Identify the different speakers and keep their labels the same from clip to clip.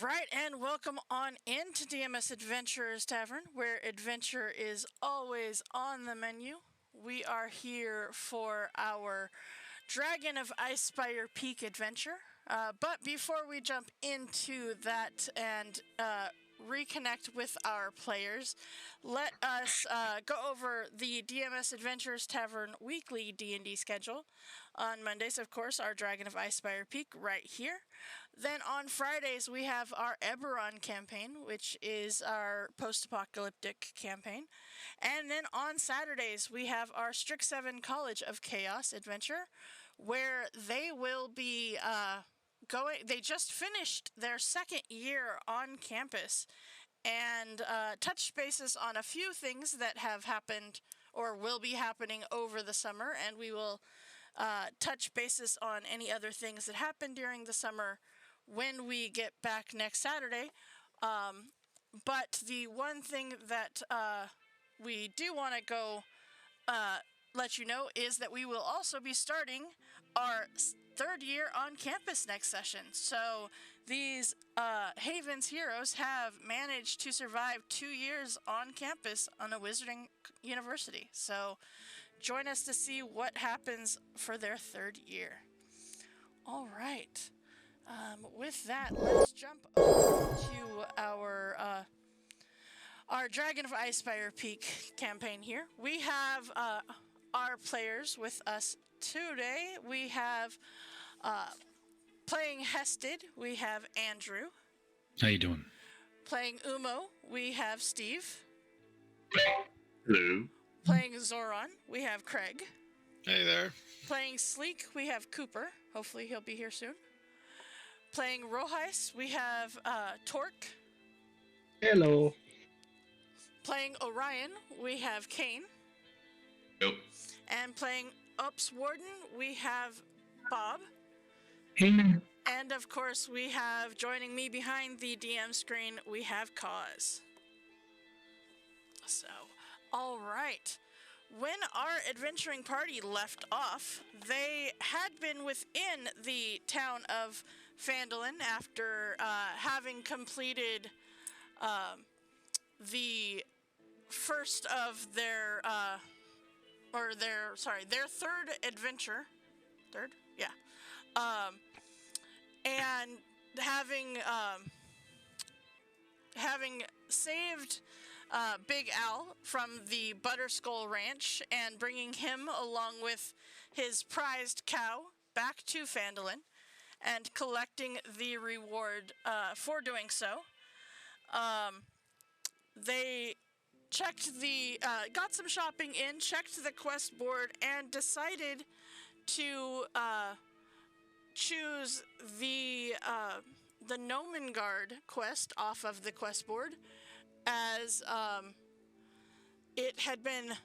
Speaker 1: Right, and welcome on into DMS Adventurers Tavern, where adventure is always on the menu. We are here for our Dragon of Icespire Peak adventure. But before we jump into that and reconnect with our players, let us go over the DMS Adventurers Tavern weekly D&D schedule. On Mondays, of course, our Dragon of Icespire Peak right here. Then on Fridays, we have our Eberron campaign, which is our post-apocalyptic campaign. And then on Saturdays, we have our Strix7 College of Chaos adventure, where they will be they just finished their second year on campus and touched bases on a few things that have happened or will be happening over the summer, and we will touch bases on any other things that happened during the summer when we get back next Saturday. But the one thing that we do want to go let you know is that we will also be starting our third year on campus next session. So these Haven's heroes have managed to survive 2 years on campus on a wizarding university. So join us to see what happens for their third year. All right. With that, let's jump over to our Dragon of Icespire Peak campaign here. We have our players with us today. We have playing Hested, we have Andrew.
Speaker 2: How you doing?
Speaker 1: Playing Umo, we have Steve.
Speaker 3: Hello.
Speaker 1: Playing Zoran, we have Craig.
Speaker 2: Hey there.
Speaker 1: Playing Sleek, we have Cooper. Hopefully he'll be here soon. Playing Rohais, we have Torque.
Speaker 4: Hello.
Speaker 1: Playing Orion, we have Kane.
Speaker 3: Nope.
Speaker 1: And playing Ups Warden, we have Bob.
Speaker 4: Hey.
Speaker 1: And of course, we have, joining me behind the DM screen, we have Cause. So, all right. When our adventuring party left off, they had been within the town of Phandalin after having completed the first of their third adventure. Third? Yeah. And having saved Big Al from the Butterskull Ranch and bringing him along with his prized cow back to Phandalin and collecting the reward for doing so. They checked got some shopping in, checked the quest board, and decided to choose the Nomen Guard quest off of the quest board, as it had been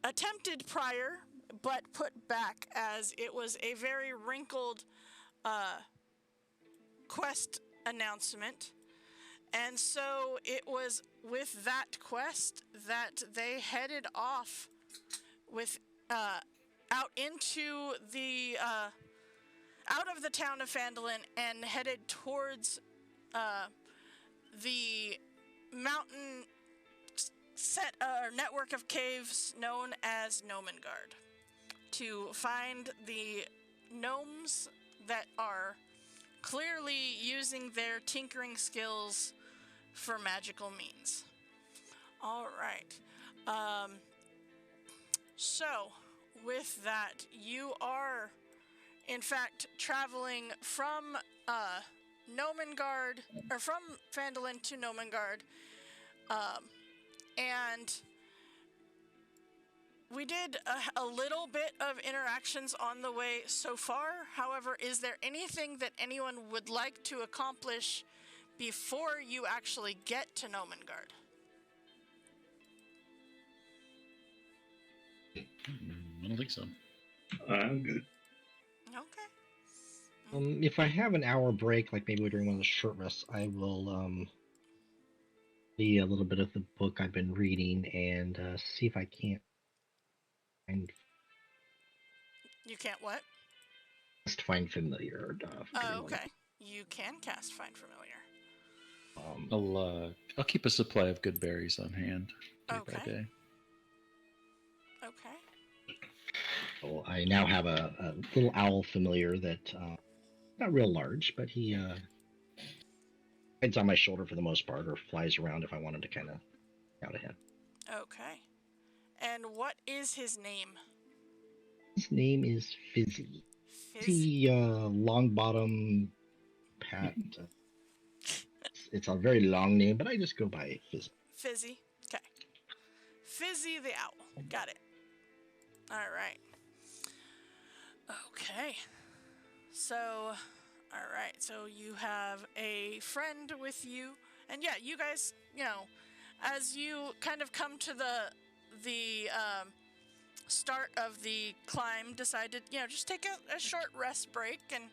Speaker 1: attempted prior, but put back as it was a very wrinkled quest announcement. And so it was with that quest that they headed off with out into the out of the town of Phandalin and headed towards the mountain set network of caves known as Nomengard to find the gnomes that are clearly using their tinkering skills for magical means. All right. So, with that, you are, in fact, traveling from Nomengard, or from Phandalin to Nomengard, and we did a little bit of interactions on the way so far. However, is there anything that anyone would like to accomplish before you actually get to Nomengard?
Speaker 2: I don't think so.
Speaker 3: I'm good.
Speaker 1: Okay.
Speaker 4: If I have an hour break, like maybe during one of the short rests, I will see a little bit of the book I've been reading and see if I can't find.
Speaker 1: You can't what?
Speaker 4: Just find familiar.
Speaker 1: Oh, okay. You can cast Find Familiar.
Speaker 2: I'll keep a supply of good berries on hand day by
Speaker 1: Okay.
Speaker 2: day.
Speaker 1: Okay.
Speaker 4: So I now have a little owl familiar that not real large, but he hides on my shoulder for the most part, or flies around if I want him to kind of out ahead.
Speaker 1: Okay. And what is his name?
Speaker 4: His name is Fizzy.
Speaker 1: Fizzy.
Speaker 4: Fizzy long bottom pat. It's a very long name, but I just go by Fizzy.
Speaker 1: Fizzy. Okay. Fizzy the owl. Got it. All right. Okay. So, all right. So you have a friend with you, and yeah, you guys, as you kind of come to the start of the climb, decided, just take a short rest break, and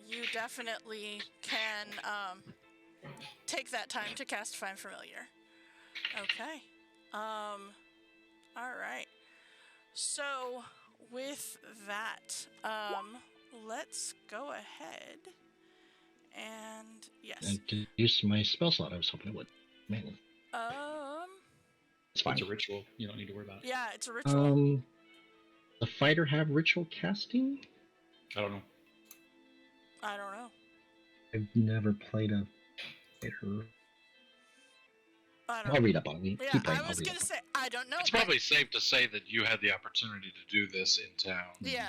Speaker 1: you definitely can take that time to cast Find Familiar. Okay. All right. So with that, let's go ahead and yes.
Speaker 4: And to use my spell slot, I was hoping it would. Man, it's fine.
Speaker 2: It's a ritual. You don't need to worry about it.
Speaker 1: Yeah, it's a ritual.
Speaker 4: The fighter have ritual casting?
Speaker 2: I don't know.
Speaker 4: I've never played a fighter. I'll read up on it.
Speaker 1: Yeah,
Speaker 4: Keep playing.
Speaker 1: I was gonna say I don't know.
Speaker 5: It's probably safe to say that you had the opportunity to do this in town.
Speaker 1: Yeah.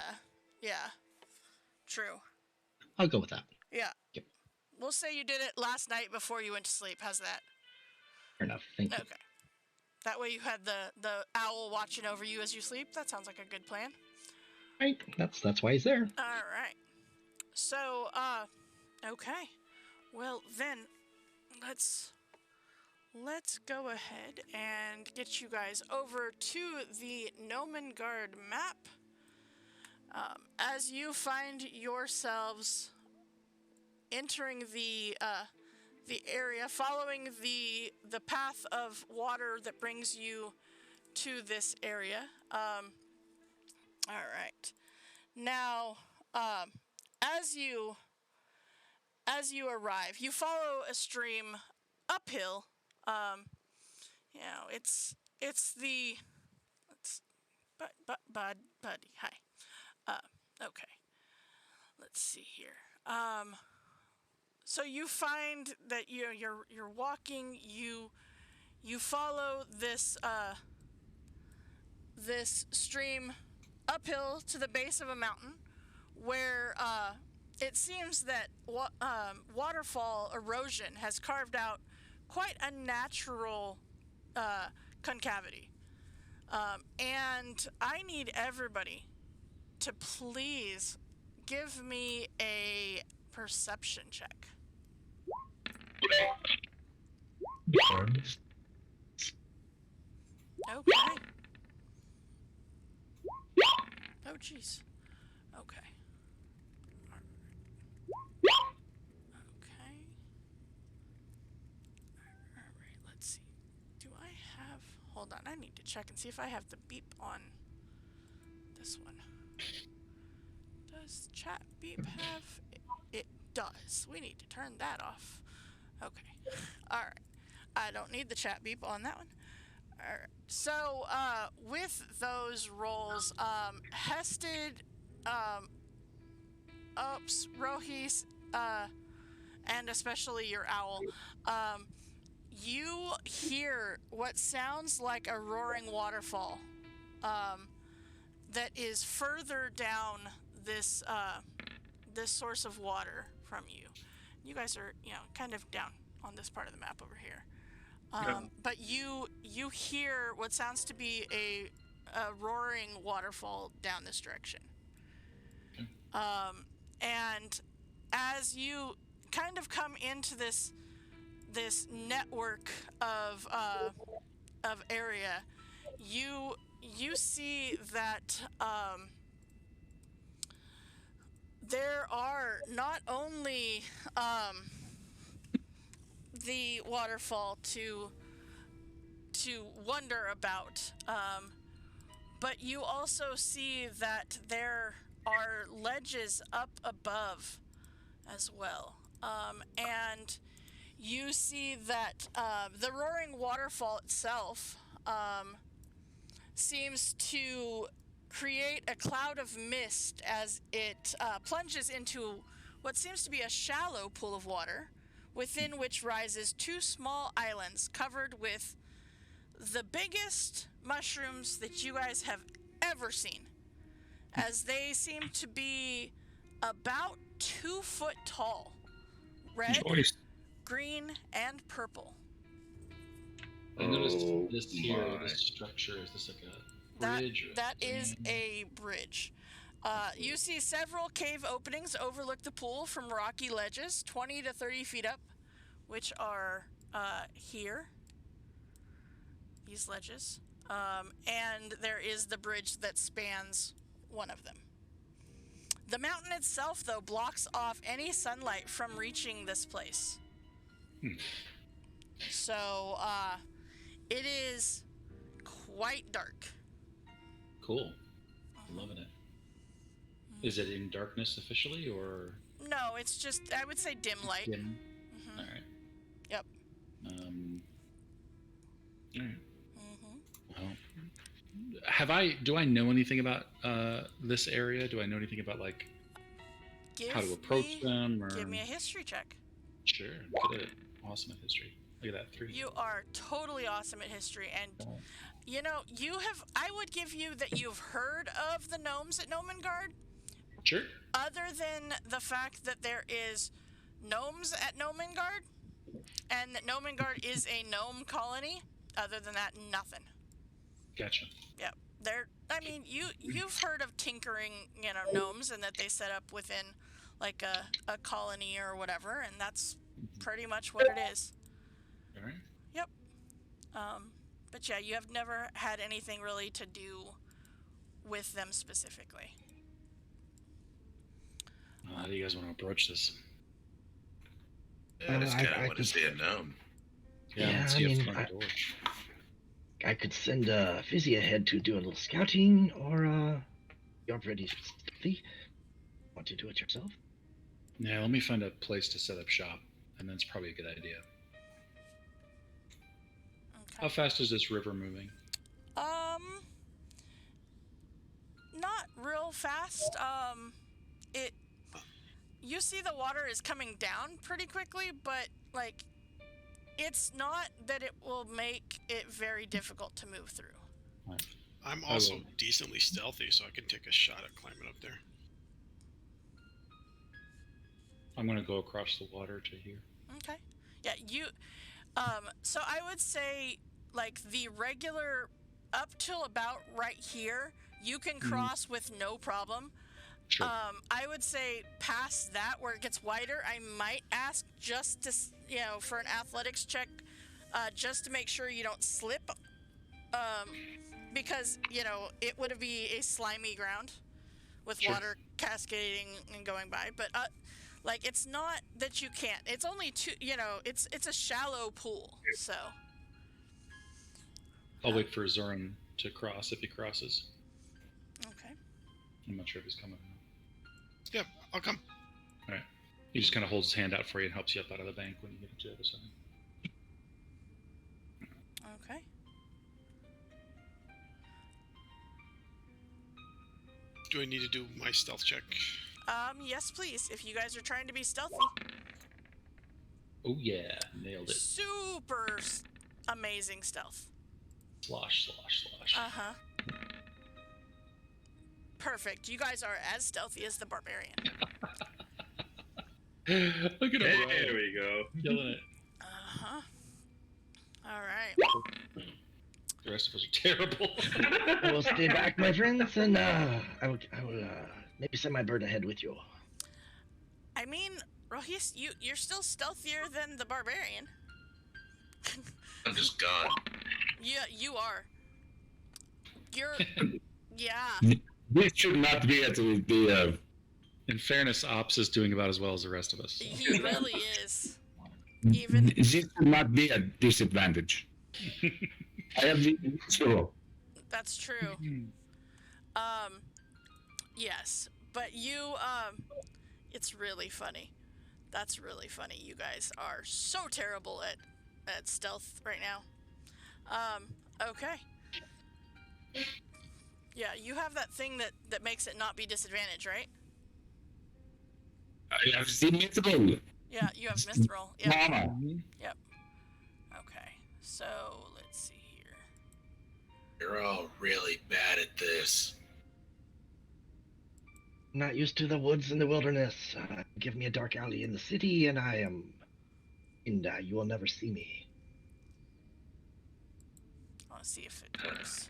Speaker 1: True.
Speaker 4: I'll go with that.
Speaker 1: Yeah.
Speaker 4: Yep.
Speaker 1: We'll say you did it last night before you went to sleep. How's that?
Speaker 4: Fair enough. Thank you.
Speaker 1: Okay. That way you had the owl watching over you as you sleep. That sounds like a good plan.
Speaker 4: Right. That's why he's there.
Speaker 1: All right. So, okay. Well, then, let's go ahead and get you guys over to the Nomen Guard map. As you find yourselves entering the area, following the path of water that brings you to this area. All right. Now, as you arrive, you follow a stream uphill. Buddy, hi. Okay. Let's see here. So you find that you're walking. You follow this stream uphill to the base of a mountain, where it seems that waterfall erosion has carved out quite a natural concavity. And I need everybody to please give me a perception check. Okay. Oh, jeez. Okay. Okay. Alright, let's see. Do I have... Hold on, I need to check and see if I have the beep on this one. Does chat beep have... It does. We need to turn that off. Okay. Alright. I don't need the chat beep on that one. Alright. So, with those rolls, Hested, Rohis, and especially your owl, you hear what sounds like a roaring waterfall, that is further down this source of water from you. You guys are, kind of down on this part of the map over here. But you hear what sounds to be a roaring waterfall down this direction. And as you kind of come into this network of area, you see that there are not only the waterfall to wonder about, but you also see that there are ledges up above as well. and you see that the roaring waterfall itself seems to create a cloud of mist as it plunges into what seems to be a shallow pool of water, within which rises two small islands covered with the biggest mushrooms that you guys have ever seen, as they seem to be about 2 foot tall, red,
Speaker 6: Choice.
Speaker 1: green, and purple.
Speaker 2: I noticed
Speaker 3: Oh
Speaker 2: this here,
Speaker 3: my.
Speaker 2: this structure. Is this like a
Speaker 1: That
Speaker 2: bridge? or
Speaker 1: that is
Speaker 2: something?
Speaker 1: a bridge. You see several cave openings overlook the pool from rocky ledges, 20 to 30 feet up, which are here. These ledges. And there is the bridge that spans one of them. The mountain itself, though, blocks off any sunlight from reaching this place. So, it is quite dark.
Speaker 2: Cool. Loving it. Is it in darkness officially, or
Speaker 1: No, it's just, I would say dim light.
Speaker 2: dim?
Speaker 1: Mhm.
Speaker 2: All right.
Speaker 1: Yep.
Speaker 2: All right.
Speaker 1: Mhm.
Speaker 2: Well, do I know anything about this area? Do I know anything about like how to approach them? Or
Speaker 1: Give me a history check.
Speaker 2: Sure. Good at awesome at history. Look at that, 3.
Speaker 1: You are totally awesome at history, and you know, I would give you that you've heard of the gnomes at Nomen.
Speaker 2: Sure.
Speaker 1: Other than the fact that there is gnomes at Nomen, and that Nomen is a gnome colony, other than that, nothing.
Speaker 2: Gotcha.
Speaker 1: Yep. You've heard of tinkering, gnomes, and that they set up within like a colony or whatever, and that's pretty much what it is.
Speaker 2: All right.
Speaker 1: Yep. But yeah, you have never had anything really to do with them specifically.
Speaker 2: How do you guys want to approach this?
Speaker 3: I just kind
Speaker 4: I
Speaker 3: of want to
Speaker 4: could-
Speaker 3: see a gnome.
Speaker 2: Yeah, let's
Speaker 4: I
Speaker 2: see a
Speaker 4: mean,
Speaker 2: front door.
Speaker 4: I could send Fizzy ahead to do a little scouting, or you're pretty stealthy. Want to do it yourself?
Speaker 2: Yeah, let me find a place to set up shop, and that's probably a good idea. How
Speaker 1: Okay.
Speaker 2: fast is this river moving?
Speaker 1: Not real fast. You see the water is coming down pretty quickly, but like, it's not that it will make it very difficult to move through.
Speaker 7: I'm also
Speaker 2: will.
Speaker 7: decently stealthy, so I can take a shot at climbing up there.
Speaker 2: I'm going to go across the water to here.
Speaker 1: Okay. Yeah, so I would say, like, the regular up till about right here, you can cross with no problem.
Speaker 2: Sure.
Speaker 1: I would say past that, where it gets wider, I might ask just to, for an athletics check, just to make sure you don't slip. Because, it would be a slimy ground with
Speaker 2: Sure.
Speaker 1: water cascading and going by. But, like, it's not that you can't. It's only it's a shallow pool, so.
Speaker 2: I'll wait for Zoran to cross if he crosses.
Speaker 1: Okay.
Speaker 2: I'm not sure if he's coming.
Speaker 7: Yeah, I'll come.
Speaker 2: All right. He just kind of holds his hand out for you and helps you up out of the bank when you get to the other side.
Speaker 1: Okay.
Speaker 7: Do I need to do my stealth check?
Speaker 1: Yes, please. If you guys are trying to be stealthy.
Speaker 2: Oh yeah, nailed it.
Speaker 1: Super amazing stealth.
Speaker 2: Slosh, slosh, slosh.
Speaker 1: Uh-huh. Perfect. You guys are as stealthy as the barbarian.
Speaker 2: Look at him.
Speaker 3: Hey, there we go.
Speaker 2: Killing it.
Speaker 1: Uh-huh. All right.
Speaker 2: The rest of us are terrible.
Speaker 4: I will stay back, my friends, and I will maybe send my bird ahead with you.
Speaker 1: I mean, Rohis, you're still stealthier than the barbarian.
Speaker 3: I'm just gone.
Speaker 1: Yeah, you are. Yeah.
Speaker 6: This should not be at the
Speaker 2: In fairness, Ops is doing about as well as the rest of us. So.
Speaker 1: He really is. Even
Speaker 6: this should not be a disadvantage. I have the zero.
Speaker 1: that's true. Yes, but it's really funny. That's really funny. You guys are so terrible at stealth right now. Okay. Yeah, you have that thing that makes it not be disadvantage, right?
Speaker 6: I have seen Mithril.
Speaker 1: Yeah, you have mithril. Yep.
Speaker 6: Mama.
Speaker 1: Yep. Okay. So let's see here.
Speaker 3: You're all really bad at this.
Speaker 4: Not used to the woods and the wilderness. Give me a dark alley in the city, and I am. And you will never see me.
Speaker 1: I want to see if it works.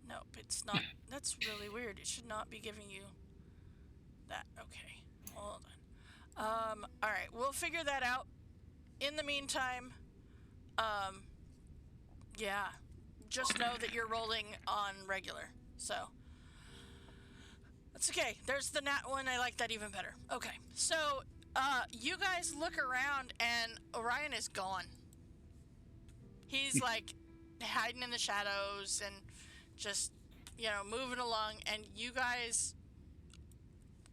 Speaker 1: Nope, it's not. That's really weird. It should not be giving you that. Okay, hold on. All right, we'll figure that out. In the meantime, yeah, just know that you're rolling on regular. So that's okay. There's the nat one. I like that even better. Okay, so you guys look around and Orion is gone. He's like hiding in the shadows and just, moving along, and you guys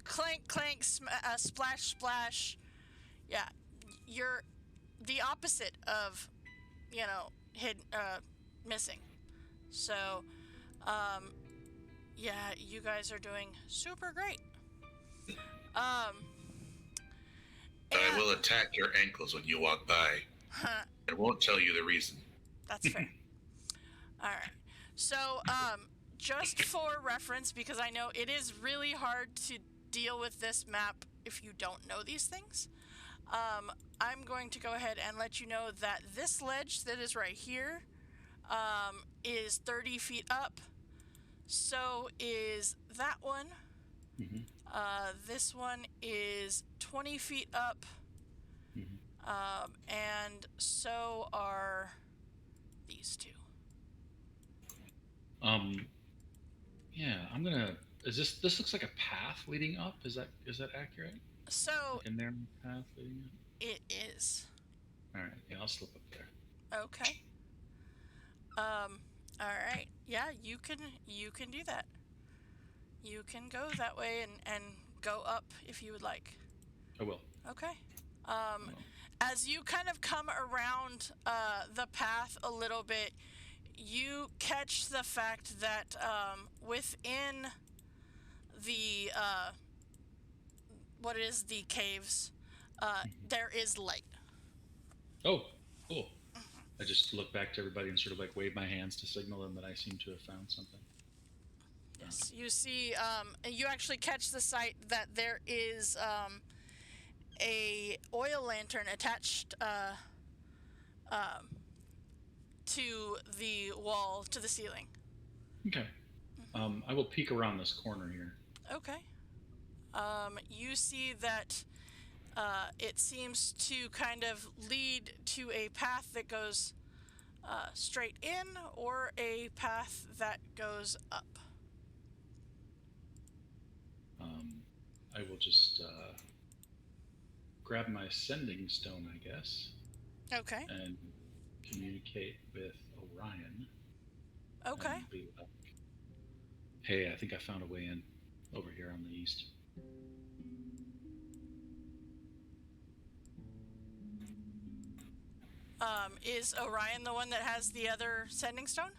Speaker 1: clank, clank, splash, splash. Yeah, you're the opposite of, missing. So, yeah, you guys are doing super great.
Speaker 3: I will attack your ankles when you walk by. I won't tell you the reason.
Speaker 1: That's fair. All right. So, just for reference, because I know it is really hard to deal with this map if you don't know these things, I'm going to go ahead and let you know that this ledge that is right here is 30 feet up. So is that one.
Speaker 2: Mm-hmm.
Speaker 1: This one is 20 feet up.
Speaker 2: Mm-hmm.
Speaker 1: And so are these two.
Speaker 2: Yeah, I'm gonna. This looks like a path leading up. Is that accurate?
Speaker 1: So
Speaker 2: Like in there, path leading up.
Speaker 1: it is.
Speaker 2: All right. Yeah, I'll slip up there.
Speaker 1: Okay. All right. Yeah, you can do that. You can go that way and go up if you would like.
Speaker 2: I will.
Speaker 1: Okay. As you kind of come around the path a little bit, you catch the fact that within the the caves, there is light.
Speaker 2: Oh, cool. I just look back to everybody and sort of like wave my hands to signal them that I seem to have found something.
Speaker 1: Yes, you see, you actually catch the sight that there is a oil lantern attached to the wall, to the ceiling.
Speaker 2: Okay. I will peek around this corner here.
Speaker 1: Okay. You see that it seems to kind of lead to a path that goes straight in, or a path that goes up.
Speaker 2: I will just grab my sending stone, I guess.
Speaker 1: Okay.
Speaker 2: And communicate with Orion.
Speaker 1: Okay.
Speaker 2: And be like, hey, I think I found a way in over here on the east.
Speaker 1: Is Orion the one that has the other sending stone?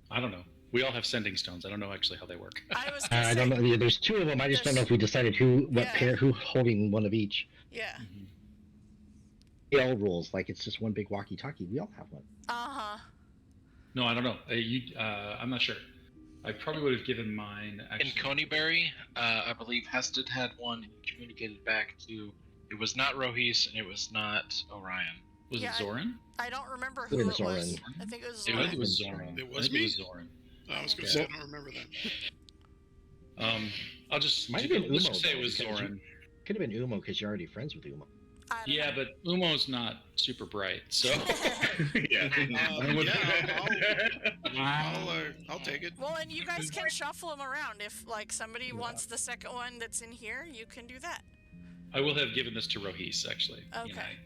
Speaker 2: I don't know. We all have sending stones. I don't know actually how they work.
Speaker 1: I was gonna
Speaker 4: I
Speaker 1: say,
Speaker 4: don't know. There's two of them. I just don't know if we decided who holding one of each.
Speaker 1: Yeah.
Speaker 2: Mm-hmm.
Speaker 4: PL rules, like it's just one big walkie-talkie. We all have one.
Speaker 1: Uh-huh.
Speaker 2: No, I don't know. I'm not sure. I probably would have given mine. Actually.
Speaker 5: In Coneybury, I believe Hested had one and communicated back to. It was not Rohis and it was not Orion.
Speaker 2: Was it Zoran?
Speaker 1: I don't remember who it was.
Speaker 4: Zoran.
Speaker 1: I think it was
Speaker 2: I
Speaker 1: Zoran.
Speaker 2: think it was Zoran.
Speaker 7: It was me?
Speaker 2: It was Zoran.
Speaker 7: I was going to say, I don't remember that.
Speaker 2: I'll just
Speaker 4: Might have been
Speaker 2: let's
Speaker 4: Umo,
Speaker 2: just say it
Speaker 4: though,
Speaker 2: was
Speaker 4: because
Speaker 2: Zoran.
Speaker 4: Could have been Umo because you're already friends with Umo.
Speaker 2: Yeah, but Umo's not super bright, so
Speaker 3: Yeah.
Speaker 7: I'll take it.
Speaker 1: Well, and you guys can shuffle them around. If like somebody wants the second one that's in here, you can do that.
Speaker 2: I will have given this to Rohis actually.
Speaker 1: Okay.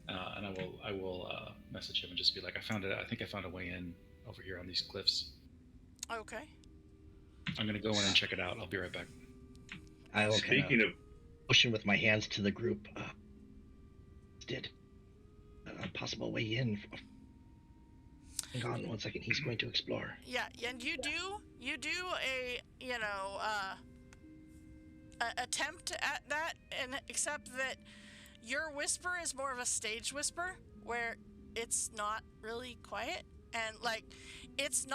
Speaker 2: And I will message him and just be like, I think I found a way in over here on these cliffs.
Speaker 1: Okay.
Speaker 2: I'm gonna go in and check it out. I'll be right back.
Speaker 4: motion with my hands to the group. Did a possible way in. Hang on 1 second. He's going to explore.
Speaker 1: Yeah, and you do a attempt at that, and except that your whisper is more of a stage whisper where it's not really quiet, and like it's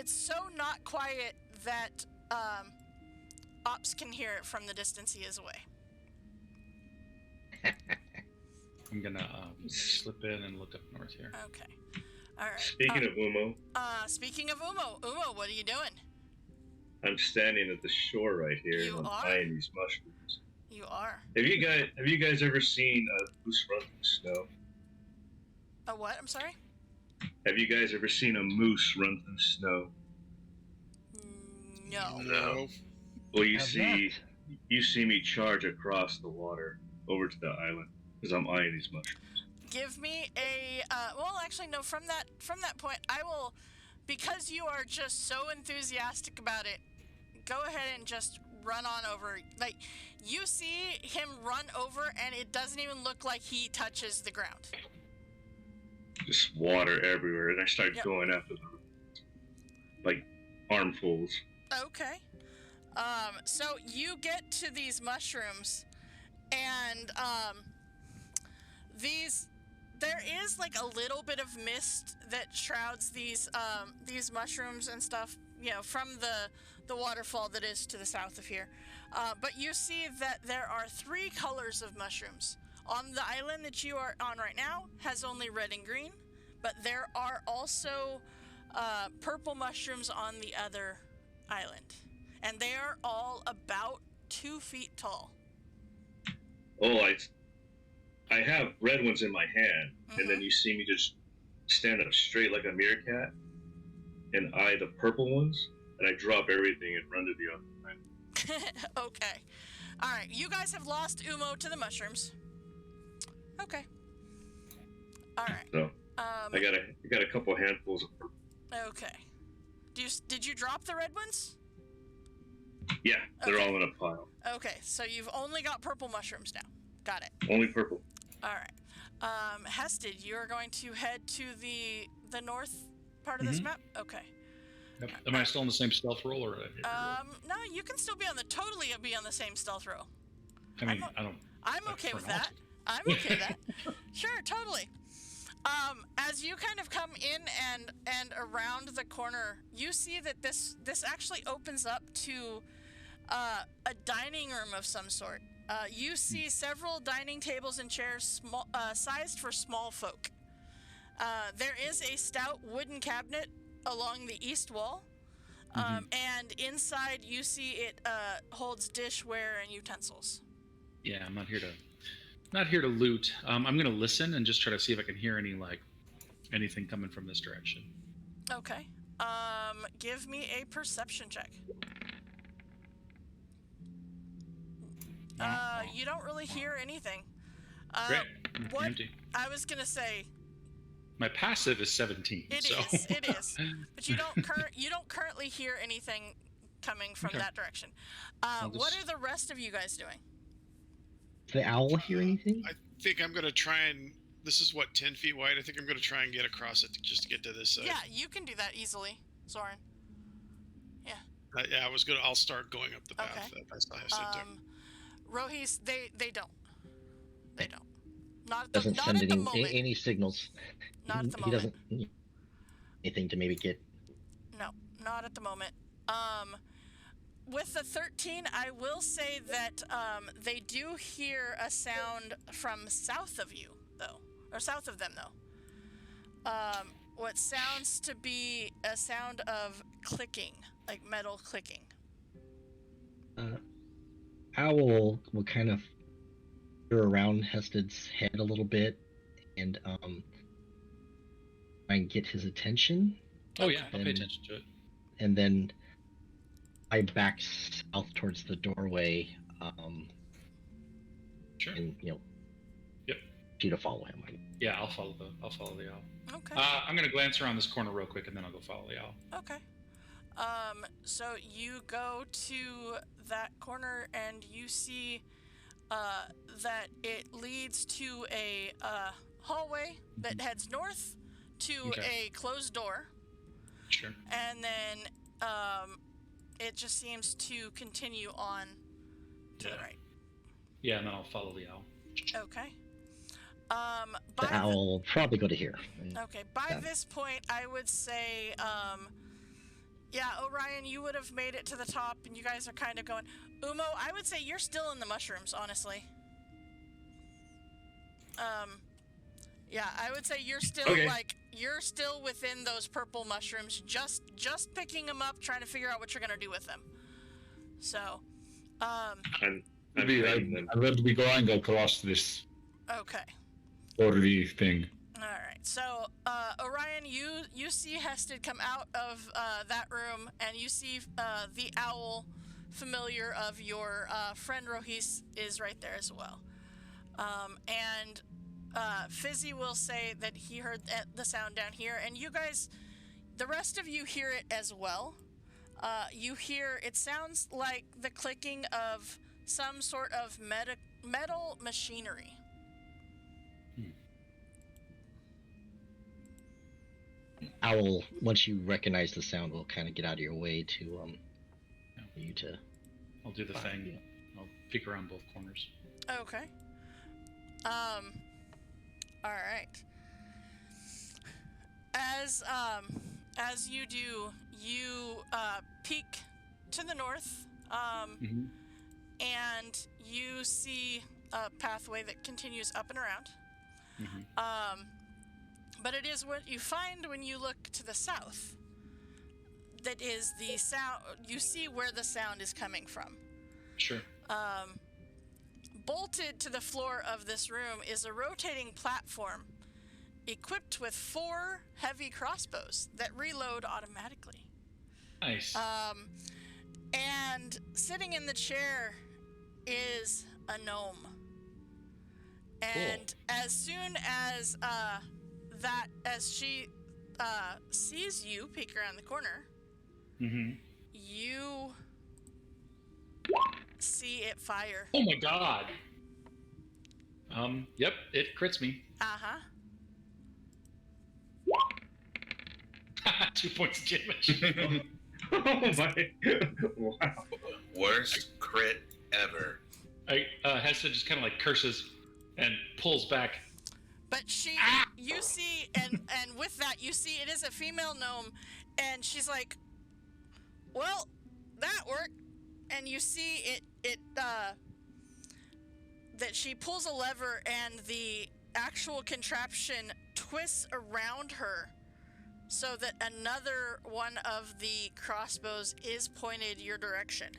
Speaker 1: so not quiet that Ops can hear it from the distance he is away.
Speaker 2: I'm gonna slip in and look up north here.
Speaker 1: Okay. All right.
Speaker 8: Speaking of Umo.
Speaker 1: Speaking of Umo, what are you doing?
Speaker 8: I'm standing at the shore right here.
Speaker 1: You
Speaker 8: and I'm
Speaker 1: are?
Speaker 8: eyeing these mushrooms.
Speaker 1: You are.
Speaker 8: Have you guys ever seen a moose run through snow?
Speaker 1: A what? I'm sorry?
Speaker 8: Have you guys ever seen a moose run through snow?
Speaker 1: No.
Speaker 3: No.
Speaker 8: Well, you see me charge across the water over to the island because I'm eyeing these mushrooms.
Speaker 1: Give me a well, actually no, from that point I will, because you are just so enthusiastic about it, go ahead and just run on over. Like, you see him run over and it doesn't even look like he touches the ground.
Speaker 8: Just water everywhere, and I start going after them, like armfuls.
Speaker 1: Okay. So you get to these mushrooms, and there is like a little bit of mist that shrouds these mushrooms and stuff, from the waterfall that is to the south of here. But you see that there are 3 colors of mushrooms. On the island that you are on right now has only red and green, but there are also purple mushrooms on the other island, and they are all about 2 feet tall.
Speaker 8: Oh, I have red ones in my hand, and then you see me just stand up straight like a meerkat and eye the purple ones, and I drop everything and run to the other side.
Speaker 1: Okay. All right. You guys have lost Umo to the mushrooms. Okay. All right.
Speaker 8: So I got a couple handfuls of purple.
Speaker 1: Okay. Did you drop the red ones?
Speaker 8: Yeah, they're all in a pile.
Speaker 1: Okay. So you've only got purple mushrooms now. Got it.
Speaker 8: Only purple.
Speaker 1: All right. Hested, you're going to head to the north part of this map? Okay.
Speaker 2: Yep. Am I still in the same stealth roll, or?
Speaker 1: No, you can still be totally be on the same stealth roll.
Speaker 2: I mean, I don't.
Speaker 1: I'm okay with that. I'm okay with that. Sure, totally. As you kind of come in and around the corner, you see that this actually opens up to a dining room of some sort. You see several dining tables and chairs sized for small folk. There is a stout wooden cabinet along the east wall, and inside you see it holds dishware and utensils.
Speaker 2: Yeah, I'm not here to loot. I'm gonna listen and just try to see if I can hear anything coming from this direction.
Speaker 1: Okay. Give me a perception check. You don't really hear anything.
Speaker 2: Great.
Speaker 1: What?
Speaker 2: Empty.
Speaker 1: I was gonna say.
Speaker 2: My passive is 17.
Speaker 1: It is. But you don't currently hear anything coming from that direction. What are the rest of you guys doing?
Speaker 4: Does the owl hear anything?
Speaker 7: I think I'm gonna try and. This is what, 10 feet wide. I think I'm gonna try and get across it just to get to this side.
Speaker 1: Yeah, you can do that easily, Zoran. Yeah.
Speaker 7: Yeah, I'll start going up the path.
Speaker 1: Okay.
Speaker 7: That's not hesitant.
Speaker 1: Rohis, they don't. They don't. Not at
Speaker 4: Doesn't
Speaker 1: not
Speaker 4: send
Speaker 1: at the moment.
Speaker 4: any signals.
Speaker 1: Not at the
Speaker 4: He
Speaker 1: moment.
Speaker 4: doesn't anything to maybe get.
Speaker 1: No, not at the moment. With the 13, I will say that they do hear a sound from south of you, though, or south of them, though. What sounds to be a sound of clicking, like metal clicking.
Speaker 4: Owl will kind of peer around Hested's head a little bit and try and get his attention.
Speaker 2: Oh yeah, I'll pay attention to it.
Speaker 4: And then I back south towards the doorway.
Speaker 2: Sure.
Speaker 4: And
Speaker 2: Yep.
Speaker 4: You to follow him.
Speaker 2: Yeah, I'll follow the owl.
Speaker 1: Okay.
Speaker 2: I'm gonna glance around this corner real quick, and then I'll go follow the owl.
Speaker 1: Okay. So you go to that corner and you see that it leads to a hallway that heads north to a closed door.
Speaker 2: Sure.
Speaker 1: And then it just seems to continue on to the right.
Speaker 2: Yeah, and then I'll follow the owl.
Speaker 1: Okay.
Speaker 4: The owl will probably go to here.
Speaker 1: Okay, by this point, I would say, Orion, you would have made it to the top, and you guys are kind of going. Umo, I would say you're still in the mushrooms, honestly. I would say you're still you're still within those purple mushrooms, just picking them up, trying to figure out what you're gonna do with them. So,
Speaker 6: where do we go and go across this?
Speaker 1: Okay.
Speaker 6: Or the thing.
Speaker 1: All right. So, Orion, you see Hested come out of that room, and you see the owl familiar of your friend Rohis is right there as well. And Fizzy will say that he heard the sound down here, and you guys, the rest of you hear it as well. You hear, it sounds like the clicking of some sort of metal machinery.
Speaker 4: Owl, once you recognize the sound, will kind of get out of your way to for you to.
Speaker 2: I'll do the thing. I'll peek around both corners.
Speaker 1: Okay. All right. As you do, you peek to the north, and you see a pathway that continues up and around. But it is what you find when you look to the south. That is the sound. You see where the sound is coming from.
Speaker 2: Sure.
Speaker 1: Bolted to the floor of this room is a rotating platform equipped with 4 heavy crossbows that reload automatically.
Speaker 2: Nice.
Speaker 1: And sitting in the chair is a gnome. And as soon as as she sees you peek around the corner, you see it fire.
Speaker 2: Oh my god. Yep, it crits me. 2 points of damage.
Speaker 8: Oh my! Wow.
Speaker 3: Worst crit ever.
Speaker 2: Hessa just kind of like curses and pulls back.
Speaker 1: But you see, and with that, you see it is a female gnome, and she's like, well, that worked. And you see that she pulls a lever, and the actual contraption twists around her so that another one of the crossbows is pointed your direction.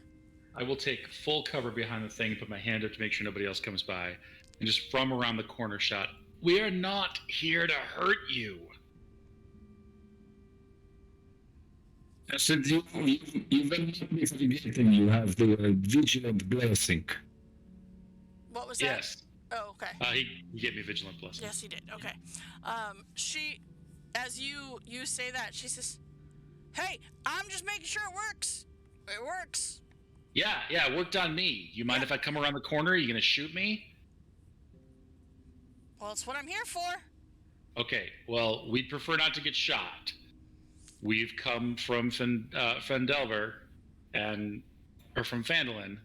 Speaker 2: I will take full cover behind the thing and put my hand up to make sure nobody else comes by, and just from around the corner shot, we are not here to hurt you.
Speaker 6: So you will not be forgetting you have the Vigilant Blessing.
Speaker 1: What was that?
Speaker 2: Yes.
Speaker 1: Oh, okay.
Speaker 2: He gave me Vigilant Blessing.
Speaker 1: Yes, he did. Okay. She, as you say that, she says, hey, I'm just making sure it works. It works.
Speaker 2: Yeah, it worked on me. You mind if I come around the corner? Are you going to shoot me?
Speaker 1: Well, it's what I'm here for.
Speaker 2: Okay, well, we'd prefer not to get shot. We've come from Fendelver, or from Phandalin,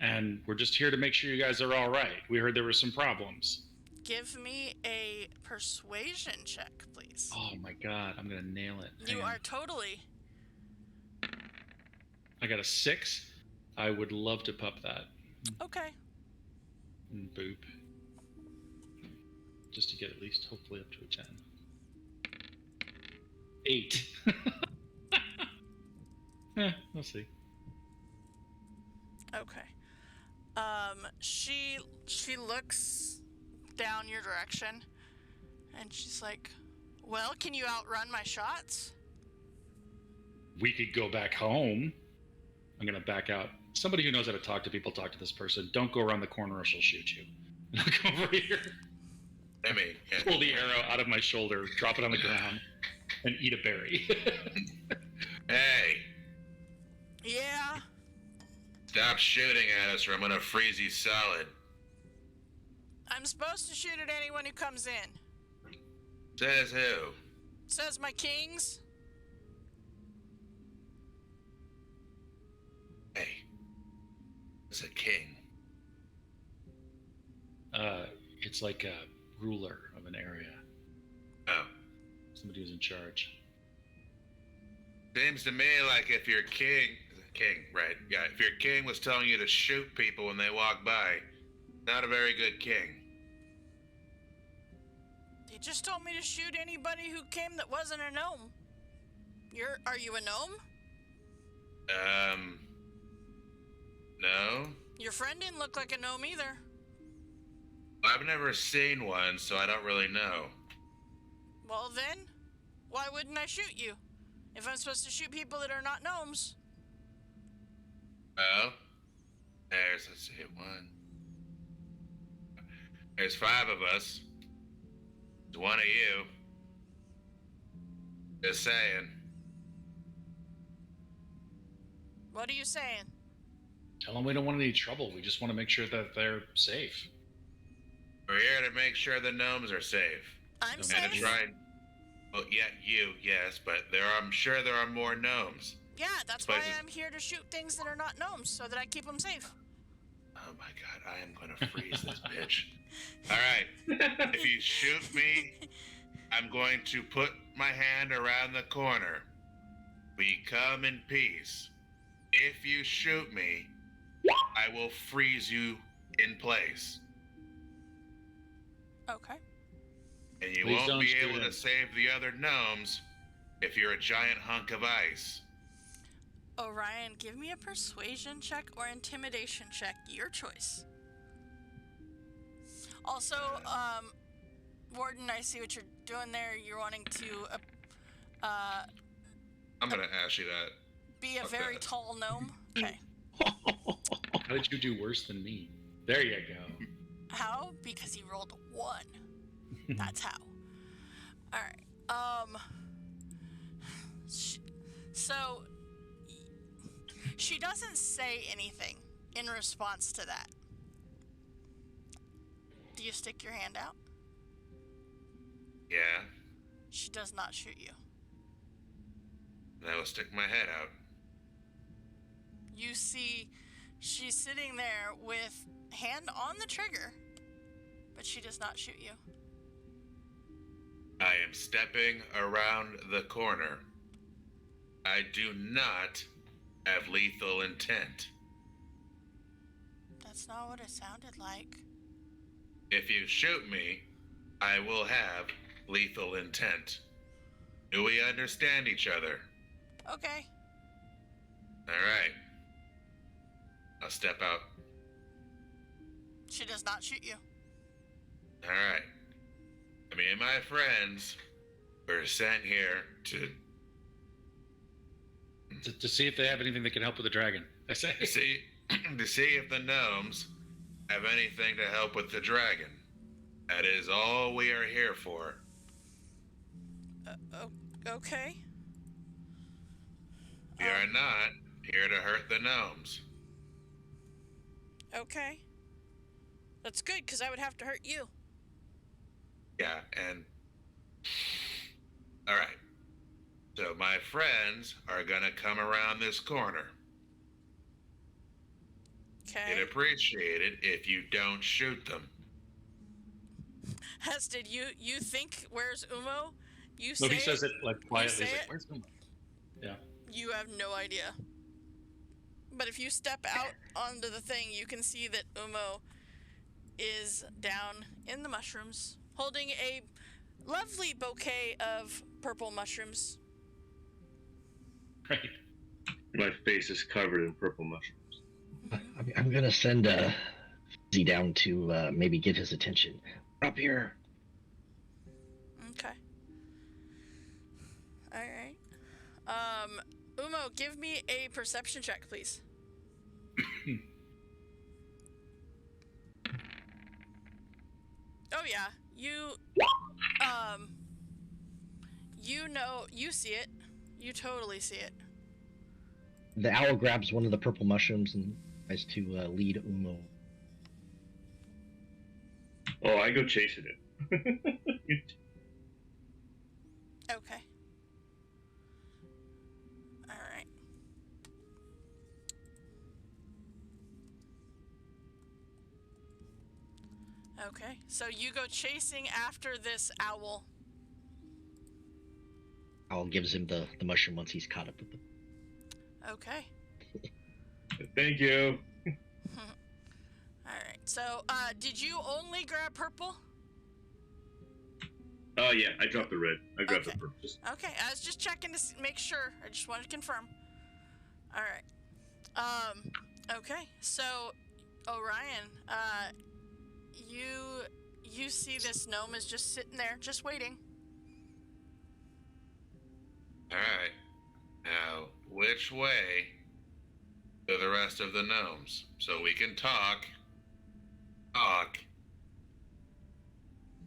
Speaker 2: and we're just here to make sure you guys are all right. We heard there were some problems.
Speaker 1: Give me a persuasion check, please.
Speaker 2: Oh my god, I'm gonna nail it.
Speaker 1: You are totally.
Speaker 2: I got a 6. I would love to pup that.
Speaker 1: Okay.
Speaker 2: And boop. Just to get at least, hopefully, up to a 10. 8. We'll see.
Speaker 1: Okay. She looks down your direction, and she's like, well, can you outrun my shots?
Speaker 2: We could go back home. I'm gonna back out. Somebody who knows how to talk to people, talk to this person. Don't go around the corner or she'll shoot you. And I'll come over here.
Speaker 3: I mean,
Speaker 2: Pull the arrow out of my shoulder, drop it on the ground, and eat a berry.
Speaker 3: Hey.
Speaker 1: Yeah?
Speaker 3: Stop shooting at us or I'm gonna freeze you solid.
Speaker 1: I'm supposed to shoot at anyone who comes in.
Speaker 3: Says who?
Speaker 1: Says my kings.
Speaker 3: Hey, it's a king.
Speaker 2: It's like a ruler of an area.
Speaker 3: Oh.
Speaker 2: Somebody who's in charge.
Speaker 3: Seems to me like if your king, right? Yeah, if your king was telling you to shoot people when they walk by, not a very good king.
Speaker 1: He just told me to shoot anybody who came that wasn't a gnome. Are you a gnome?
Speaker 3: No.
Speaker 1: Your friend didn't look like a gnome either.
Speaker 3: I've never seen one, so I don't really know.
Speaker 1: Well then, why wouldn't I shoot you? If I'm supposed to shoot people that are not gnomes.
Speaker 3: Well, let's see, one. There's 5 of us. There's 1 of you. Just saying.
Speaker 1: What are you saying?
Speaker 2: Tell them we don't want any trouble. We just want to make sure that they're safe.
Speaker 3: We're here to make sure the gnomes are safe.
Speaker 1: I'm
Speaker 3: And to
Speaker 1: safe.
Speaker 3: try. Oh, yeah, you, yes, but I'm sure there are more gnomes.
Speaker 1: Yeah, that's why
Speaker 3: Spices.
Speaker 1: I'm here to shoot things that are not gnomes, so that I keep them safe.
Speaker 3: Oh my god, I am gonna freeze this bitch. Alright, if you shoot me, I'm going to put my hand around the corner. We come in peace. If you shoot me, I will freeze you in place.
Speaker 1: Okay.
Speaker 3: And you
Speaker 2: Please
Speaker 3: won't
Speaker 2: don't
Speaker 3: be
Speaker 2: shoot
Speaker 3: able
Speaker 2: him.
Speaker 3: to save the other gnomes if you're a giant hunk of ice.
Speaker 1: Orion, give me a persuasion check or intimidation check, your choice. Also, Warden, I see what you're doing there. You're wanting to
Speaker 3: I'm gonna ask you that.
Speaker 1: be a
Speaker 3: Okay.
Speaker 1: very tall gnome. Okay.
Speaker 2: How did you do worse than me? There you go.
Speaker 1: How? Because he rolled a 1. That's how. Alright. So, she doesn't say anything in response to that. Do you stick your hand out?
Speaker 3: Yeah,
Speaker 1: She does not shoot you.
Speaker 3: and I will stick my head out.
Speaker 1: You see, she's sitting there with hand on the trigger, but she does not shoot you.
Speaker 3: I am stepping around the corner. I do not have lethal intent.
Speaker 1: That's not what it sounded like.
Speaker 3: If you shoot me, I will have lethal intent. Do we understand each other?
Speaker 1: Okay.
Speaker 3: Alright. I'll step out.
Speaker 1: She does not shoot you.
Speaker 3: Alright. Me and my friends were sent here to
Speaker 2: To see if they have anything that can help with the dragon. I say.
Speaker 3: see to see if the gnomes have anything to help with the dragon. That is all we are here for.
Speaker 1: Okay.
Speaker 3: We are not here to hurt the gnomes.
Speaker 1: Okay. That's good, because I would have to hurt you.
Speaker 3: Yeah, and alright. So my friends are gonna come around this corner.
Speaker 1: Okay.
Speaker 3: It'd appreciate it if you don't shoot them.
Speaker 1: Hested, you think, where's Umo? You
Speaker 2: No,
Speaker 1: say
Speaker 2: he says it like quietly. He's
Speaker 1: say
Speaker 2: like,
Speaker 1: it?
Speaker 2: "Where's Uma?" Yeah.
Speaker 1: You have no idea. But if you step out onto the thing, you can see that Umo is down in the mushrooms, holding a lovely bouquet of purple mushrooms.
Speaker 2: Right.
Speaker 8: My face is covered in purple mushrooms.
Speaker 4: I'm gonna send Fizzy down to maybe get his attention. Up here.
Speaker 1: Okay. All right. Umo, give me a perception check, please. Oh yeah, you see it. You totally see it.
Speaker 4: The owl grabs one of the purple mushrooms and tries to lead Umo.
Speaker 8: Oh, I go chasing it.
Speaker 1: Okay. All right. Okay, so you go chasing after this owl.
Speaker 4: Owl gives him the mushroom once he's caught up with them.
Speaker 1: Okay.
Speaker 8: Thank you.
Speaker 1: All right. So, did you only grab purple?
Speaker 8: Oh yeah, I dropped the red. I grabbed
Speaker 1: Okay.
Speaker 8: the purple. Just
Speaker 1: Okay, I was just checking to make sure. I just wanted to confirm. All right. Okay. So, Orion, you see this gnome is just sitting there, just waiting.
Speaker 3: All right. Now, which way to the rest of the gnomes so we can talk,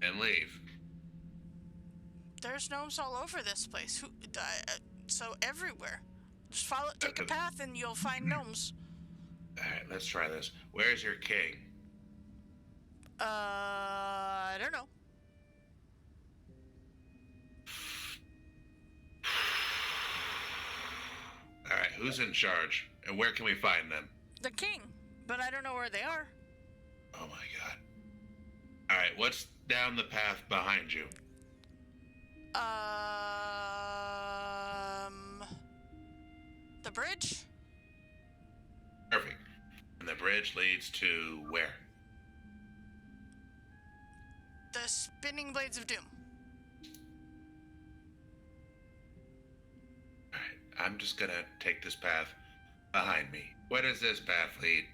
Speaker 3: and leave?
Speaker 1: There's gnomes all over this place. So everywhere. Just follow, take a path, and you'll find gnomes.
Speaker 3: All right, let's try this. Where's your king?
Speaker 1: I don't know.
Speaker 3: All right, who's in charge, and where can we find them?
Speaker 1: The king, but I don't know where they are.
Speaker 3: Oh my god. All right, what's down the path behind you?
Speaker 1: The bridge?
Speaker 3: Perfect. And the bridge leads to where?
Speaker 1: The Spinning Blades of Doom.
Speaker 3: Alright, I'm just gonna take this path behind me. Where does this path lead?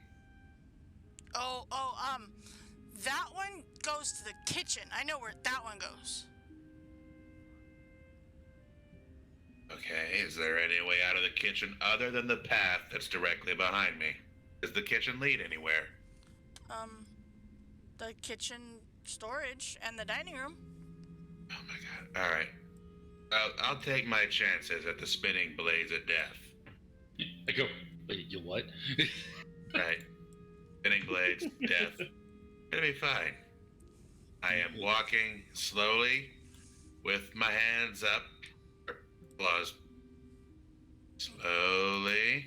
Speaker 1: That one goes to the kitchen. I know where that one goes.
Speaker 3: Okay, is there any way out of the kitchen other than the path that's directly behind me? Does the kitchen lead anywhere?
Speaker 1: The kitchen storage and the dining room.
Speaker 3: Oh my god. Alright. I'll take my chances at the spinning blades of death.
Speaker 2: I go, wait, you what?
Speaker 3: Right. Spinning blades, death. It'll be fine. I am walking slowly with my hands up. Claws. Slowly.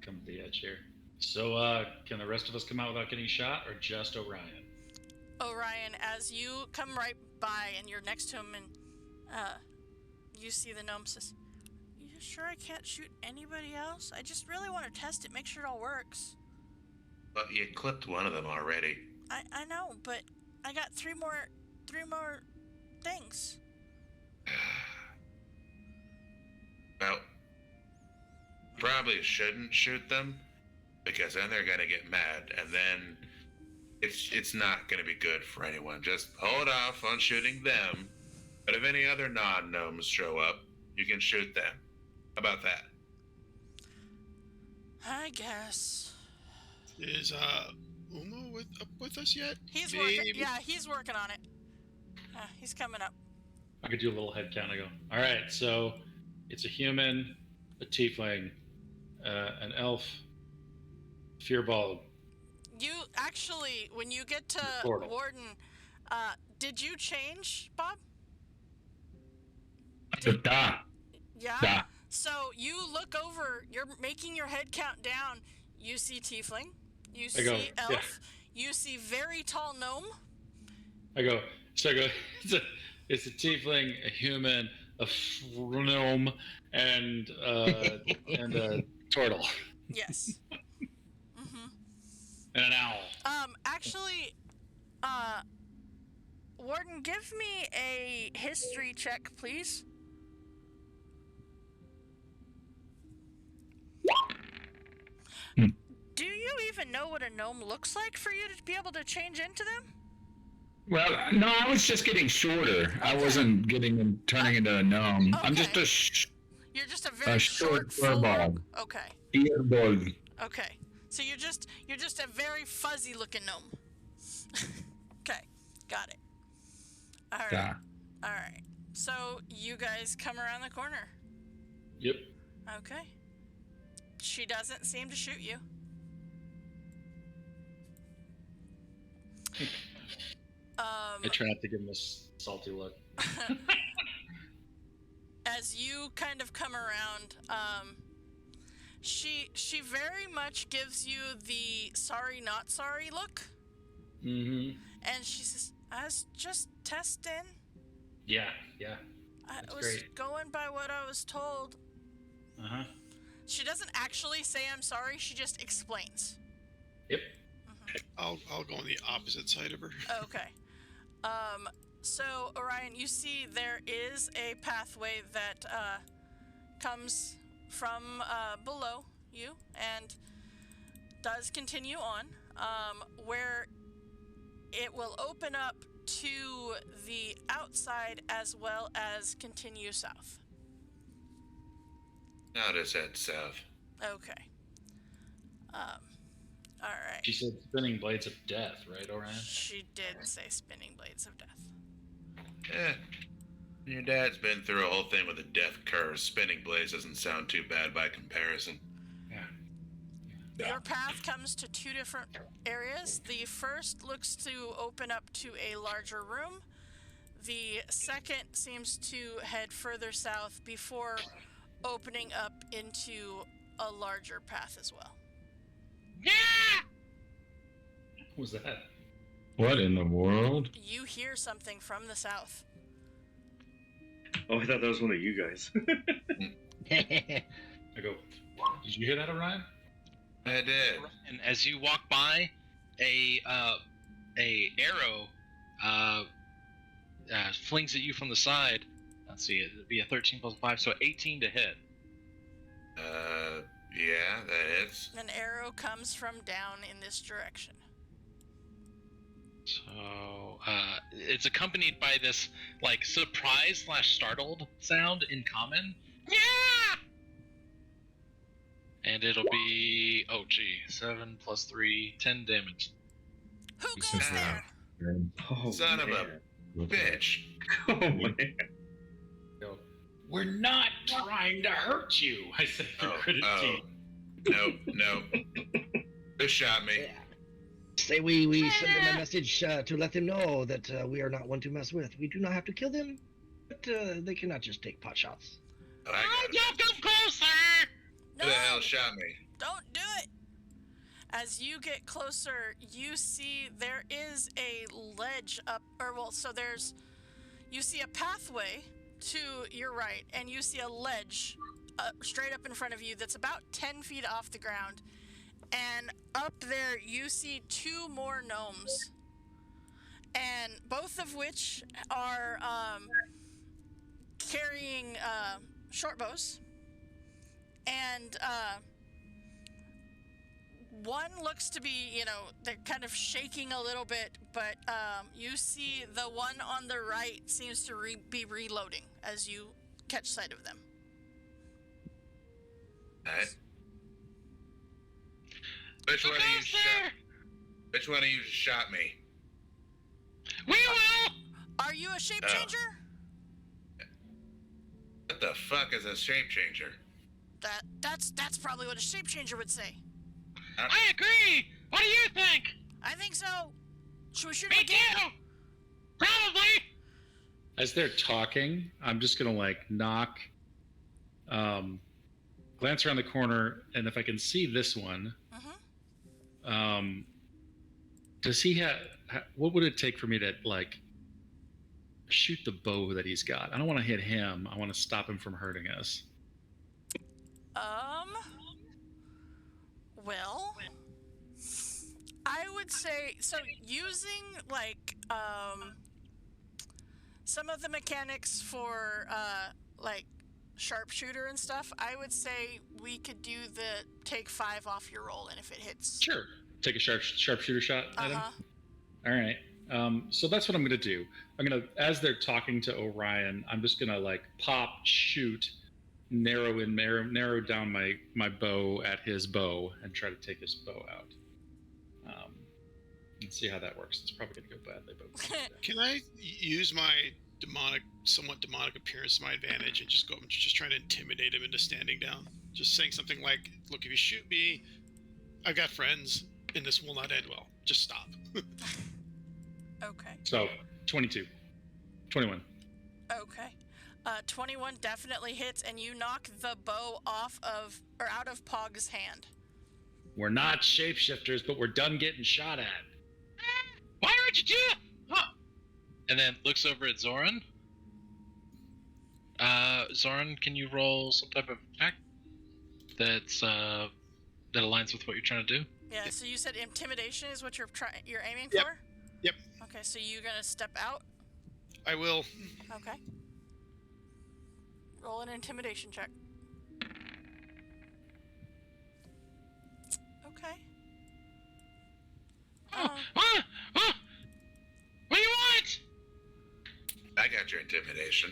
Speaker 2: Come to the edge here. So, can the rest of us come out without getting shot, or just Orion?
Speaker 1: Orion, as you come right by and you're next to him and you see the gnome says, "You sure I can't shoot anybody else? I just really want to test it, make sure it all works."
Speaker 3: Well, you clipped one of them already.
Speaker 1: I know, but I got three more things.
Speaker 3: Well, probably shouldn't shoot them, because then they're gonna get mad, and then it's not gonna be good for anyone. Just hold off on shooting them, but if any other non-gnomes show up, you can shoot them. How about that?
Speaker 1: I guess.
Speaker 7: Is Uma up with us yet?
Speaker 1: He's
Speaker 7: Maybe.
Speaker 1: working. Yeah, he's working on it. He's coming up.
Speaker 2: I could do a little head count. I go, all right, so it's a human, a tiefling, an elf, Fearball.
Speaker 1: You actually, when you get to
Speaker 2: Portal.
Speaker 1: Warden, did you change, Bob?
Speaker 6: Da.
Speaker 1: Yeah.
Speaker 6: Da.
Speaker 1: So you look over. You're making your head count down. You see tiefling. You
Speaker 2: I
Speaker 1: see
Speaker 2: go,
Speaker 1: elf.
Speaker 2: yeah.
Speaker 1: You see very tall gnome.
Speaker 2: I go, it's a tiefling, a human, a gnome, and a turtle,
Speaker 1: Yes.
Speaker 2: and an owl.
Speaker 1: Actually, Warden, give me a history check, please. Do you even know what a gnome looks like for you to be able to change into them?
Speaker 6: Well, no, I was just getting shorter. I wasn't turning into a gnome. I'm just
Speaker 1: You're just a very
Speaker 6: short
Speaker 1: full-
Speaker 6: furball.
Speaker 1: Okay.
Speaker 6: Earball.
Speaker 1: Okay. So you're just a very fuzzy looking gnome. Okay. Got it. All right.
Speaker 6: Da.
Speaker 1: All right. So you guys come around the corner.
Speaker 2: Yep.
Speaker 1: Okay. She doesn't seem to shoot you.
Speaker 2: I try not to give him a salty look.
Speaker 1: As you kind of come around, she very much gives you the sorry not sorry look.
Speaker 2: Mm-hmm.
Speaker 1: And she says, I was just testing.
Speaker 2: Yeah.
Speaker 1: I
Speaker 2: That's
Speaker 1: was
Speaker 2: great.
Speaker 1: going by what I was told.
Speaker 2: Uh-huh.
Speaker 1: She doesn't actually say I'm sorry, she just explains.
Speaker 2: Yep.
Speaker 7: I'll go on the opposite side of her.
Speaker 1: Okay. So Orion, you see there is a pathway that comes from below you and does continue on, where it will open up to the outside as well as continue south.
Speaker 3: How does that south?
Speaker 1: Okay. All right.
Speaker 2: She said spinning blades of death, right, Orion?
Speaker 1: She did say spinning blades of death.
Speaker 3: Your dad's been through a whole thing with a death curse. Spinning blades doesn't sound too bad by comparison.
Speaker 2: Yeah.
Speaker 1: Your path comes to two different areas. The first looks to open up to a larger room. The second seems to head further south before opening up into a larger path as well.
Speaker 2: What was that?
Speaker 6: What in the world?
Speaker 1: You hear something from the south.
Speaker 8: Oh, I thought that was one of you guys.
Speaker 2: I go, did you hear that, Orion?
Speaker 3: I did.
Speaker 5: And as you walk by, a arrow flings at you from the side. Let's see, it'd be a 13 plus 5, so 18 to hit.
Speaker 3: Yeah, that is.
Speaker 1: An arrow comes from down in this direction.
Speaker 5: So, it's accompanied by this, like, surprised/startled sound in common. Yeah! And it'll be, 7 plus 3, 10 damage.
Speaker 1: Who goes there?
Speaker 8: Oh,
Speaker 3: Son of
Speaker 8: man.
Speaker 3: a bitch.
Speaker 8: Oh, man.
Speaker 2: Go, we're not trying to hurt you, I said through gritted teeth.
Speaker 3: No. Who shot me?
Speaker 4: Say we send them a message to let them know that we are not one to mess with. We do not have to kill them, but they cannot just take pot shots.
Speaker 3: I got it.
Speaker 5: Don't come closer!
Speaker 1: No,
Speaker 3: Who the hell shot me?
Speaker 1: don't do it. As you get closer, you see there is a ledge up, you see a pathway to your right, and you see a ledge straight up in front of you that's about 10 feet off the ground. And up there, you see two more gnomes, and both of which are carrying short bows. And one looks to be, they're kind of shaking a little bit, but you see the one on the right seems to be reloading as you catch sight of them.
Speaker 3: Alright. Which one of you shot me?
Speaker 5: We will!
Speaker 1: Are you a shape changer?
Speaker 3: What the fuck is a shape changer?
Speaker 1: That's probably what a shape changer would say.
Speaker 5: I agree! What do you think?
Speaker 1: I think so. Should we shoot
Speaker 5: Me
Speaker 1: him again?
Speaker 5: too! Probably!
Speaker 2: As they're talking, I'm just gonna knock, glance around the corner, and if I can see this one, does he have? What would it take for me to shoot the bow that he's got? I don't want to hit him. I want to stop him from hurting us.
Speaker 1: Well, I would say so. Using some of the mechanics for sharpshooter and stuff, I would say we could do the take 5 off your roll, and if it hits,
Speaker 2: Sure. Take a sharpshooter shot at him.
Speaker 1: Uh-huh.
Speaker 2: All right. So that's what I'm gonna do. As they're talking to Orion, I'm just gonna pop, shoot, narrow down my bow at his bow and try to take his bow out. And see how that works. It's probably gonna go badly, but
Speaker 7: Can I use my somewhat demonic appearance to my advantage and just trying to intimidate him into standing down? Just saying something like, "Look, if you shoot me, I've got friends, and this will not end well. Just stop."
Speaker 1: Okay.
Speaker 2: So 22. 21.
Speaker 1: Okay. 21 definitely hits, and you knock the bow off of, or out of Pog's hand.
Speaker 2: We're not shapeshifters, but we're done getting shot at.
Speaker 5: Why aren't you do it? Huh. And then looks over at Zoran. Zoran, can you roll some type of attack that's that aligns with what you're trying to do?
Speaker 1: Yeah. So you said intimidation is what you're aiming
Speaker 7: Yep.
Speaker 1: for.
Speaker 7: Yep.
Speaker 1: Okay. So you're gonna step out.
Speaker 7: I will.
Speaker 1: Okay. Roll an intimidation check. Okay.
Speaker 5: What do you want?
Speaker 3: I got your intimidation.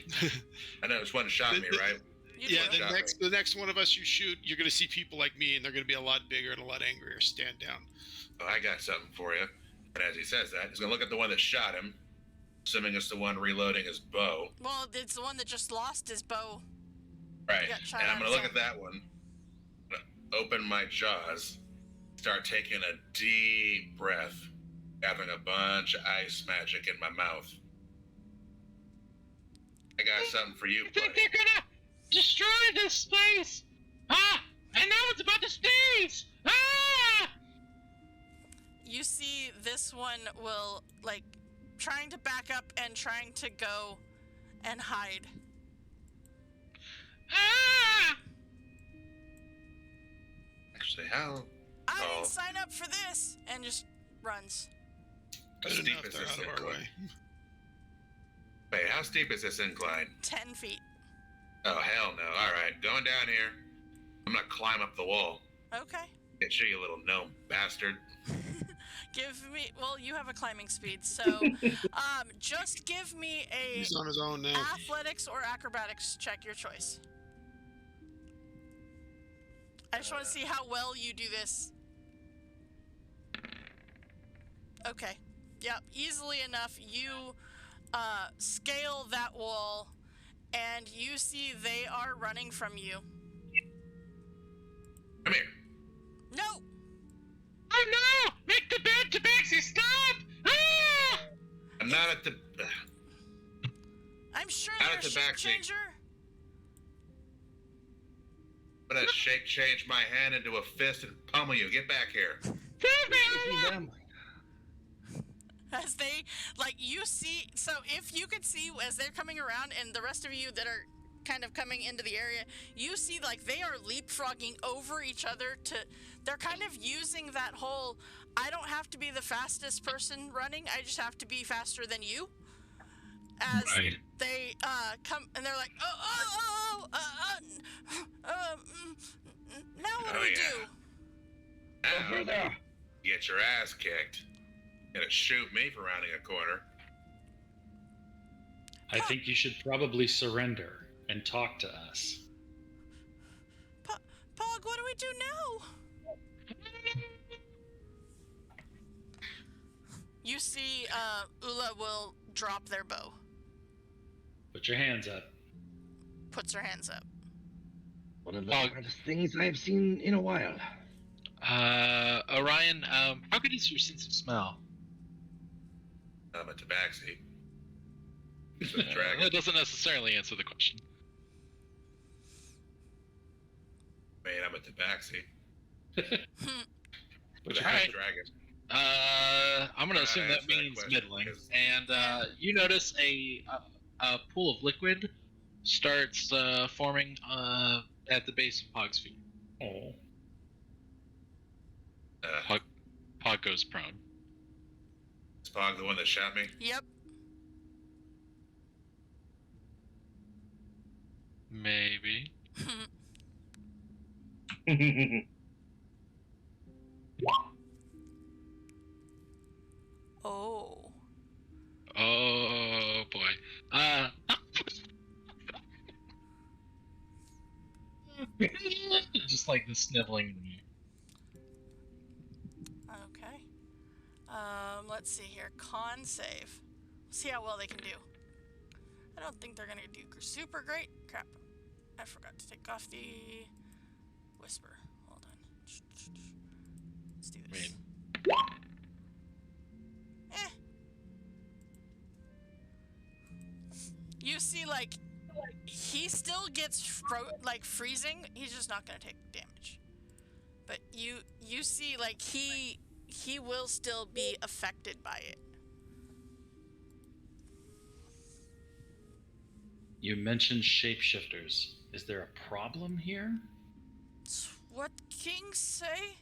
Speaker 3: I know it's one shot me, right?
Speaker 1: You
Speaker 7: Yeah,
Speaker 1: do.
Speaker 7: the next one of us you shoot, you're gonna see people like me, and they're gonna be a lot bigger and a lot angrier. Stand down.
Speaker 3: Oh, I got something for you. And as he says that, he's gonna look at the one that shot him, assuming it's the one reloading his bow.
Speaker 1: Well, it's the one that just lost his bow.
Speaker 3: Right.
Speaker 1: He got shot
Speaker 3: And I'm
Speaker 1: out
Speaker 3: gonna
Speaker 1: of
Speaker 3: look
Speaker 1: his
Speaker 3: at that one, open my jaws, start taking a deep breath, having a bunch of ice magic in my mouth. I got something for you,
Speaker 5: I think
Speaker 3: buddy.
Speaker 5: they're gonna destroy this space! Ah! And now it's about to sneeze! Ah!
Speaker 1: You see this one will, like, trying to back up and trying to go and hide.
Speaker 5: Ah!
Speaker 3: Actually, how
Speaker 1: I
Speaker 3: Oh.
Speaker 1: didn't sign up for this! And just runs.
Speaker 3: how
Speaker 7: Good
Speaker 3: steep
Speaker 7: enough,
Speaker 3: is
Speaker 7: they're
Speaker 3: this
Speaker 7: out of our
Speaker 3: incline?
Speaker 7: way.
Speaker 3: Wait, how steep is this incline?
Speaker 1: 10 feet.
Speaker 3: Oh, hell no. All right, going down here. I'm gonna climb up the wall.
Speaker 1: Okay.
Speaker 3: Get you, you little gnome bastard.
Speaker 1: Give me, well, you have a climbing speed, so, just give me a
Speaker 7: He's on his own now.
Speaker 1: athletics or acrobatics check, your choice. I just want to see how well you do this. Okay. Yep, easily enough, you, scale that wall, and you see they are running from you.
Speaker 3: Come here.
Speaker 1: No!
Speaker 5: Oh no! Make the bad tabaxi stop! Ah!
Speaker 3: I'm not at the.
Speaker 1: I'm sure
Speaker 3: Out
Speaker 1: they're
Speaker 3: at
Speaker 1: a
Speaker 3: the
Speaker 1: shape
Speaker 3: back seat.
Speaker 1: changer.
Speaker 3: I'm gonna change my hand into a fist and pummel you. Get back here.
Speaker 4: Them.
Speaker 1: As they, like, you see, so if you could see as they're coming around and the rest of you that are kind of coming into the area, you see, like, they are leapfrogging over each other they're kind of using that whole, I don't have to be the fastest person running, I just have to be faster than you. As
Speaker 6: Right.
Speaker 1: they, come, and they're like, now what do
Speaker 3: Oh,
Speaker 1: we
Speaker 3: yeah.
Speaker 1: do?
Speaker 3: Now,
Speaker 4: Over there.
Speaker 3: get your ass kicked. Gonna shoot me for rounding a corner.
Speaker 2: I think you should probably surrender and talk to us.
Speaker 1: Pog, what do we do now? You see, Ula will drop their bow.
Speaker 2: Put your hands up.
Speaker 1: Puts her hands up.
Speaker 4: One of the
Speaker 5: Pog.
Speaker 4: hardest things I've seen in a while.
Speaker 5: Orion, how good is your sense of smell?
Speaker 3: I'm a tabaxi. He's a dragon.
Speaker 5: That doesn't necessarily answer the question.
Speaker 3: I mean, I'm a tabaxi.
Speaker 2: Put your
Speaker 5: Alright.
Speaker 2: hands
Speaker 5: I'm gonna
Speaker 3: Alright,
Speaker 5: assume that
Speaker 3: answer that
Speaker 5: means
Speaker 3: question,
Speaker 5: middling.
Speaker 3: because-
Speaker 5: And you notice a pool of liquid starts forming at the base of Pog's feet.
Speaker 2: Oh.
Speaker 5: Pog goes prone.
Speaker 3: Is Pog the one that shot me?
Speaker 1: Yep.
Speaker 5: Maybe.
Speaker 1: Oh.
Speaker 5: Oh boy. Just like the sniveling.
Speaker 1: Okay. Let's see here. Con save. See how well they can do. I don't think they're gonna do super great. Crap. I forgot to take off the whisper. Hold on. Let's do this. Eh. you see, like, he still gets freezing. He's just not gonna take damage. But you see, like, he will still be affected by it.
Speaker 2: You mentioned shapeshifters. Is there a problem here?
Speaker 1: It's what kings say.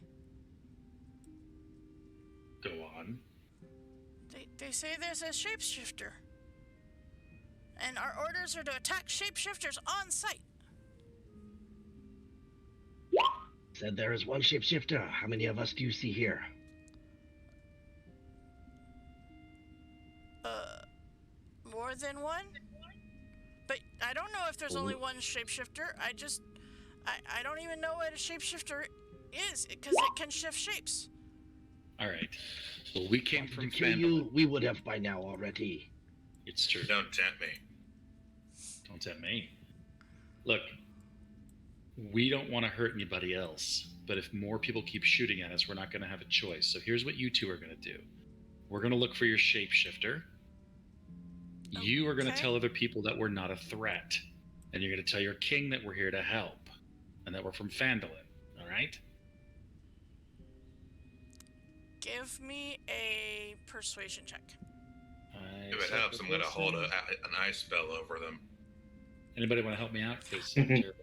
Speaker 2: Go on.
Speaker 1: They say there's a shapeshifter. And our orders are to attack shapeshifters on sight.
Speaker 4: Said there is one shapeshifter. How many of us do you see here?
Speaker 1: More than one? But I don't know if there's only one shapeshifter. I don't even know what a shapeshifter is, because it can shift shapes.
Speaker 2: All right. Well, we came from
Speaker 4: to kill
Speaker 2: Fandolin.
Speaker 4: you, we would have by now already.
Speaker 2: It's true.
Speaker 3: Don't tempt me.
Speaker 2: Don't tempt me. Look, we don't want to hurt anybody else, but if more people keep shooting at us, we're not going to have a choice. So here's what you two are going to do. We're going to look for your shapeshifter. You are going to tell other people that we're not a threat. And you're going to tell your king that we're here to help. And that we're from Fandolin. All right?
Speaker 1: Give me a persuasion check.
Speaker 3: If it helps, I'm going to hold an ice spell over them.
Speaker 2: Anybody want to help me out? 'Cause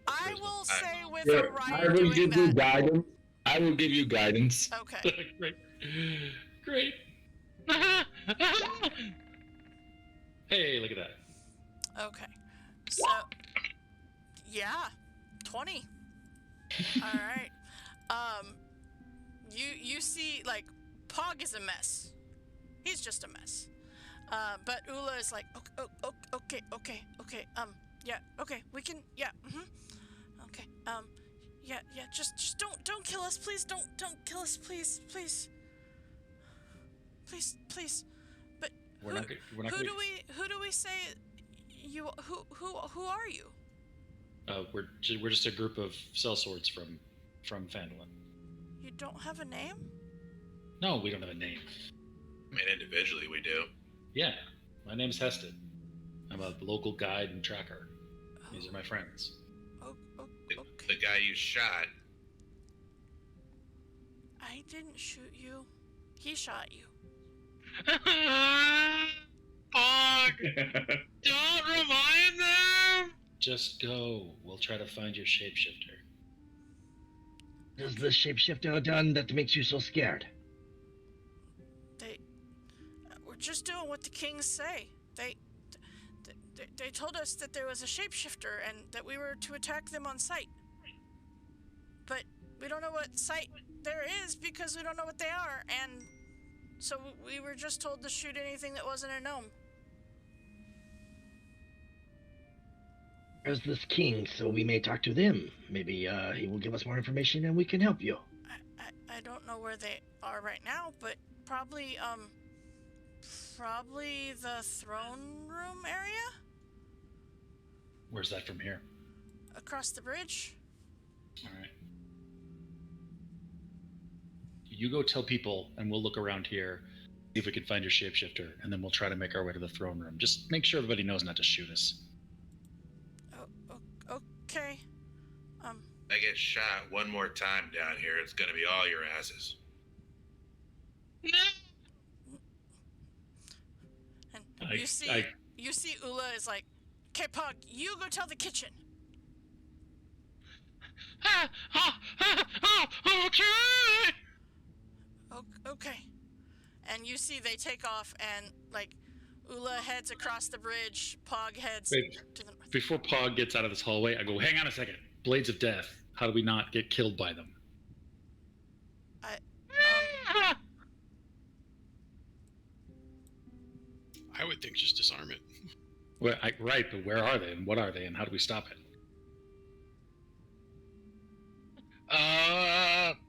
Speaker 1: I will say with
Speaker 6: Yeah,
Speaker 1: Orion
Speaker 6: I will
Speaker 1: doing
Speaker 6: give you
Speaker 1: that.
Speaker 6: guidance. I will give you guidance.
Speaker 1: Okay.
Speaker 2: Great. Hey, look at that.
Speaker 1: Okay. So, yeah, 20. All right. You see, like, Pog is a mess. He's just a mess. But Ula is like, okay. Yeah, okay, we can, yeah, okay, yeah, just don't kill us, please, don't kill us, please. But
Speaker 2: We're not
Speaker 1: who do we say you, who are you?
Speaker 2: We're just a group of sellswords from Fandolin.
Speaker 1: You don't have a name?
Speaker 2: No, we don't have a name.
Speaker 3: I mean, individually we do.
Speaker 2: Yeah, my name's Heston. I'm a local guide and tracker. These are my friends.
Speaker 1: Okay.
Speaker 3: The guy you shot.
Speaker 1: I didn't shoot you. He shot you.
Speaker 5: Pog! Don't remind them!
Speaker 2: Just go. We'll try to find your shapeshifter.
Speaker 4: What has the shapeshifter done that makes you so scared?
Speaker 1: We're just doing what the kings say. They told us that there was a shapeshifter and that we were to attack them on sight. But we don't know what sight there is because we don't know what they are, and so we were just told to shoot anything that wasn't a gnome.
Speaker 4: There's this king, so we may talk to them. Maybe he will give us more information and we can help you.
Speaker 1: I don't know where they are right now, but probably the throne room area?
Speaker 2: Where's that from here?
Speaker 1: Across the bridge?
Speaker 2: All right. You go tell people, and we'll look around here, see if we can find your shapeshifter, and then we'll try to make our way to the throne room. Just make sure everybody knows not to shoot us.
Speaker 1: Okay.
Speaker 3: I get shot one more time down here, it's gonna be all your asses.
Speaker 5: No!
Speaker 1: And you see Ula is like, okay, Pog, you go tell the kitchen.
Speaker 5: Okay!
Speaker 1: Okay. And you see they take off and, like, Ula heads across the bridge, Pog heads
Speaker 2: Wait,
Speaker 1: to the north.
Speaker 2: before Pog gets out of this hallway, I go, hang on a second. Blades of Death. How do we not get killed by them?
Speaker 7: I would think just disarm it.
Speaker 2: Well, right, but where are they, and what are they, and how do we stop it?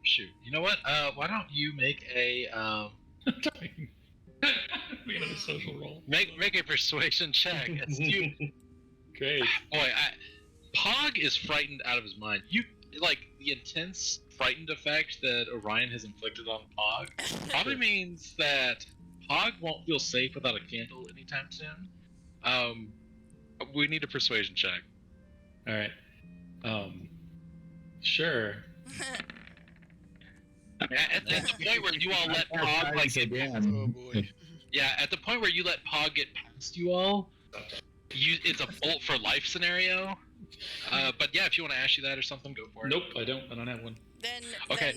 Speaker 5: Shoot. You know what? Why don't you make a
Speaker 2: We have a social roll.
Speaker 5: make a persuasion check? It's you.
Speaker 2: Great.
Speaker 5: Boy, Pog is frightened out of his mind. You like the intense frightened effect that Orion has inflicted on Pog probably means that Pog won't feel safe without a candle anytime soon. We need a persuasion check.
Speaker 2: All right. Sure.
Speaker 5: At the point where you all let Pog like get
Speaker 7: Oh boy.
Speaker 5: yeah, at the point where you let Pog get past you all, it's a bolt for life scenario. But yeah, if you want to ask you that or something, go for it.
Speaker 2: Nope, I don't have one.
Speaker 1: Then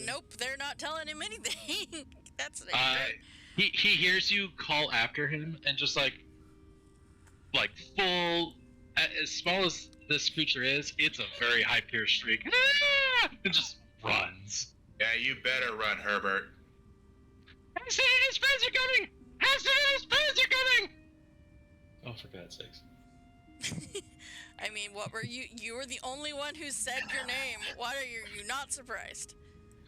Speaker 1: nope, they're not telling him anything. That's great.
Speaker 5: He hears you call after him and just like full, as small as this creature is, it's a very high pierced shriek. And just runs.
Speaker 3: Yeah, you better run, Herbert.
Speaker 5: Accident and friends are coming! Accident and friends are coming!
Speaker 2: Oh, for God's sakes.
Speaker 1: I mean, what were you? You were the only one who said your name. Why are you not surprised?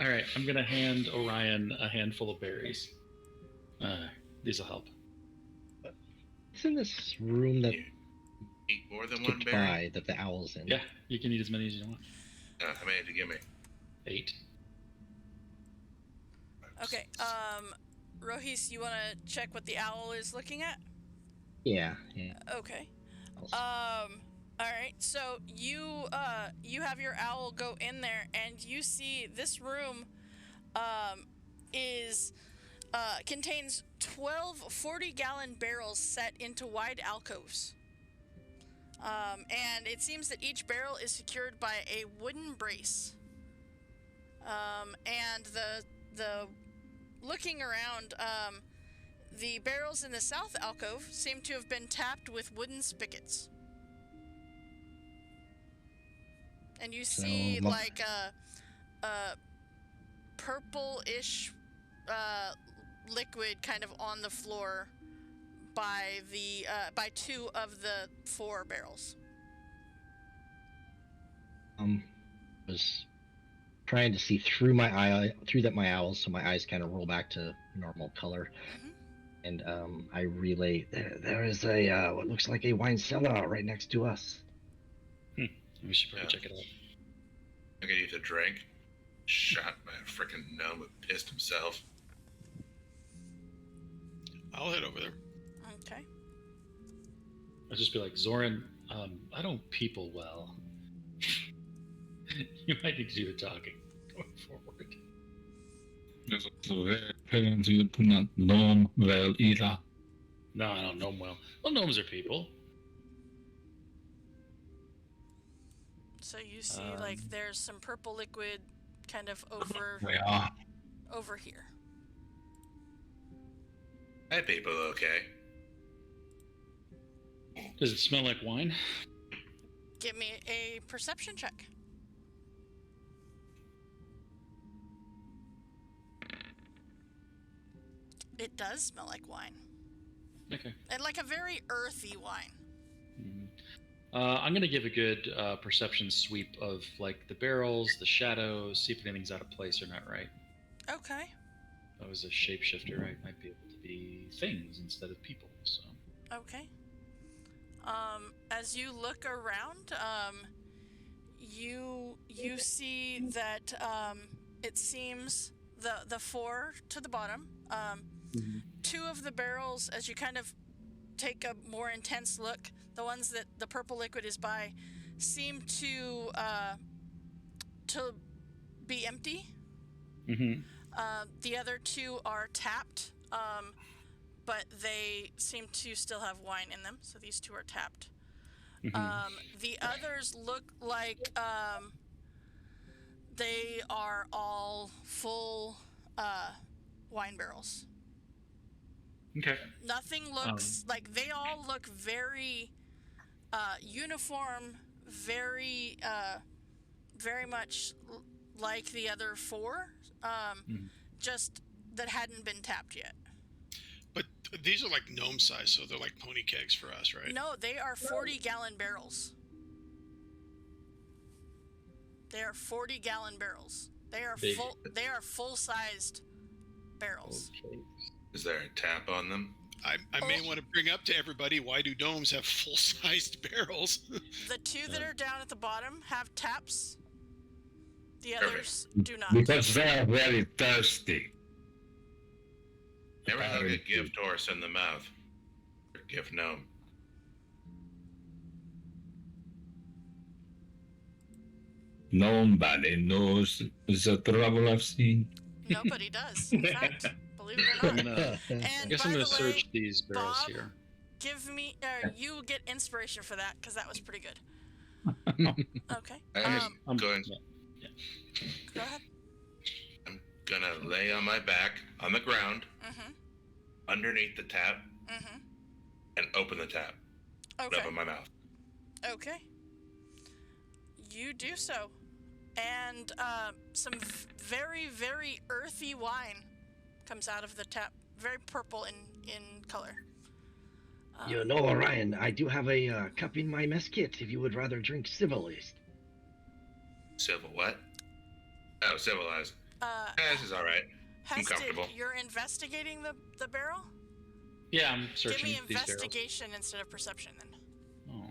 Speaker 2: All right, I'm gonna hand Orion a handful of berries. These will help.
Speaker 4: It's in this room that
Speaker 3: Eat more than one
Speaker 4: skipped
Speaker 3: berry?
Speaker 4: by that the owl's in.
Speaker 2: Yeah, you can eat as many as you want.
Speaker 3: How many did you give me?
Speaker 2: 8.
Speaker 1: Okay, Rohis, you want to check what the owl is looking at?
Speaker 4: Yeah.
Speaker 1: Okay. Alright, so you have your owl go in there, and you see this room, contains 12 40-gallon barrels set into wide alcoves. And it seems that each barrel is secured by a wooden brace. And the looking around, the barrels in the south alcove seem to have been tapped with wooden spigots. And you see like a purple-ish liquid kind of on the floor by 2 of the 4 barrels.
Speaker 4: Was trying to see through my owls, so my eyes kind of roll back to normal color. And I relay, there is a what looks like a wine cellar right next to us.
Speaker 2: We should probably check it out.
Speaker 3: I could use a drink. Shot by a freaking gnome who pissed himself.
Speaker 7: I'll head over there.
Speaker 1: Okay.
Speaker 2: I'll just be like, Zoran, I don't people well. You might need to do the talking going forward.
Speaker 6: Yes, also very apparent you do not know well either.
Speaker 2: No, I don't know them well. Well, gnomes are people.
Speaker 1: So you see, like, there's some purple liquid kind of over here.
Speaker 3: Hi, people, okay?
Speaker 2: Does it smell like wine?
Speaker 1: Give me a perception check. It does smell like wine.
Speaker 2: Okay.
Speaker 1: And like a very earthy wine.
Speaker 2: Mm-hmm. I'm gonna give a good perception sweep of like the barrels, the shadows, see if anything's out of place or not. Right.
Speaker 1: Okay.
Speaker 2: I was a shapeshifter. I might be able to be things instead of people. So.
Speaker 1: Okay. As you look around, you see that it seems the 4 to the bottom. 2 of the barrels, as you kind of take a more intense look, the ones that the purple liquid is by, seem to be empty. The other 2 are tapped, but they seem to still have wine in them, so these 2 are tapped. The others look like they are all full wine barrels.
Speaker 2: Okay.
Speaker 1: Nothing looks like, they all look very uniform, very much like the other 4, just that hadn't been tapped yet.
Speaker 7: But these are like gnome size, so they're like pony kegs for us, right?
Speaker 1: No, they are 40-gallon barrels. They are 40-gallon barrels. They are
Speaker 2: Big.
Speaker 1: They are full-sized barrels.
Speaker 2: Okay.
Speaker 3: Is there a tap on them?
Speaker 7: I may want to bring up to everybody, why do gnomes have full-sized barrels?
Speaker 1: The 2 that are down at the bottom have taps. The others do not.
Speaker 6: Because they are very thirsty.
Speaker 3: Never hug a gift horse in the mouth. Or gift gnome.
Speaker 6: Nobody knows the trouble I've seen.
Speaker 1: Nobody does, in fact. Believe it or
Speaker 2: I'm
Speaker 1: not.
Speaker 2: gonna, I
Speaker 1: And
Speaker 2: guess
Speaker 1: by
Speaker 2: I'm gonna
Speaker 1: the way,
Speaker 2: search these barrels
Speaker 1: Bob,
Speaker 2: here.
Speaker 1: give me, you get inspiration for that, because that was pretty good. Okay.
Speaker 3: I'm going.
Speaker 2: Yeah.
Speaker 1: Go ahead.
Speaker 3: I'm gonna lay on my back on the ground
Speaker 1: Mm-hmm.
Speaker 3: underneath the tap
Speaker 1: Mm-hmm.
Speaker 3: and open the tap.
Speaker 1: Okay.
Speaker 3: Open my mouth.
Speaker 1: Okay. You do so. And some very, very earthy wine comes out of the tap. Very purple in color.
Speaker 4: You know, Orion, I do have a cup in my mess kit if you would rather drink civilized.
Speaker 3: Civil what? Oh, civilized. This is all right. I'm
Speaker 1: Hested,
Speaker 3: comfortable.
Speaker 1: you're investigating the barrel?
Speaker 2: Yeah, I'm searching
Speaker 1: Give me
Speaker 2: these barrels.
Speaker 1: investigation instead of perception then.
Speaker 2: Oh,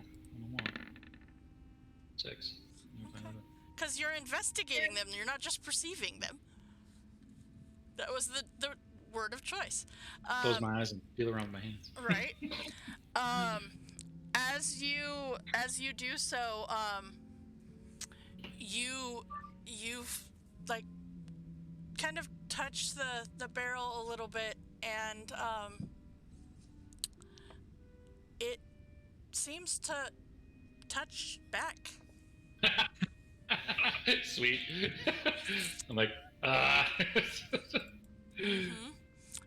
Speaker 2: 6.
Speaker 1: Because you're investigating them, you're not just perceiving them. That was the word of choice.
Speaker 2: Close my eyes and feel around with my hands.
Speaker 1: Right. As you do so, you've like kind of touched the barrel a little bit, and it seems to touch back.
Speaker 2: Sweet. I'm like,
Speaker 1: Mm-hmm.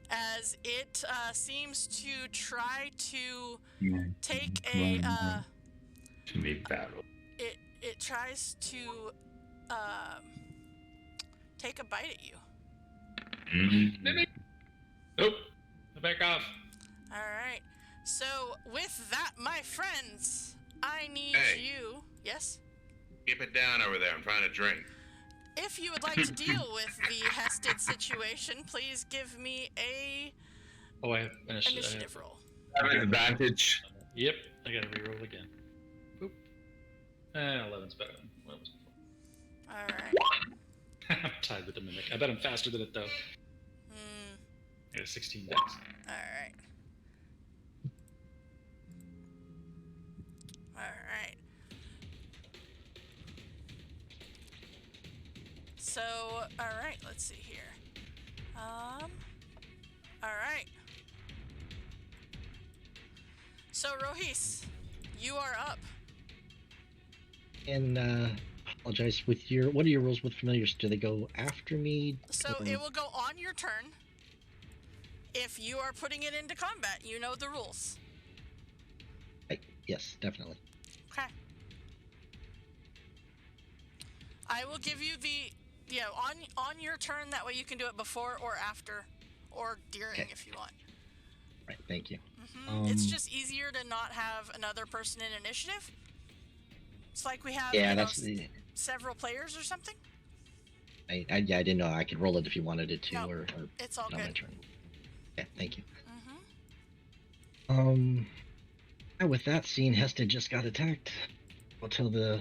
Speaker 1: As it seems to try to take a
Speaker 6: To be battle.
Speaker 1: it tries to take a bite at you.
Speaker 2: Nope. Back off.
Speaker 1: All right. So with that, my friends, I need
Speaker 3: Hey.
Speaker 1: you. Yes.
Speaker 3: Keep it down over there. I'm trying to drink.
Speaker 1: If you would like to deal with the Hested situation, please give me a
Speaker 2: Oh, I have
Speaker 1: initiative roll.
Speaker 6: Advantage.
Speaker 2: Yep, I gotta reroll again. Boop. 11's better than what it was before.
Speaker 1: All right.
Speaker 2: I'm tied with the mimic. I bet I'm faster than it though. I got a 16 dex.
Speaker 1: All right. All right. So, all right, let's see here. All right. So, Rohis, you are up.
Speaker 4: And apologize with your. What are your rules with familiars? Do they go after me?
Speaker 1: So it will go on your turn. If you are putting it into combat, you know the rules.
Speaker 4: Yes, definitely.
Speaker 1: Okay. I will give you the on your turn. That way you can do it before or after, or during if you want.
Speaker 4: Right. Thank you.
Speaker 1: It's just easier to not have another person in initiative. It's like we have
Speaker 4: Yeah, that's
Speaker 1: several players or something.
Speaker 4: I didn't know I could roll it if you wanted it to,
Speaker 1: No,
Speaker 4: or
Speaker 1: it's all
Speaker 4: not my
Speaker 1: good.
Speaker 4: turn. Yeah, thank you.
Speaker 1: Mm-hmm.
Speaker 4: And with that scene, Hested just got attacked. I'll tell the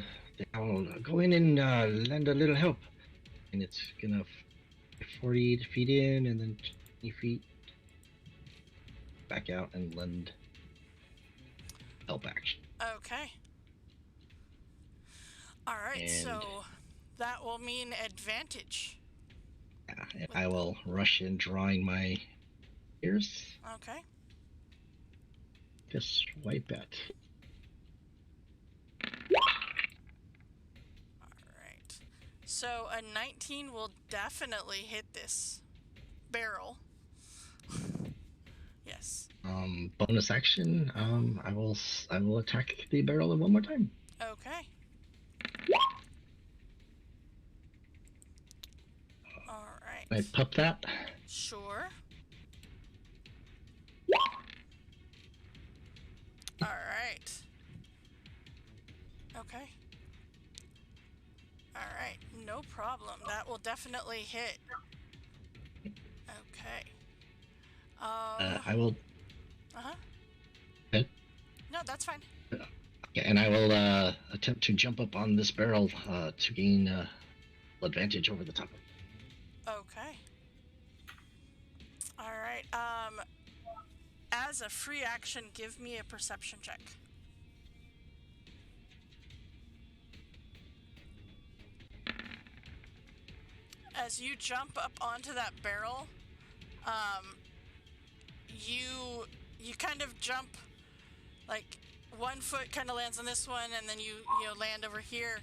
Speaker 4: owl, go in and lend a little help. And it's gonna 40 feet in and then 20 feet back out and lend help action.
Speaker 1: Okay. All right,
Speaker 4: And-
Speaker 1: so that will mean advantage.
Speaker 4: Yeah, and I will rush in, drawing my ears.
Speaker 1: Okay.
Speaker 4: Just wipe it.
Speaker 1: Alright. So a 19 will definitely hit this barrel. Yes.
Speaker 4: Bonus action. I will attack the barrel one more time.
Speaker 1: Okay. Alright.
Speaker 4: I pup that.
Speaker 1: Sure. Alright. Okay. Alright, no problem. That will definitely hit. Okay.
Speaker 4: I will.
Speaker 1: Uh-huh.
Speaker 4: Okay.
Speaker 1: No, that's fine.
Speaker 4: Yeah, and I will attempt to jump up on this barrel to gain advantage over the top of it.
Speaker 1: Okay. Alright, as a free action, give me a perception check. as you jump up onto that barrel, you kind of jump, like one foot kind of lands on this one, and then you land over here,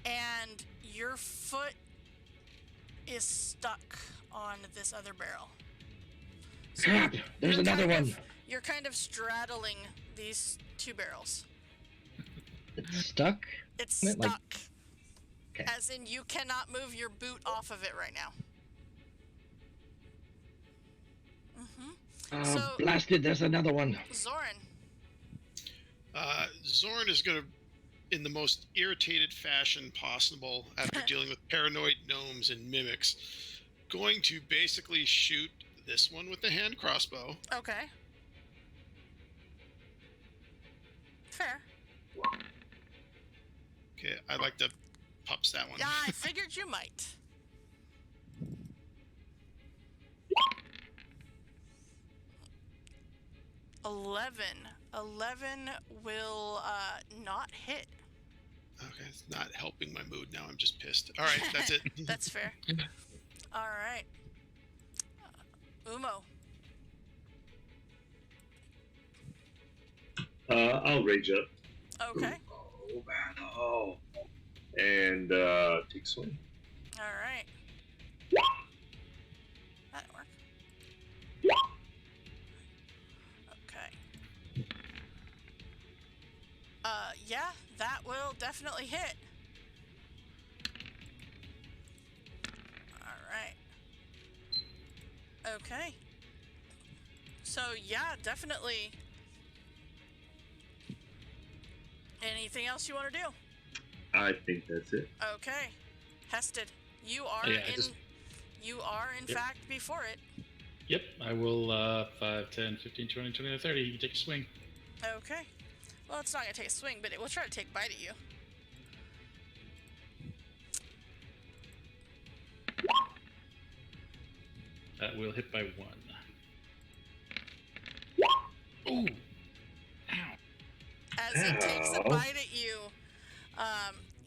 Speaker 1: and your foot is stuck on this other barrel. So
Speaker 4: Crap! There's another one.
Speaker 1: You're kind of straddling these two barrels.
Speaker 4: It's stuck.
Speaker 1: It's
Speaker 4: Like-
Speaker 1: stuck.
Speaker 4: Okay.
Speaker 1: As in, you cannot move your boot off of it right now. So-
Speaker 4: Blasted! There's another one.
Speaker 1: Zoran.
Speaker 7: Zorn is going to, in the most irritated fashion possible, after dealing with paranoid gnomes and mimics, going to basically shoot this one with the hand crossbow.
Speaker 1: Okay. Fair.
Speaker 7: Okay, I'd like to pups that one.
Speaker 1: Yeah, I figured you might. Eleven will not hit.
Speaker 7: Okay, it's not helping my mood now. I'm just pissed. All right, that's it.
Speaker 1: That's fair. All right. Umo.
Speaker 8: I'll rage up.
Speaker 1: Okay.
Speaker 8: Oh man, oh. And take a swing.
Speaker 1: All right. That'll work. Okay. Yeah, that will definitely hit. All right. Okay. So yeah, definitely. Anything else you want to do?
Speaker 8: I think that's it.
Speaker 1: Okay. Hested, you are
Speaker 2: Oh, yeah,
Speaker 1: in fact before it.
Speaker 2: Yep, I will 5, 10, 15, 20, 25, 30. You can take a swing.
Speaker 1: Okay. Well, it's not going to take a swing, but it will try to take a bite at you.
Speaker 2: That will hit by 1. Ooh! Ow.
Speaker 1: As it takes a
Speaker 8: Ow.
Speaker 1: bite at you,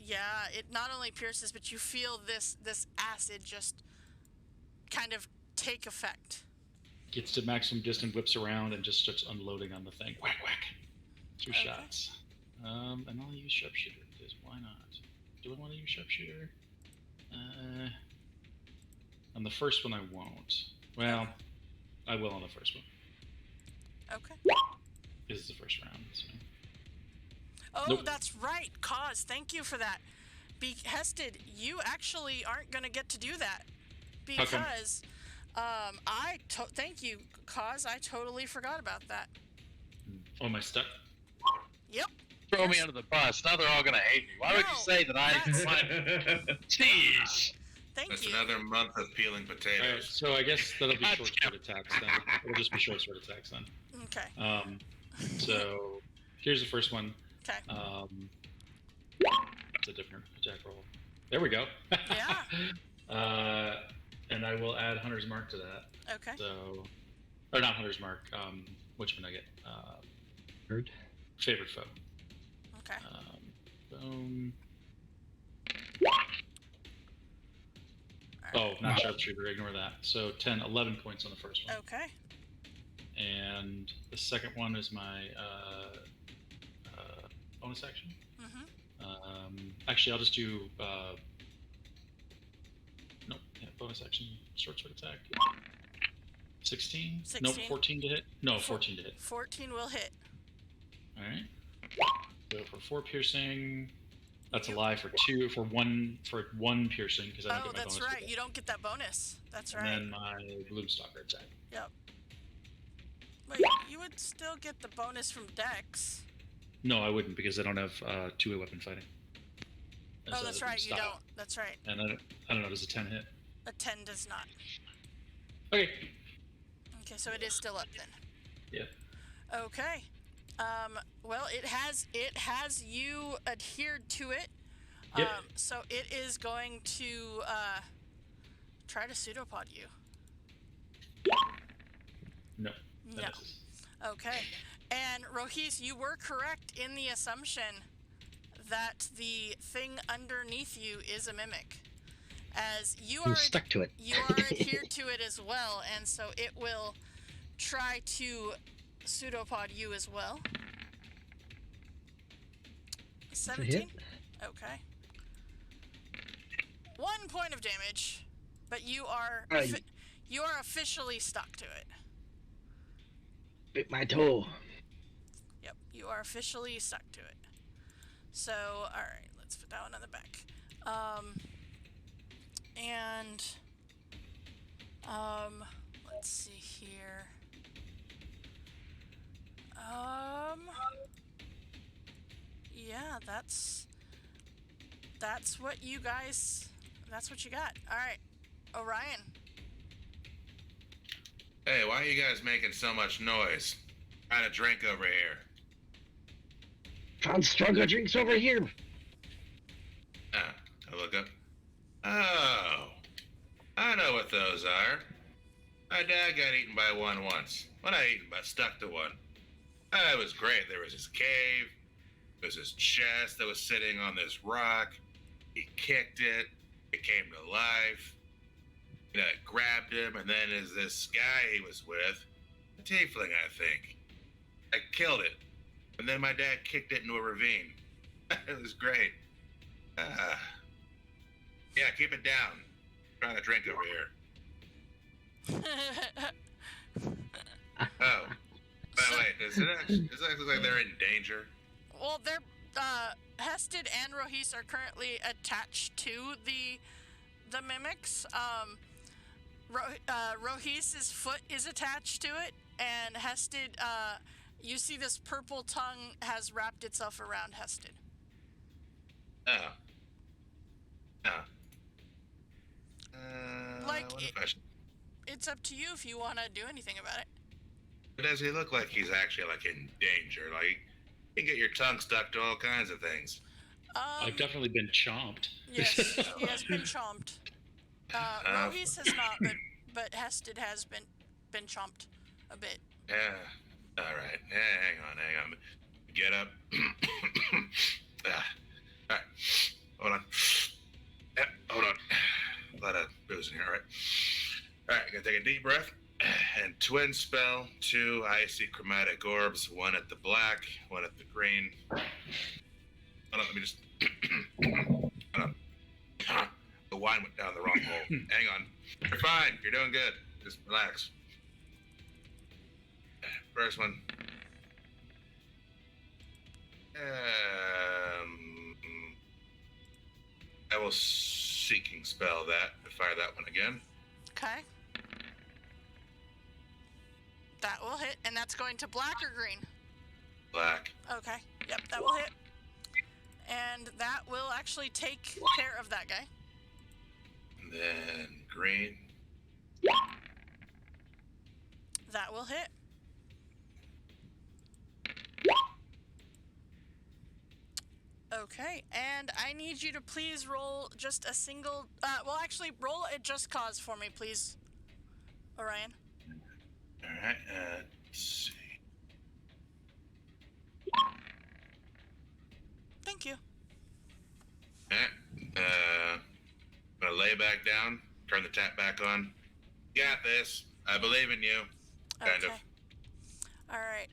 Speaker 1: yeah, it not only pierces, but you feel this acid just kind of take effect.
Speaker 2: Gets to maximum distance, whips around, and just starts unloading on the thing. Whack, whack. 2
Speaker 1: Okay.
Speaker 2: shots. And I'll use sharpshooter, because why not? Do I want to use sharpshooter? On the first one, I won't. Well, I will on the first one.
Speaker 1: Okay.
Speaker 2: This is the first round. So.
Speaker 1: Oh,
Speaker 2: Nope.
Speaker 1: that's right. Cause, thank you for that. Hested, you actually aren't going to get to do that.
Speaker 2: How come?
Speaker 1: Because, thank you, Cause, I totally forgot about that.
Speaker 2: Oh, am I stuck?
Speaker 1: Yep.
Speaker 5: Throw me under the bus. Now they're all gonna hate me. Why would
Speaker 1: No,
Speaker 5: you say that I? Jeez.
Speaker 1: Thank
Speaker 3: That's
Speaker 1: you.
Speaker 3: another month of peeling
Speaker 2: Alright,
Speaker 3: potatoes.
Speaker 2: so I guess that'll be
Speaker 5: God
Speaker 2: short
Speaker 5: damn.
Speaker 2: sword attacks then. It'll just be short sword attacks then.
Speaker 1: Okay.
Speaker 2: So here's the first one.
Speaker 1: Okay.
Speaker 2: That's a different attack roll. There we go.
Speaker 1: Yeah.
Speaker 2: And I will add Hunter's Mark to that.
Speaker 1: Okay.
Speaker 2: So, or not Hunter's Mark. Which one I get?
Speaker 4: Third.
Speaker 2: Favorite foe.
Speaker 1: Okay.
Speaker 2: Boom.
Speaker 1: All
Speaker 2: Oh,
Speaker 1: right.
Speaker 2: not sharpshooter. Ignore that. So 10, 11 points on the first one.
Speaker 1: Okay.
Speaker 2: And the second one is my bonus action. Actually, I'll just do. Nope. Yeah, bonus action. Short sword attack. 16? Nope.
Speaker 1: 16.
Speaker 2: 14 to hit. No, 14 to hit.
Speaker 1: 14 will hit.
Speaker 2: All right. So for 4 piercing, that's a lie. For 1 piercing because I don't
Speaker 1: Oh,
Speaker 2: get my
Speaker 1: that's
Speaker 2: bonus.
Speaker 1: right. You don't get that bonus. That's right.
Speaker 2: And then my Gloomstalker attack.
Speaker 1: Yep. Wait, you would still get the bonus from Dex.
Speaker 2: No, I wouldn't because I don't have two-way weapon fighting. As
Speaker 1: Oh,
Speaker 2: a
Speaker 1: that's right. You
Speaker 2: style.
Speaker 1: don't. That's right.
Speaker 2: And I don't know. Does a 10 hit?
Speaker 1: A 10 does not.
Speaker 2: Okay.
Speaker 1: Okay, so it is still up then.
Speaker 2: Yeah.
Speaker 1: Okay. Well, it has you adhered to it.
Speaker 2: Yep.
Speaker 1: So it is going to try to pseudopod you.
Speaker 2: No.
Speaker 1: No.
Speaker 2: That misses.
Speaker 1: Okay. And Rohis, you were correct in the assumption that the thing underneath you is a mimic. as you
Speaker 4: I'm
Speaker 1: are
Speaker 4: stuck to it.
Speaker 1: You are adhered to it as well, and so it will try to pseudopod you as well. 17? Okay. 1 point of damage, but you are you are officially stuck to it.
Speaker 4: Bit my toe.
Speaker 1: Yep, you are officially stuck to it. So, alright, let's put that one on the back. Let's see here. Yeah, that's what you guys, that's what you got. Alright, Orion.
Speaker 3: Hey, why are you guys making so much noise? Trying to drink over here.
Speaker 4: Found stronger drinks over here.
Speaker 3: I look up. Oh, I know what those are. My dad got eaten by one once. Well, not eaten, but stuck to one. It was great. There was this cave. There was this chest that was sitting on this rock. He kicked it. It came to life. You know, it grabbed him, and then as this guy he was with, a tiefling, I think, I killed it. And then my dad kicked it into a ravine. It was great. Yeah, keep it down. I'm trying to drink over here. Oh. By the way, does it actually look like they're in danger?
Speaker 1: Well, they're, Hested and Rohis are currently attached to the mimics. Rohis's foot is attached to it, and Hested, you see this purple tongue has wrapped itself around Hested.
Speaker 3: Oh. Oh.
Speaker 1: It's up to you if you want to do anything about it.
Speaker 3: Does he look like he's actually like in danger? Like, you can get your tongue stuck to all kinds of things.
Speaker 2: I've definitely been chomped.
Speaker 1: Yes, he has been chomped. Rohis has not, but Hested has been chomped a bit.
Speaker 3: Yeah. All right. Hang on. Get up. All right. Hold on. Yeah, hold on. A lot of booze in here. All right. All right. Gonna take a deep breath and twin spell 2 icy chromatic orbs. 1 at the black, 1 at the green. Hold on. Let me just. Hold on. The wine went down the wrong hole. Hang on. You're fine. You're doing good. Just relax. First one. I will seeking spell that. Fire that one again.
Speaker 1: Okay. That will hit, and that's going to black or green?
Speaker 3: Black.
Speaker 1: Okay. Yep, that will hit. And that will actually take care of that guy.
Speaker 3: And then green.
Speaker 1: That will hit. Okay, and I need you to please roll just a single, roll a just cause for me, please, Orion.
Speaker 3: Alright, let's see.
Speaker 1: Thank you.
Speaker 3: Alright, I'm gonna lay back down, turn the tap back on. Got this. I believe in you. Kind of.
Speaker 1: All right.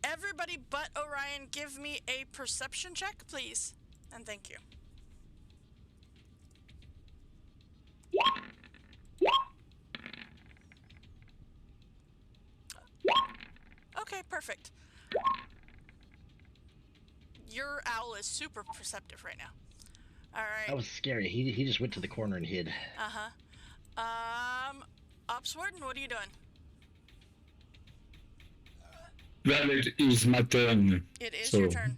Speaker 1: Everybody but Orion, give me a perception check, please. And thank you. Okay, perfect. Your owl is super perceptive right now. All right.
Speaker 4: That was scary. He just went to the corner and hid.
Speaker 1: Ops Warden, what are you doing?
Speaker 6: Well, it is my turn.
Speaker 1: It is your turn.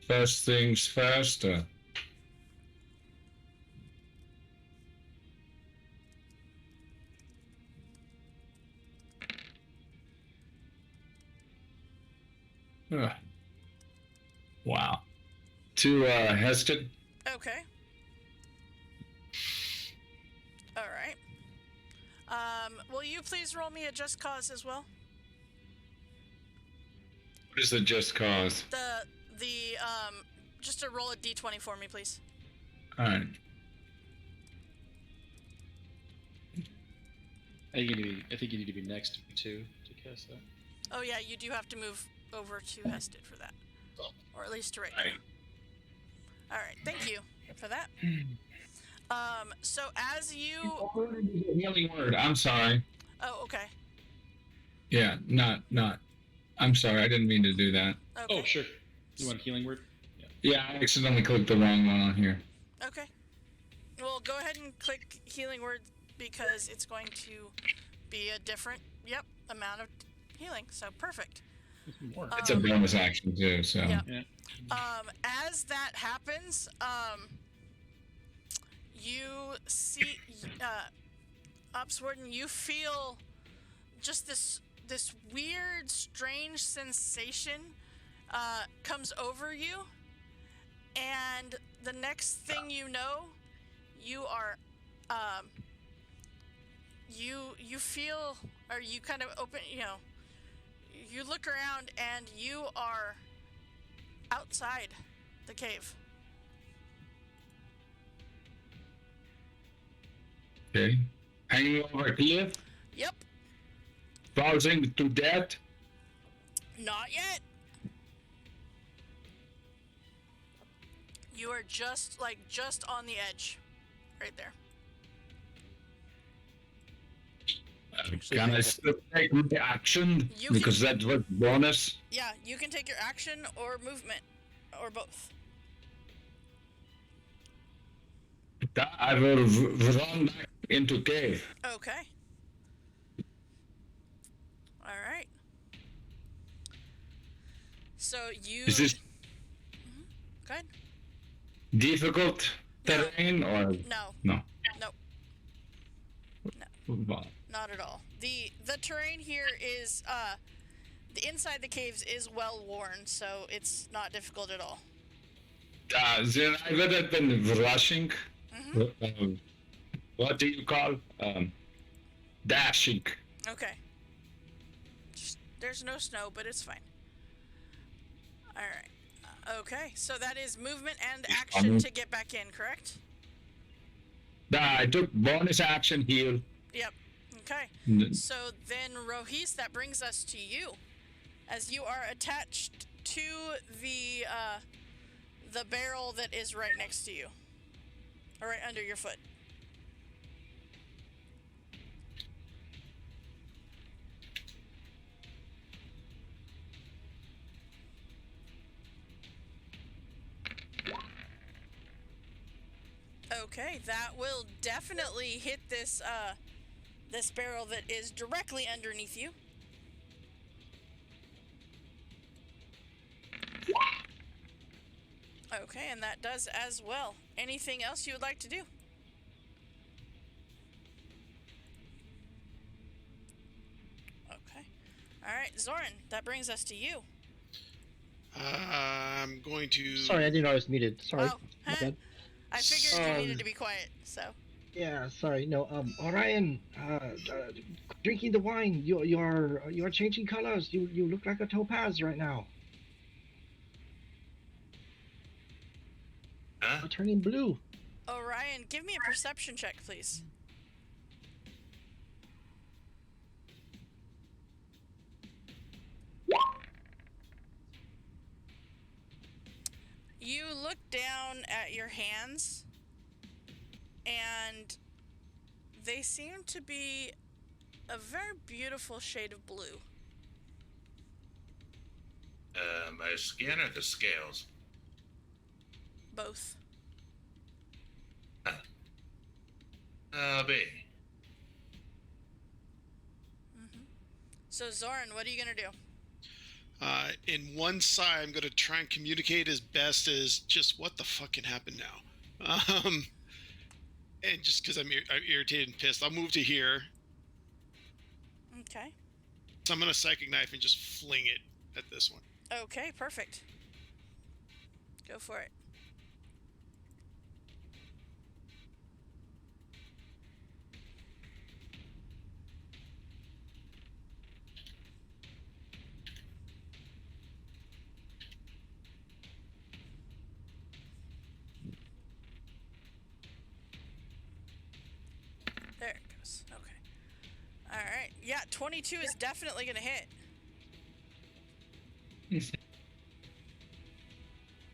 Speaker 6: First things first. Wow. To Heston.
Speaker 1: Okay. All right. Will you please roll me a just cause as well?
Speaker 6: What is the just cause?
Speaker 1: Just to roll a d20 for me, please.
Speaker 6: All right.
Speaker 2: I think you need to be next to me too to cast that.
Speaker 1: Oh yeah, you do have to move over to Hested for that, or at least to right now. All right, thank you for that. So as you,
Speaker 6: Healing word. I'm sorry.
Speaker 1: oh okay,
Speaker 6: Yeah, not. I'm sorry. I didn't mean to do that.
Speaker 1: okay,
Speaker 2: Oh, sure. You want a healing word?
Speaker 6: Yeah, I accidentally clicked the wrong one on here.
Speaker 1: okay. Well, go ahead and click healing word because it's going to be a different, amount of healing. So perfect.
Speaker 2: More.
Speaker 6: It's a bonus action too, so.
Speaker 1: Yeah.
Speaker 2: Yeah.
Speaker 1: As that happens, you see, Ops Warden, you feel just this weird, strange sensation comes over you, and the next thing you know, you are, you feel, or you kind of open, you look around and you are outside the cave.
Speaker 6: Okay. Hanging over here,
Speaker 1: Yep.
Speaker 6: pausing to death.
Speaker 1: Not yet. You are just on the edge. Right there.
Speaker 6: Can I still take my action?
Speaker 1: You
Speaker 6: Because that was bonus.
Speaker 1: Yeah, you can take your action or movement, or both.
Speaker 6: I will run back into cave.
Speaker 1: Okay. Alright. So you...
Speaker 6: Is this
Speaker 1: Go ahead.
Speaker 6: difficult
Speaker 1: No.
Speaker 6: terrain or
Speaker 1: No.
Speaker 6: no?
Speaker 1: Nope.
Speaker 6: Well,
Speaker 1: Not at all. The terrain here is, the inside the caves is well worn, so it's not difficult at all.
Speaker 6: then I would have been rushing.
Speaker 1: Mm-hmm.
Speaker 6: What do you call? Dashing.
Speaker 1: Okay. There's no snow, but it's fine. Alright. Okay, so that is movement and action to get back in, correct?
Speaker 6: I took bonus action heal.
Speaker 1: Yep. Okay. So then, Rohis, that brings us to you, as you are attached to the barrel that is right next to you, or right under your foot. Okay, that will definitely hit this this barrel that is directly underneath you. Okay, and that does as well. Anything else you would like to do? Okay. Alright, Zoran, that brings us to you.
Speaker 7: I'm going to.
Speaker 4: Sorry, I didn't know I was muted. Sorry.
Speaker 1: Oh,
Speaker 4: My bad.
Speaker 1: I figured you needed to be quiet, so.
Speaker 4: Yeah, sorry. No, Orion, drinking the wine. You're changing colors. You look like a topaz right now.
Speaker 3: Huh?
Speaker 4: You're turning blue.
Speaker 1: Orion, give me a perception check, please. You look down at your hands, and they seem to be a very beautiful shade of blue.
Speaker 3: My skin or the scales?
Speaker 1: Both.
Speaker 3: B.
Speaker 1: So, Zoran, what are you gonna do?
Speaker 7: In one side, I'm going to try and communicate as best as just what the fuck can happen now. And just because I'm irritated and pissed, I'll move to here.
Speaker 1: Okay.
Speaker 7: So I'm going to Psychic Knife and just fling it at this one.
Speaker 1: Okay, perfect. Go for it. arrows. Okay. All right. Yeah, 22 is definitely going to hit.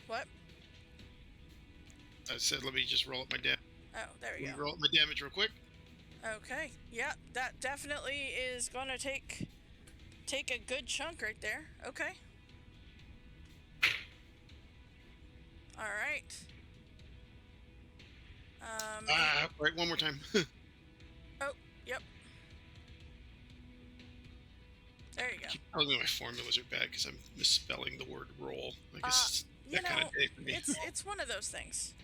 Speaker 1: What?
Speaker 7: I said, let me just roll up my damage.
Speaker 1: Oh, there we go.
Speaker 7: Roll up my damage real quick.
Speaker 1: Okay. Yeah, that definitely is going to take a good chunk right there. Okay. All right.
Speaker 7: Right, one more time.
Speaker 1: Oh, yep. There you go.
Speaker 7: Telling me my formulas are bad because I'm misspelling the word roll. I guess
Speaker 1: You
Speaker 7: that kind
Speaker 1: know,
Speaker 7: of day for me.
Speaker 1: it's one of those things.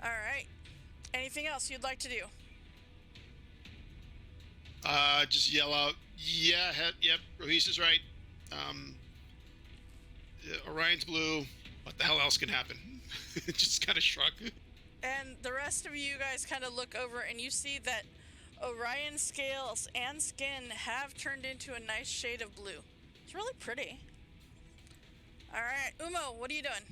Speaker 1: All right. Anything else you'd like to do?
Speaker 7: Just yell out, yeah, yep, Rohis is right. Orion's blue. What the hell else can happen? Just kind of shrug.
Speaker 1: And the rest of you guys kind of look over and you see that Orion's scales and skin have turned into a nice shade of blue. It's really pretty. All right, Umo, what are you doing?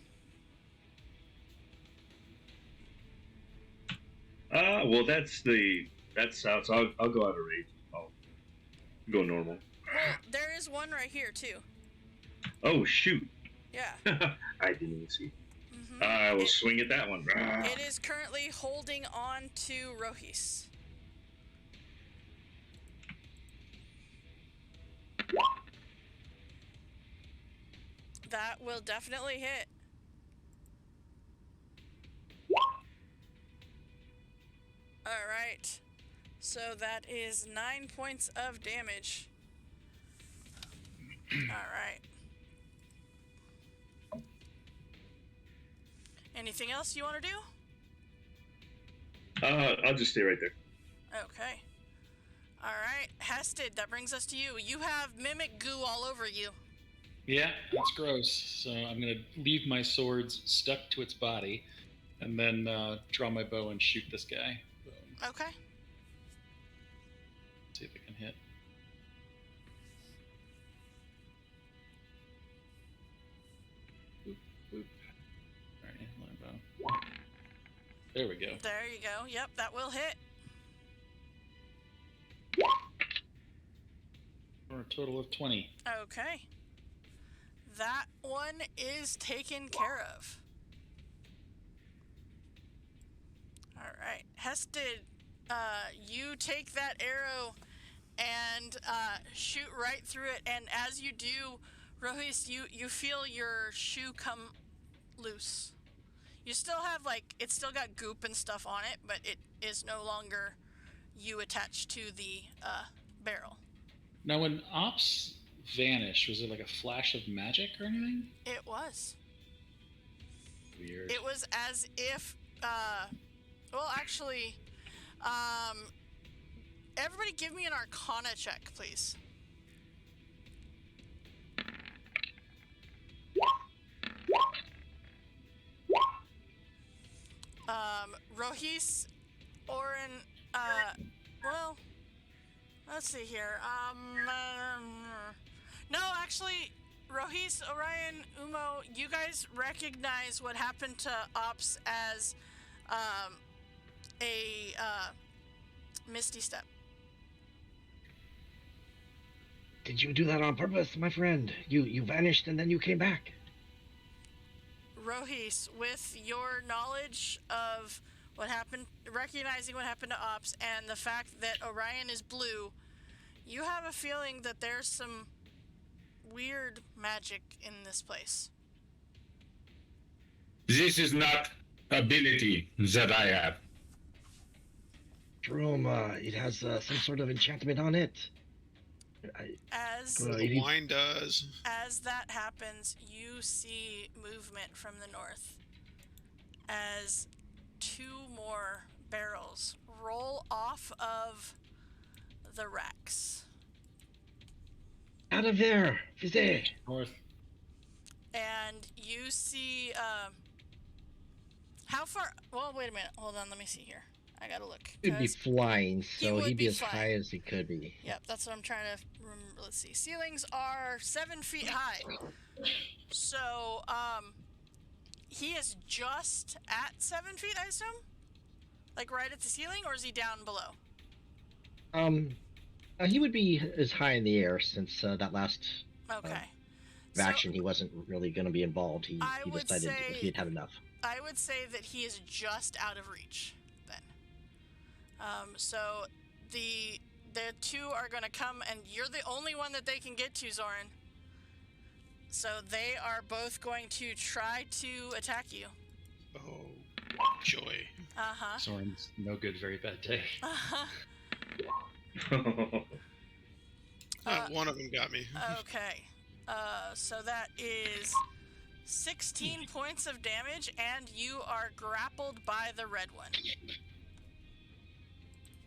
Speaker 8: Well, that's out, so I'll go out of rage. I'll go normal.
Speaker 1: Well, there is one right here too.
Speaker 8: Oh, shoot.
Speaker 1: Yeah.
Speaker 8: I didn't even see.
Speaker 1: Mm-hmm.
Speaker 8: I will swing at that one.
Speaker 1: It is currently holding on to Rohis. That will definitely hit. Alright. So that is 9 points of damage. Alright. Anything else you want to do?
Speaker 8: I'll just stay right there.
Speaker 1: Okay. Alright, Hested, that brings us to you. You have mimic goo all over you.
Speaker 2: Yeah, that's gross. So I'm going to leave my swords stuck to its body and then draw my bow and shoot this guy. Boom.
Speaker 1: Okay.
Speaker 2: See if it can hit. Boop, boop. Alright, my bow. There we go.
Speaker 1: There you go. Yep, that will hit.
Speaker 2: For a total of 20.
Speaker 1: Okay. That one is taken care of. Alright. Hested, you take that arrow and shoot right through it, and as you do, Rohis, you feel your shoe come loose. You still have, it's still got goop and stuff on it, but it is no longer you attached to the barrel.
Speaker 2: Now, when Ops vanished, was it like a flash of magic or anything?
Speaker 1: It was.
Speaker 2: Weird.
Speaker 1: It was as if, well, actually, everybody give me an Arcana check, please. Rohis, Oren, well, let's see here. No, actually, Rohis, Orion, Umo, you guys recognize what happened to Ops as a Misty Step.
Speaker 4: Did you do that on purpose, my friend? You vanished and then you came back.
Speaker 1: Rohis, with your knowledge of what happened, recognizing what happened to Ops, and the fact that Orion is blue, you have a feeling that there's some weird magic in this place.
Speaker 6: This is not ability that I have.
Speaker 4: Jerome, it has some sort of enchantment on it.
Speaker 7: The wine does.
Speaker 1: As that happens, you see movement from the north as 2 more barrels roll off of the racks.
Speaker 4: Out of there, Fizzy.
Speaker 2: North.
Speaker 1: And you see, how far? Well, wait a minute. Hold on. Let me see here. I gotta look.
Speaker 4: He'd be flying, so he'd be as
Speaker 1: flying.
Speaker 4: high as he could be.
Speaker 1: Yep, that's what I'm trying to remember. Let's see. Ceilings are 7 feet high. So, he is just at 7 feet, I assume? Like right at the ceiling, or is he down below?
Speaker 4: He would be as high in the air since that last
Speaker 1: Okay. So
Speaker 4: action he wasn't really going to be involved. He
Speaker 1: would
Speaker 4: decided
Speaker 1: say-
Speaker 4: he had had enough.
Speaker 1: I would say that he is just out of reach then. So the two are going to come, and you're the only one that they can get to, Zoran. So they are both going to try to attack you.
Speaker 7: Oh, joy.
Speaker 1: Uh-huh.
Speaker 2: Soren's no good, very bad day.
Speaker 1: Uh-huh.
Speaker 7: One of them got me.
Speaker 1: Okay. So that is 16 points of damage, and you are grappled by the red one.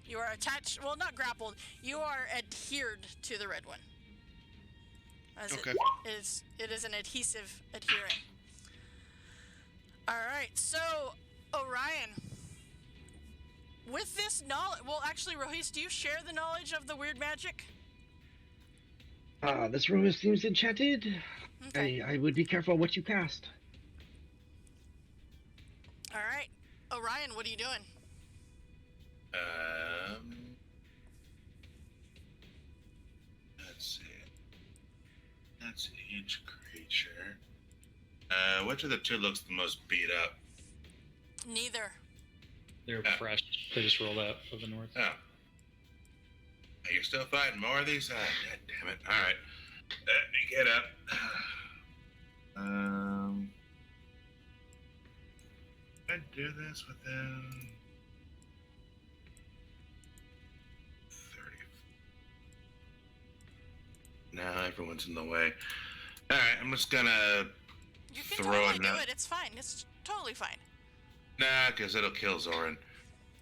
Speaker 1: You are attached, well, not grappled, you are adhered to the red one. As
Speaker 7: Okay.
Speaker 1: It is an adhesive adhering. Alright, so, Orion, with this knowledge, well, actually, Rohis, do you share the knowledge of the weird magic?
Speaker 4: This room seems enchanted.
Speaker 1: Okay.
Speaker 4: I would be careful what you cast.
Speaker 1: Alright. Orion, what are you doing?
Speaker 3: Let's see. That's each creature. Which of the two looks the most beat up?
Speaker 1: Neither.
Speaker 2: They're fresh. They just rolled out of the north.
Speaker 3: Oh. You're still fighting more of these? God damn it. Alright. Let me get up. I do this within 30. Now everyone's in the way. Alright, I'm just gonna
Speaker 1: You can
Speaker 3: throw
Speaker 1: totally
Speaker 3: it
Speaker 1: do
Speaker 3: now.
Speaker 1: it. It's fine. It's totally fine.
Speaker 3: Nah, because it'll kill Zoran.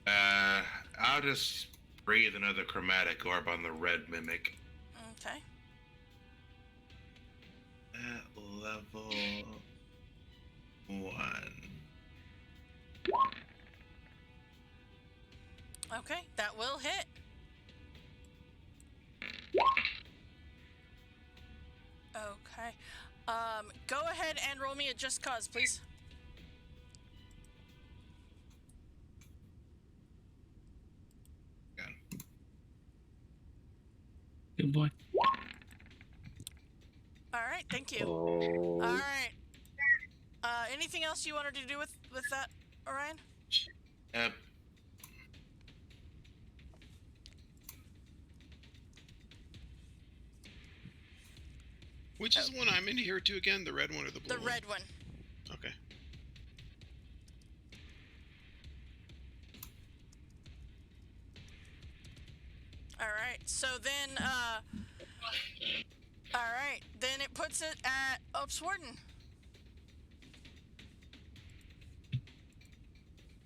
Speaker 3: I'll just breathe another chromatic orb on the red mimic.
Speaker 1: Okay.
Speaker 3: At level 1.
Speaker 1: Okay, that will hit. Okay. Go ahead and roll me a Just Cause, please.
Speaker 6: Good boy.
Speaker 1: All right, thank you.
Speaker 4: Oh.
Speaker 1: All right. Anything else you wanted to do with that, Orion?
Speaker 7: Which is the one I'm in here to again? The red one or the blue
Speaker 1: The
Speaker 7: one?
Speaker 1: red one.
Speaker 7: Okay.
Speaker 1: All right. So then, all right. Then it puts it at Upswarden.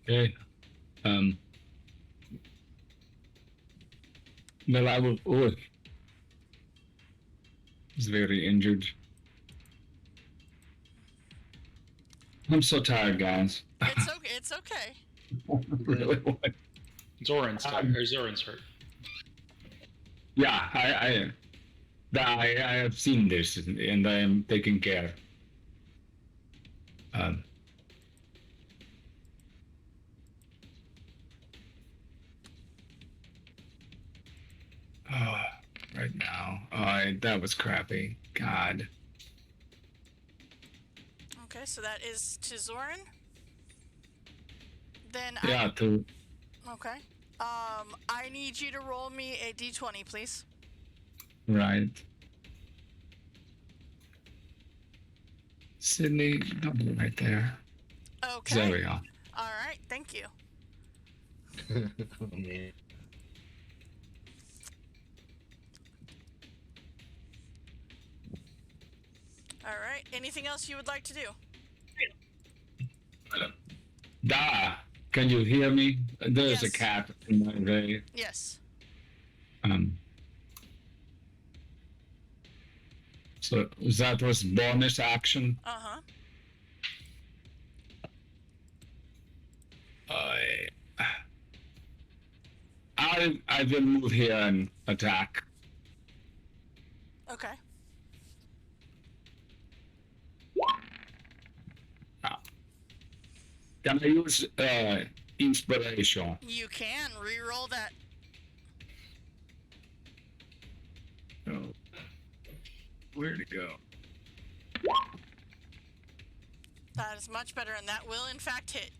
Speaker 6: Okay. Well, I will. Oh, he's very injured. I'm so tired, guys.
Speaker 1: It's okay. It's okay.
Speaker 6: Really want-
Speaker 2: Zoran's tired, or Zoran's hurt.
Speaker 6: Yeah, I have seen this and I am taking care. Right now. That was crappy. God.
Speaker 1: Okay, so that is to Zoran. Then
Speaker 6: Yeah, to
Speaker 1: Okay. I need you to roll me a d20, please.
Speaker 6: right. Sydney, double right there.
Speaker 1: Okay.
Speaker 6: There we go.
Speaker 1: All right. Thank you.
Speaker 4: Oh, man.
Speaker 1: All right. Anything else you would like to do?
Speaker 6: Da, can you hear me? There's
Speaker 1: Yes.
Speaker 6: a cat in my way.
Speaker 1: Yes.
Speaker 6: So that was bonus action.
Speaker 1: Uh-huh.
Speaker 6: I will move here and attack.
Speaker 1: Okay.
Speaker 6: Can I use inspiration?
Speaker 1: You can re-roll that.
Speaker 6: Where'd it go?
Speaker 1: That is much better, and that will in fact hit.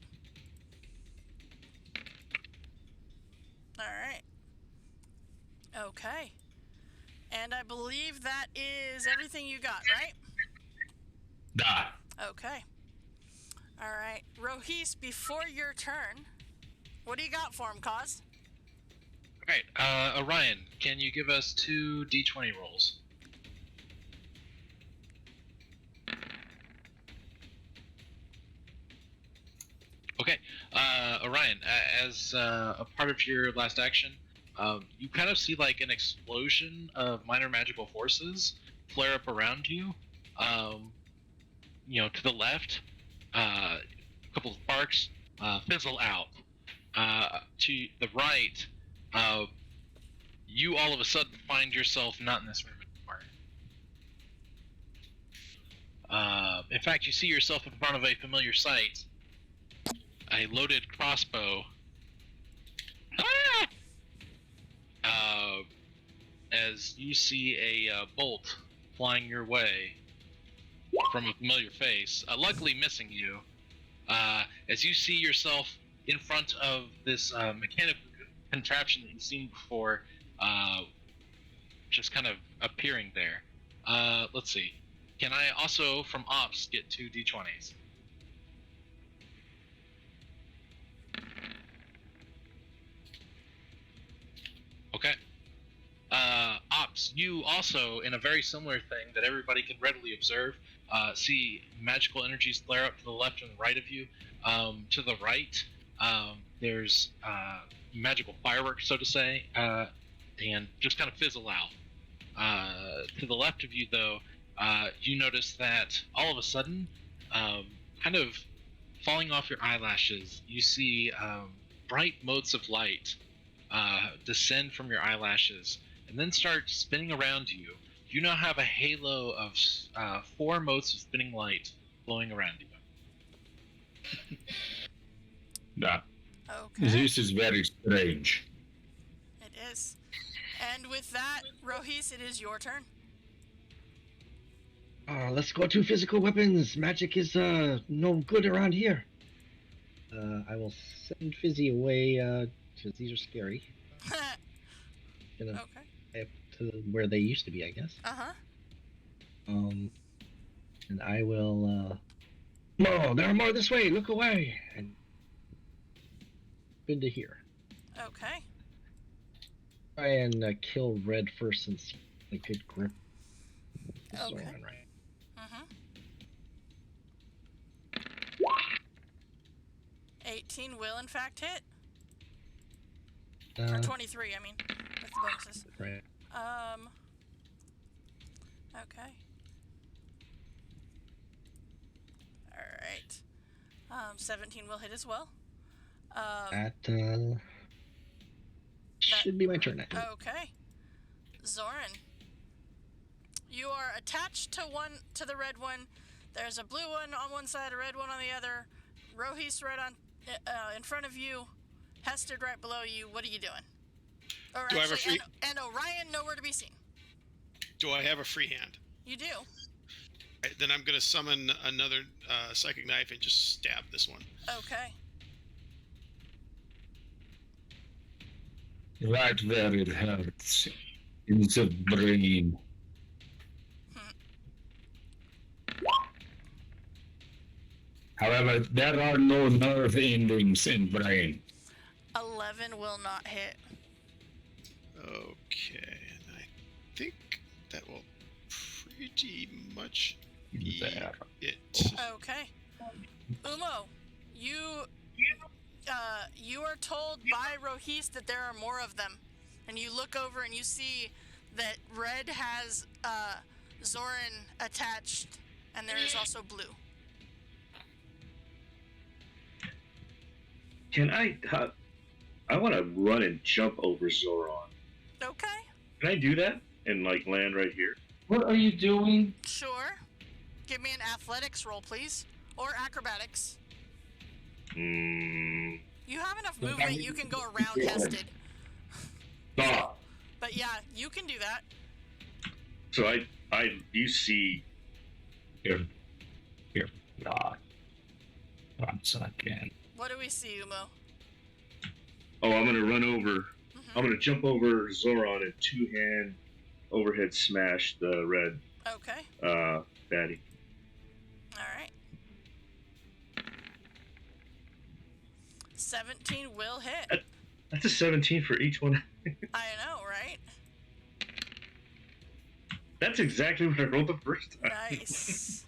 Speaker 1: Alright. Okay. And I believe that is everything you got, right?
Speaker 6: Da.
Speaker 1: Okay. Alright. Rohis, before your turn, what do you got for him, Cause?
Speaker 5: Alright, Orion, can you give us 2 d20 rolls? Okay, Orion, as a part of your last action, you kind of see like an explosion of minor magical forces flare up around you. To the left, a couple of sparks fizzle out. To the right, you all of a sudden find yourself not in this room anymore. In fact, you see yourself in front of a familiar sight. A loaded crossbow. As you see a bolt flying your way from a familiar face, luckily missing you, as you see yourself in front of this mechanical contraption that you've seen before, just kind of appearing there. Let's see. Can I also, from Ops, get 2 d20s? Okay. Ops, you also, in a very similar thing that everybody can readily observe, see magical energies flare up to the left and right of you. To the right, there's magical fireworks, so to say, and just kind of fizzle out. To the left of you, though, you notice that all of a sudden, kind of falling off your eyelashes, you see bright motes of light descend from your eyelashes and then start spinning around you. You now have a halo of 4 motes of spinning light flowing around you.
Speaker 6: Da.
Speaker 1: Okay.
Speaker 6: This is very strange.
Speaker 1: It is. And with that, Rohis, it is your turn.
Speaker 4: Let's go to physical weapons. Magic is no good around here. I will send Fizzy away because these are scary. Gonna
Speaker 1: Okay.
Speaker 4: head to where they used to be, I guess.
Speaker 1: Uh-huh.
Speaker 4: And I will. No, there are more this way. Look away. And been to here.
Speaker 1: Okay.
Speaker 4: Try and kill Red first, since I could grip. the
Speaker 1: Okay.
Speaker 4: Zoran, right?
Speaker 1: Mm-hmm. 18 will in fact hit. Or 23, I mean, with the bonuses.
Speaker 4: Right.
Speaker 1: Okay. Alright. 17 will hit as well.
Speaker 4: That should be my turn, I think.
Speaker 1: Okay. Zoran. You are attached to the red one. There's a blue one on one side, a red one on the other. Rohis right on in front of you. Hested right below you. What are you doing? Or
Speaker 7: Do I have a
Speaker 1: actually,
Speaker 7: free-
Speaker 1: and Orion nowhere to be seen.
Speaker 7: Do I have a free hand?
Speaker 1: You do.
Speaker 7: Right, then I'm going to summon another psychic knife and just stab this one.
Speaker 1: Okay.
Speaker 6: Right where it hurts. In the brain. However, there are no nerve endings in brain.
Speaker 1: 11 will not hit.
Speaker 7: Okay, and I think that will pretty much be
Speaker 6: There.
Speaker 7: it.
Speaker 1: Okay. Umo, you are told by Rohis that there are more of them. And you look over and you see that red has Zoran attached, and there is also blue.
Speaker 8: Can I want to run and jump over Zoran.
Speaker 1: Okay.
Speaker 8: Can I do that and like land right here?
Speaker 6: What are you doing?
Speaker 1: Sure. Give me an athletics roll, please. Or acrobatics.
Speaker 8: Hmm.
Speaker 1: You have enough movement, you can go around Hested.
Speaker 8: Stop.
Speaker 1: But yeah, you can do that.
Speaker 8: So you see.
Speaker 6: Here. God. Once again.
Speaker 1: What do we see, Umo?
Speaker 8: Oh, I'm gonna run over.
Speaker 1: Mm-hmm.
Speaker 8: I'm gonna jump over Zoran and two-hand overhead smash the red
Speaker 1: Okay.
Speaker 8: baddie.
Speaker 1: All right. 17 will hit.
Speaker 8: That's a 17 for each one.
Speaker 1: I know, right?
Speaker 8: That's exactly what I rolled the first time.
Speaker 1: Nice.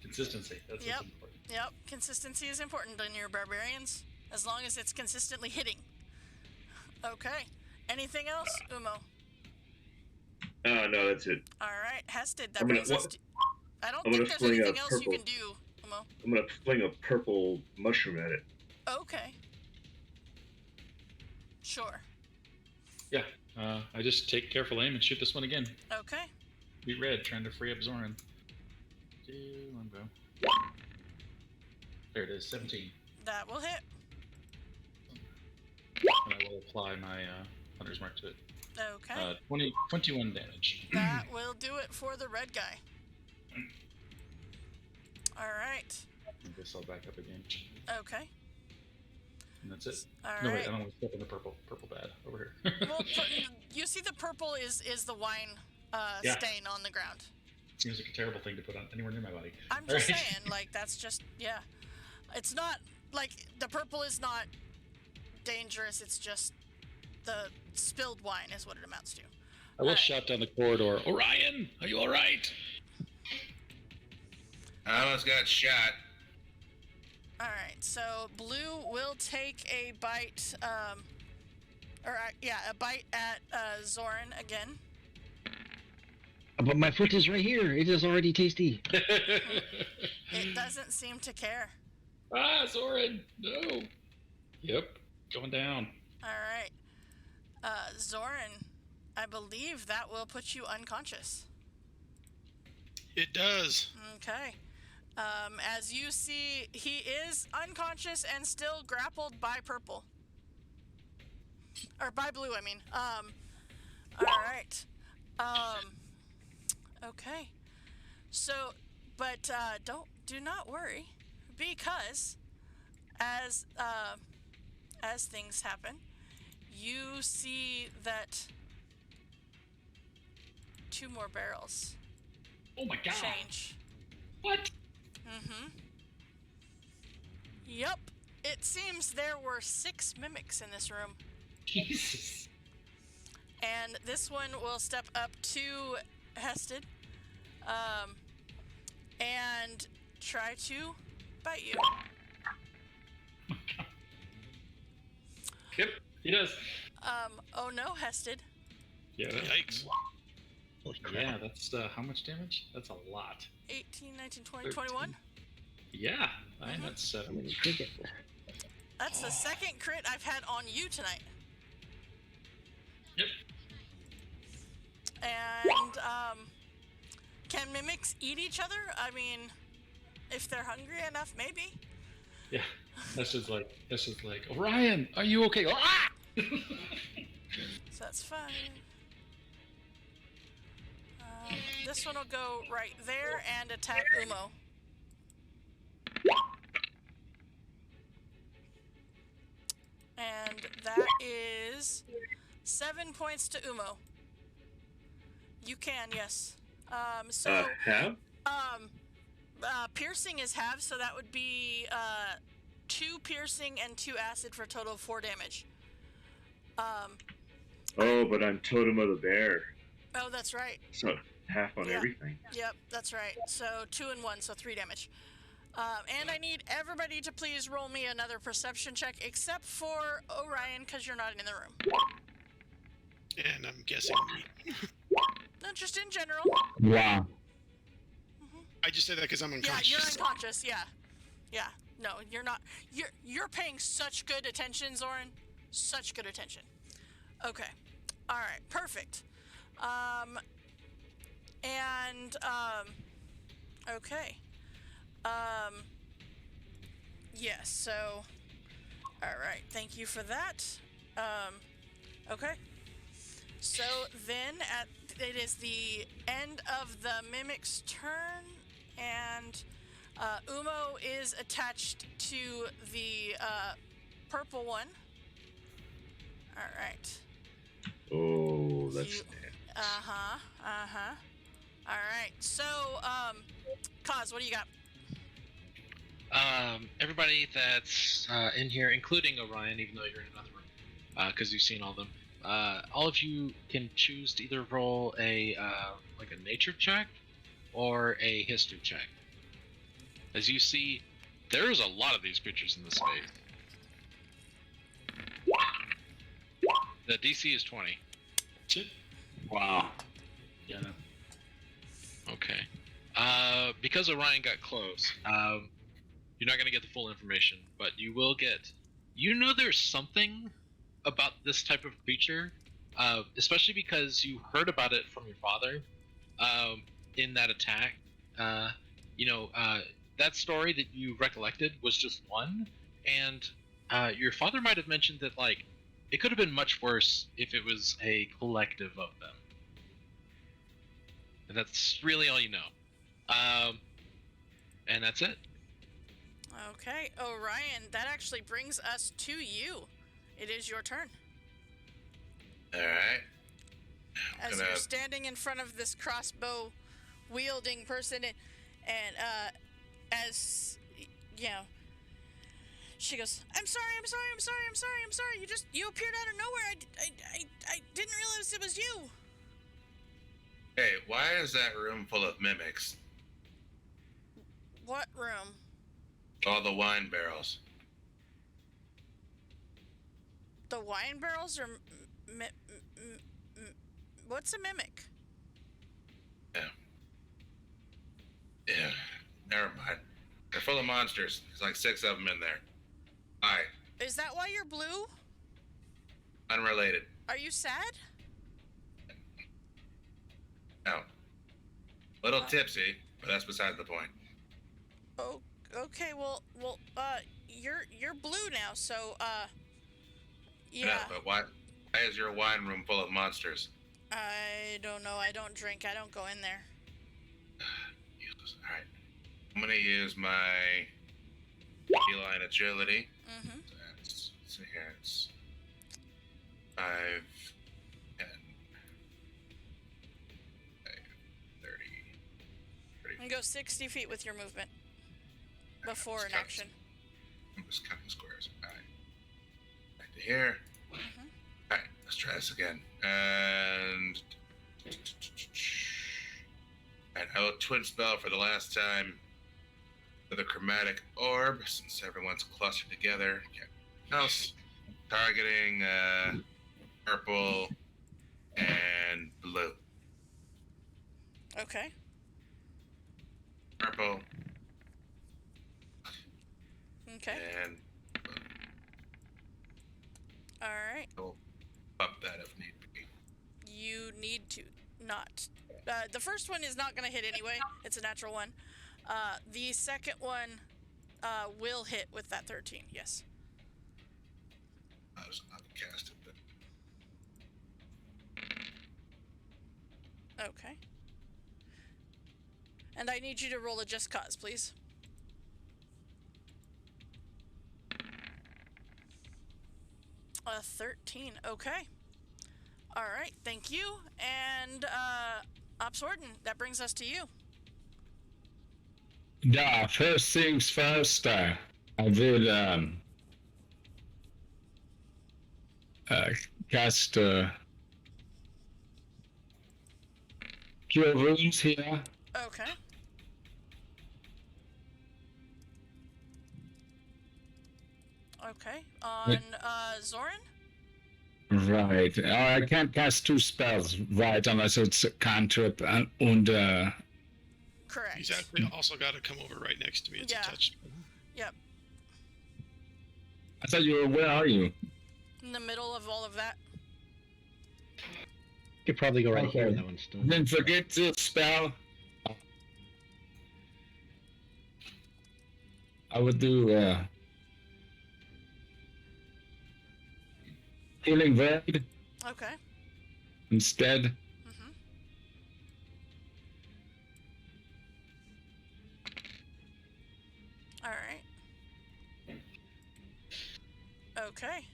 Speaker 2: Consistency. That's
Speaker 1: Yep.
Speaker 2: what's important.
Speaker 1: Yep. Consistency is important in your barbarians, as long as it's consistently hitting. Okay. Anything else, Umo?
Speaker 8: No, that's it.
Speaker 1: All right, Hested. That
Speaker 8: I'm gonna-
Speaker 1: brings us to... I don't
Speaker 8: I'm
Speaker 1: think
Speaker 8: gonna
Speaker 1: there's
Speaker 8: fling a
Speaker 1: anything else you
Speaker 8: purple.
Speaker 1: can do, Umo.
Speaker 8: I'm gonna fling a purple mushroom at it.
Speaker 1: Okay. Sure.
Speaker 2: Yeah. I just take careful aim and shoot this one again.
Speaker 1: Okay.
Speaker 2: Beat red, trying to free up Zoran. 2, 1, go. There it is, 17.
Speaker 1: That will hit.
Speaker 2: And I will apply my Hunter's Mark to it.
Speaker 1: Okay.
Speaker 2: 21 damage.
Speaker 1: That will do it for the red guy. All right.
Speaker 2: I guess I'll back up again.
Speaker 1: Okay.
Speaker 2: And that's it.
Speaker 1: All
Speaker 2: No,
Speaker 1: right.
Speaker 2: wait, I don't want to step in the purple. Purple bad over here.
Speaker 1: Well, you see the purple is the wine
Speaker 2: Yeah.
Speaker 1: stain on the ground.
Speaker 2: Seems like a terrible thing to put on anywhere near my body.
Speaker 1: I'm
Speaker 2: All
Speaker 1: just
Speaker 2: right.
Speaker 1: saying, like, that's just, yeah. It's not, like, the purple is not dangerous, it's just the spilled wine is what it amounts to.
Speaker 2: I will
Speaker 1: Alright.
Speaker 2: shout down the corridor. Orion, are you all right?
Speaker 3: I almost got shot.
Speaker 1: Alright, so Blue will take a bite, a bite at Zoran again.
Speaker 4: But my foot is right here. It is already tasty.
Speaker 1: It doesn't seem to care.
Speaker 2: Zoran, no. Yep, going down.
Speaker 1: Alright. Zoran, I believe that will put you unconscious.
Speaker 7: It does.
Speaker 1: Okay. As you see, he is unconscious and still grappled by purple. Or by blue, I mean. Alright. Okay. So, but, do not worry, because as things happen, you see that 2 more barrels
Speaker 2: Oh my god.
Speaker 1: change.
Speaker 2: What?
Speaker 1: Mm-hmm. Yep. It seems there were 6 mimics in this room.
Speaker 2: Jesus.
Speaker 1: And this one will step up to Hested. And try to bite you.
Speaker 2: Yep, he does.
Speaker 1: Oh no, Hested.
Speaker 2: Yeah.
Speaker 7: Yikes.
Speaker 4: Holy crap.
Speaker 2: Yeah, that's how much damage? That's a lot.
Speaker 1: 18, 19, 20, 21.
Speaker 2: Yeah,
Speaker 1: Mhm.
Speaker 2: that's
Speaker 4: I'm
Speaker 2: 7.
Speaker 4: gonna take it.
Speaker 1: That's the second crit I've had on you tonight.
Speaker 2: Yep.
Speaker 1: And can mimics eat each other? I mean, if they're hungry enough, maybe.
Speaker 2: Yeah. That's just like Orion, are you okay? Ah!
Speaker 1: So that's 5. This one will go right there and attack Umo. And that is 7 points to Umo. You can, yes.
Speaker 8: Have?
Speaker 1: Piercing is half, so that would be 2 piercing and 2 acid for a total of 4 damage.
Speaker 8: Oh, but I'm Totem of the Bear,
Speaker 1: Oh, that's right.
Speaker 8: so half on
Speaker 1: Yeah.
Speaker 8: everything.
Speaker 1: Yep, that's right. So 2 and 1, so 3 damage. And I need everybody to please roll me another perception check, except for Orion, because you're not in the room.
Speaker 7: And I'm guessing
Speaker 1: No, just in general.
Speaker 6: Wow.
Speaker 7: I just said that because I'm
Speaker 1: Yeah,
Speaker 7: unconscious.
Speaker 1: you're unconscious. Yeah, yeah. No, you're not. You're paying such good attention, Zoran. Such good attention. Okay. All right. Perfect. Okay. Yes. So. All right. Thank you for that. Okay. So then, it is the end of the mimic's turn, and Umo is attached to the purple one. All right.
Speaker 8: Oh, that's
Speaker 1: You-
Speaker 8: nasty.
Speaker 1: All right. So, Kaz, what do you got?
Speaker 5: Everybody that's in here, including Orion, even though you're in another room, because you've seen all of them. All of you can choose to either roll a like a nature check or a history check. As you see, there's a lot of these creatures in this space. The DC is 20.
Speaker 6: Wow.
Speaker 2: Yeah.
Speaker 5: Okay. Because Orion got close, you're not going to get the full information, but you will get. You know, there's something about this type of creature, especially because you heard about it from your father in that attack. That story that you recollected was just one, and your father might have mentioned that, like, it could have been much worse if it was a collective of them. And that's really all you know. And that's it.
Speaker 1: Okay, Orion, that actually brings us to you. It is your turn.
Speaker 3: All right.
Speaker 1: As you're standing in front of this crossbow wielding person, and as you know, she goes, I'm sorry. You appeared out of nowhere. I didn't realize it was you.
Speaker 3: Hey, why is that room full of mimics?
Speaker 1: What room?
Speaker 3: All the wine barrels.
Speaker 1: The wine barrels are what's a mimic?
Speaker 3: Yeah, never mind. They're full of monsters. There's like 6 of them in there. Alright,
Speaker 1: Is that why you're blue?
Speaker 3: unrelated.
Speaker 1: Are you sad?
Speaker 3: No. Little tipsy, but that's beside the point.
Speaker 1: Oh, okay. Well, you're blue now, so yeah.
Speaker 3: But why is your wine room full of monsters?
Speaker 1: I don't know. I don't drink. I don't go in there.
Speaker 3: Alright. I'm gonna use my feline agility.
Speaker 1: Mm-hmm.
Speaker 3: Let's see here. It's 5, 10, 30.
Speaker 1: And go 60 feet with your movement before an
Speaker 3: Just
Speaker 1: action.
Speaker 3: I'm just counting squares. Alright. Back to here.
Speaker 1: Mhm.
Speaker 3: Alright, let's try this again. And I will twin spell for the last time with a chromatic orb, since everyone's clustered together. Okay. Else, targeting purple and blue.
Speaker 1: Okay.
Speaker 3: Purple
Speaker 1: Okay.
Speaker 3: and
Speaker 1: All right.
Speaker 3: we'll up that if need be.
Speaker 1: You need to not. The first one is not going to hit anyway. It's a natural one. The second one will hit with that 13. Yes.
Speaker 3: I was not cast it, but
Speaker 1: Okay. And I need you to roll a just cause, please. A 13. Okay. All right. Thank you. And Ops Warden, that brings us to you.
Speaker 6: Yeah, first things first, I will cast Cure Wounds here.
Speaker 1: Okay. Okay. On Zoran?
Speaker 6: Right. I can't cast 2 spells, right, unless it's a cantrip and
Speaker 1: Correct.
Speaker 7: He's actually also got to come over right next to me. It's
Speaker 1: Yeah.
Speaker 7: a touch.
Speaker 1: Yep.
Speaker 6: I thought you were, where are you?
Speaker 1: In the middle of all of that.
Speaker 4: You could probably go right here
Speaker 6: Okay.
Speaker 4: though instead.
Speaker 6: Then forget the spell. I would do Healing Word.
Speaker 1: Okay.
Speaker 6: instead.
Speaker 1: Mm-hmm. All right. Okay.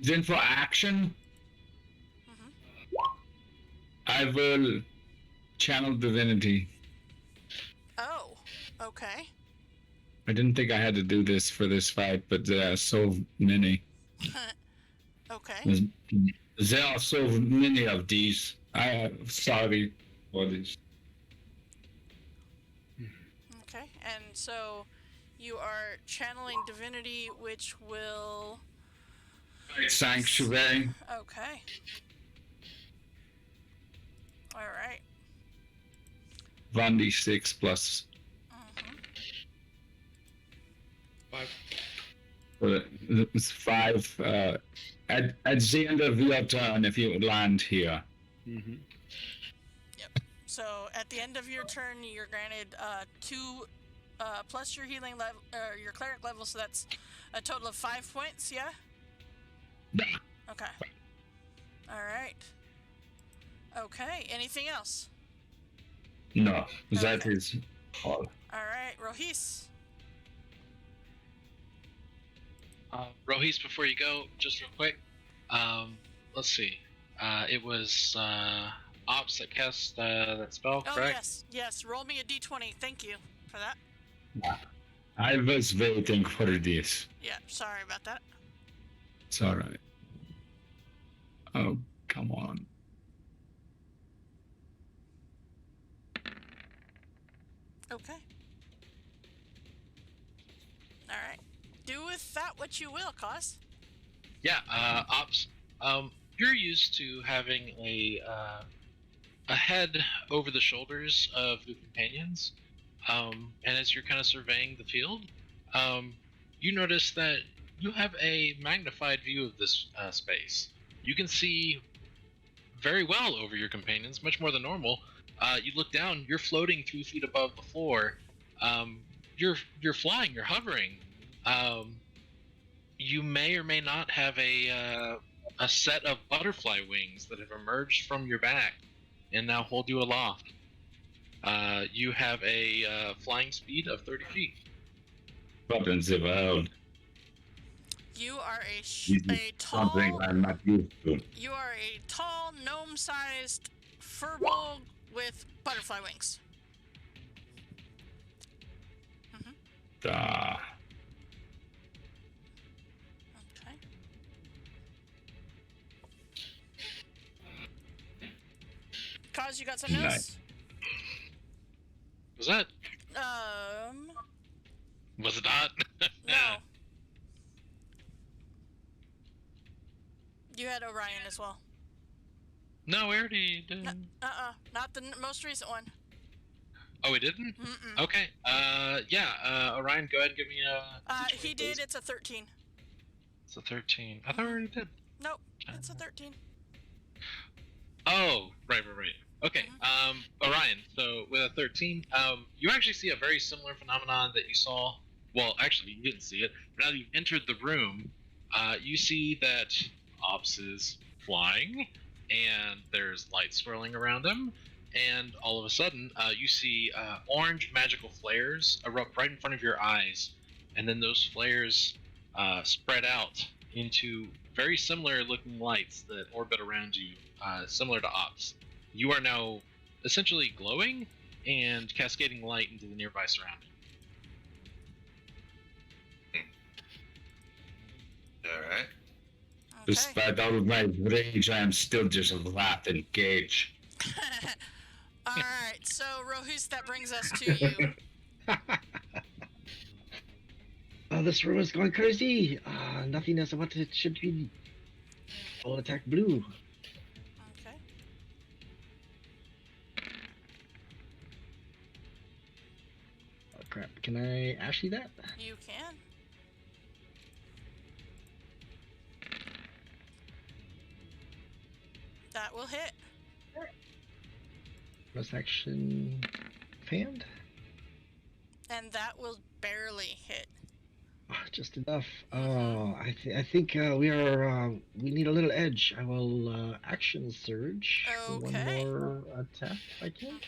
Speaker 6: Then for action,
Speaker 1: Mm-hmm.
Speaker 6: I will channel divinity.
Speaker 1: Oh. Okay.
Speaker 6: I didn't think I had to do this for this fight, but there are so many.
Speaker 1: Okay.
Speaker 6: There are so many of these. I am sorry for this.
Speaker 1: Okay. And so you are channeling divinity, which will.
Speaker 6: Sanctuary.
Speaker 1: Okay. All right.
Speaker 6: 1d6 plus.
Speaker 1: Mm-hmm.
Speaker 2: 5.
Speaker 6: It's 5. At the end of your turn, if you land here.
Speaker 2: Mm-hmm.
Speaker 1: So at the end of your turn, you're granted 2 plus your healing level, your cleric level. So that's a total of 5 points. Yeah.
Speaker 6: Nah.
Speaker 1: Okay. All right. Okay. Anything else?
Speaker 6: No, that
Speaker 1: Okay.
Speaker 6: is all.
Speaker 1: All right, Rohis.
Speaker 5: Rohis, before you go, just real quick, let's see. It was Ops that cast that spell,
Speaker 1: Oh
Speaker 5: correct?
Speaker 1: yes. Roll me a d20. Thank you for that.
Speaker 6: I was waiting for this.
Speaker 1: Yeah. Sorry about that.
Speaker 6: It's alright. Oh, come on.
Speaker 1: Okay. All right. Do with that what you will, Cos.
Speaker 5: Yeah, Ops. You're used to having a head over the shoulders of your companions, and as you're kind of surveying the field, you notice that you have a magnified view of this space. You can see very well over your companions, much more than normal. You look down, you're floating 3 feet above the floor. You're flying, you're hovering. You may or may not have a set of butterfly wings that have emerged from your back and now hold you aloft. You have a flying speed of 30 feet.
Speaker 6: What in the world?
Speaker 1: You are
Speaker 6: This is something
Speaker 1: tall.
Speaker 6: I'm not used to.
Speaker 1: You are a tall, gnome-sized furball with butterfly wings.
Speaker 6: Ah,
Speaker 1: Okay. Cause you got something else?
Speaker 6: Nice.
Speaker 5: Was that? Was it not?
Speaker 1: No. You had Orion as well.
Speaker 5: No, we already did.
Speaker 1: Not the most recent one.
Speaker 5: Oh, we didn't?
Speaker 1: Mm-mm.
Speaker 5: Okay. Orion, go ahead and give me a.
Speaker 1: He did. It's a 13.
Speaker 5: It's a 13. I thought we already did.
Speaker 1: Nope. It's a 13.
Speaker 5: Oh, right. Okay. Orion. So with a 13, you actually see a very similar phenomenon that you saw. Well, actually, you didn't see it. But now that you've entered the room, you see that Ops is flying, and there's light swirling around him. And all of a sudden, you see orange magical flares erupt right in front of your eyes, and then those flares spread out into very similar-looking lights that orbit around you, similar to Ops. You are now essentially glowing and cascading light into the nearby surrounding.
Speaker 3: All right.
Speaker 1: Okay.
Speaker 6: despite all of my rage, I am still just a rat in cage.
Speaker 1: All right. So Rohus, that brings us to you.
Speaker 4: Oh, this room is going crazy. Nothing as what it should be. I'll attack blue.
Speaker 1: Okay.
Speaker 4: Oh crap! Can I Ashley that?
Speaker 1: You can. That will hit.
Speaker 4: Plus action, fanned.
Speaker 1: And that will barely hit.
Speaker 4: Oh, just enough. I think we need a little edge. I will action surge for one
Speaker 1: Okay.
Speaker 4: more attack if I can.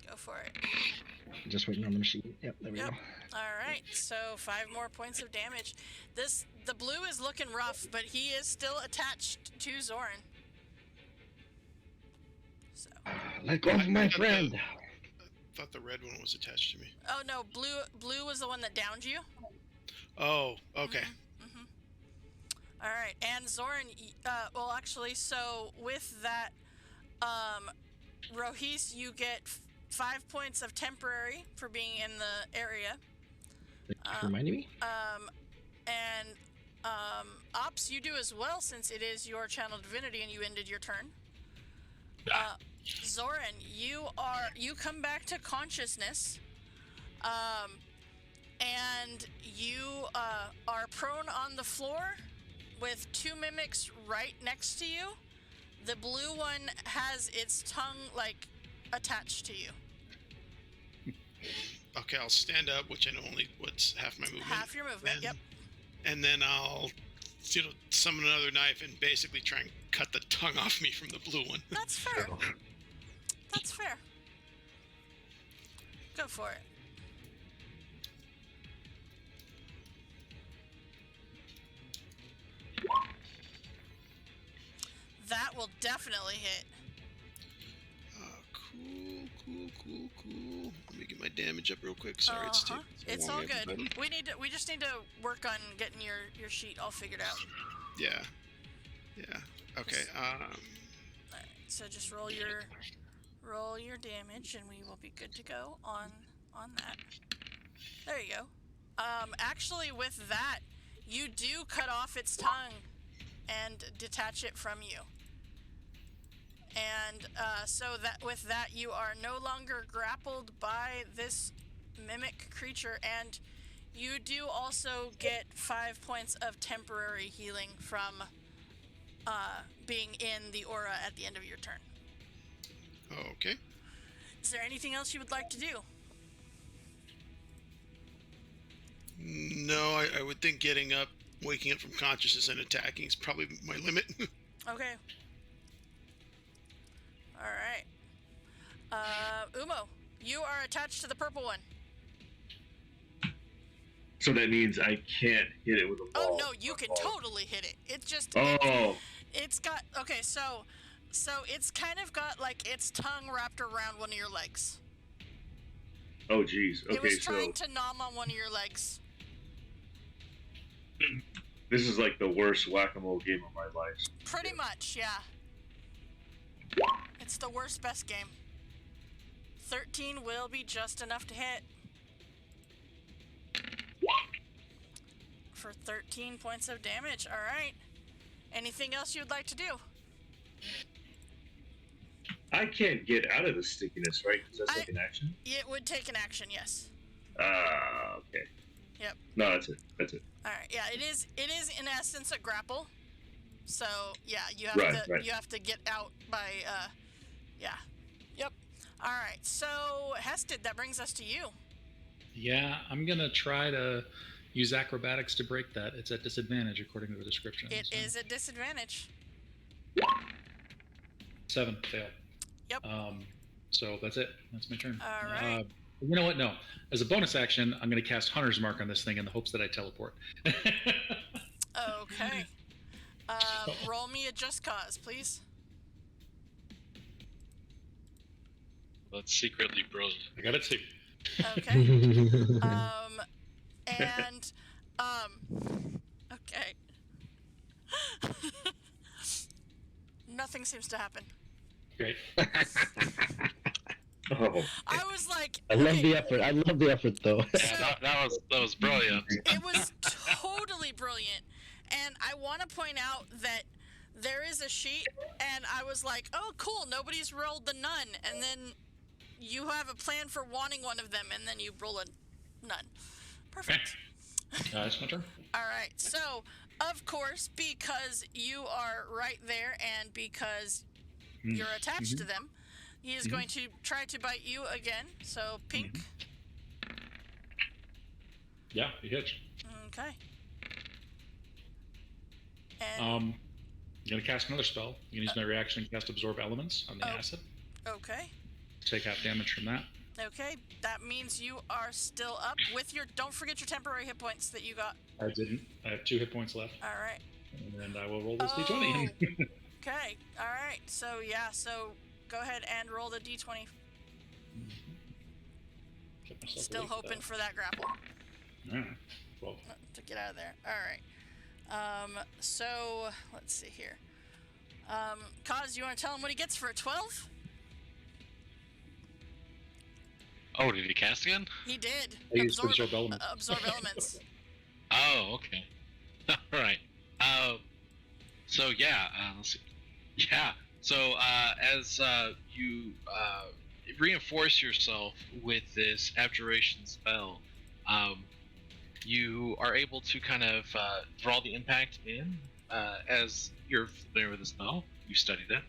Speaker 1: Go for it.
Speaker 4: Just waiting on the machine. Yep, there we go.
Speaker 1: All right, so 5 more points of damage. The blue is looking rough, but he is still attached to Zoran. So.
Speaker 4: Let go of my friend.
Speaker 7: I thought the red one was attached to me.
Speaker 1: Oh no, blue was the one that downed you.
Speaker 7: Oh, okay.
Speaker 1: All right, and Zoran. Well, actually, so with that, Rohis, you get 5 points of temporary for being in the area.
Speaker 4: Thank you for reminding me.
Speaker 1: And Ops, you do as well, since it is your channel divinity and you ended your turn. Zoran, you come back to consciousness, and you are prone on the floor with 2 mimics right next to you. The blue one has its tongue attached to you.
Speaker 7: Okay, I'll stand up, which I know only what's half my movement.
Speaker 1: Half your movement, yep.
Speaker 7: And then I'll, summon another knife and basically try and cut the tongue off me from the blue one.
Speaker 1: That's fair. That's fair. Go for it. That will definitely hit.
Speaker 7: Cool. Let me get my damage up real quick. Sorry,
Speaker 1: it's all good. Everybody. We just need to work on getting your sheet all figured out.
Speaker 7: Yeah. Okay.
Speaker 1: Alright, so just roll your damage and we will be good to go on that. There you go. Actually with that, you do cut off its tongue and detach it from you. And so that with that, you are no longer grappled by this mimic creature, and you do also get 5 points of temporary healing from being in the aura at the end of your turn.
Speaker 7: Okay.
Speaker 1: Is there anything else you would like to do?
Speaker 7: No, I would think getting up, waking up from consciousness and attacking is probably my limit.
Speaker 1: Okay. Alright. Umo, you are attached to the purple one.
Speaker 8: So that means I can't hit it with a ball.
Speaker 1: Oh, no, you can totally hit it. It's just...
Speaker 8: Oh.
Speaker 1: It's got... Okay, so it's kind of got, its tongue wrapped around one of your legs.
Speaker 8: Oh, jeez. Okay,
Speaker 1: it was trying to nom on one of your legs.
Speaker 8: This is like the worst whack-a-mole game of my life.
Speaker 1: Pretty much, yeah. It's the worst best game. 13 will be just enough to hit. For 13 points of damage. All right. Anything else you'd like to do?
Speaker 8: I can't get out of the stickiness, right? Because that's like an action?
Speaker 1: It would take an action, yes.
Speaker 8: Okay.
Speaker 1: Yep.
Speaker 8: No, that's it.
Speaker 1: All right. Yeah, it is in essence a grapple. So, yeah, you have to get out by yeah. Yep. All right. So, Hested, that brings us to you.
Speaker 2: Yeah, I'm going to try to use acrobatics to break that. It's at disadvantage according to the description.
Speaker 1: It is at disadvantage.
Speaker 2: 7 fail.
Speaker 1: Yep.
Speaker 2: So that's it. That's my turn.
Speaker 1: All right.
Speaker 2: You know what? No. As a bonus action, I'm going to cast Hunter's Mark on this thing in the hopes that I teleport.
Speaker 1: Okay. Roll me a Just Cause, please.
Speaker 5: That's secretly brilliant.
Speaker 2: I got it too.
Speaker 1: Okay. Okay. Nothing seems to happen.
Speaker 2: Great.
Speaker 8: Oh.
Speaker 1: I was like,
Speaker 4: I love the effort. I love the effort, though.
Speaker 5: Yeah, that was brilliant.
Speaker 1: It was totally brilliant. And I want to point out that there is a sheet, and I was like, oh, cool, nobody's rolled the none. And then you have a plan for wanting one of them, and then you roll a none. Perfect.
Speaker 2: It's my turn.
Speaker 1: All right. So, of course, because you are right there and because you're attached to them, He is going to try to bite you again. So, pink.
Speaker 2: Yeah, he hits.
Speaker 1: Okay. And
Speaker 2: I'm gonna cast another spell. I'm gonna use my reaction and cast Absorb Elements on the acid.
Speaker 1: okay.
Speaker 2: Take half damage from that.
Speaker 1: Okay, that means you are still up with your. Don't forget your temporary hit points that you got.
Speaker 2: I didn't. I have 2 hit points left.
Speaker 1: All right.
Speaker 2: And I will roll this d20.
Speaker 1: Okay. All right. So yeah. So go ahead and roll the d20.
Speaker 2: Get myself
Speaker 1: Still
Speaker 2: awake,
Speaker 1: hoping for that grapple
Speaker 2: Alright. Well,
Speaker 1: to get out of there. All right. So let's see here. Kaz, you want to tell him what he gets for a 12?
Speaker 5: Oh, did he cast again?
Speaker 1: He did.
Speaker 2: I used Absorb Elements.
Speaker 1: Absorb elements.
Speaker 5: Oh, okay. All right. So yeah, let's see. Yeah. So as you reinforce yourself with this abjuration spell, you are able to kind of draw the impact in as you're familiar with the spell. You studied it.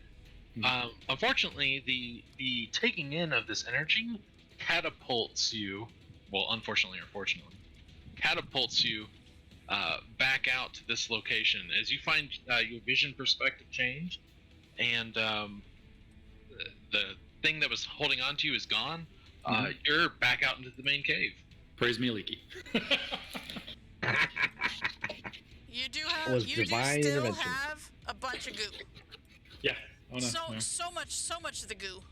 Speaker 5: Unfortunately, the taking in of this energy catapults you. Well, unfortunately or fortunately, catapults you back out to this location as you find your vision perspective change, and the thing that was holding on to you is gone. You're back out into the main cave.
Speaker 2: praise me, Leaky.
Speaker 1: You do have.
Speaker 4: Was
Speaker 1: You do
Speaker 4: divine
Speaker 1: still
Speaker 4: intervention.
Speaker 1: have a bunch of goo.
Speaker 2: Yeah. Oh no. no.
Speaker 1: So much of the goo.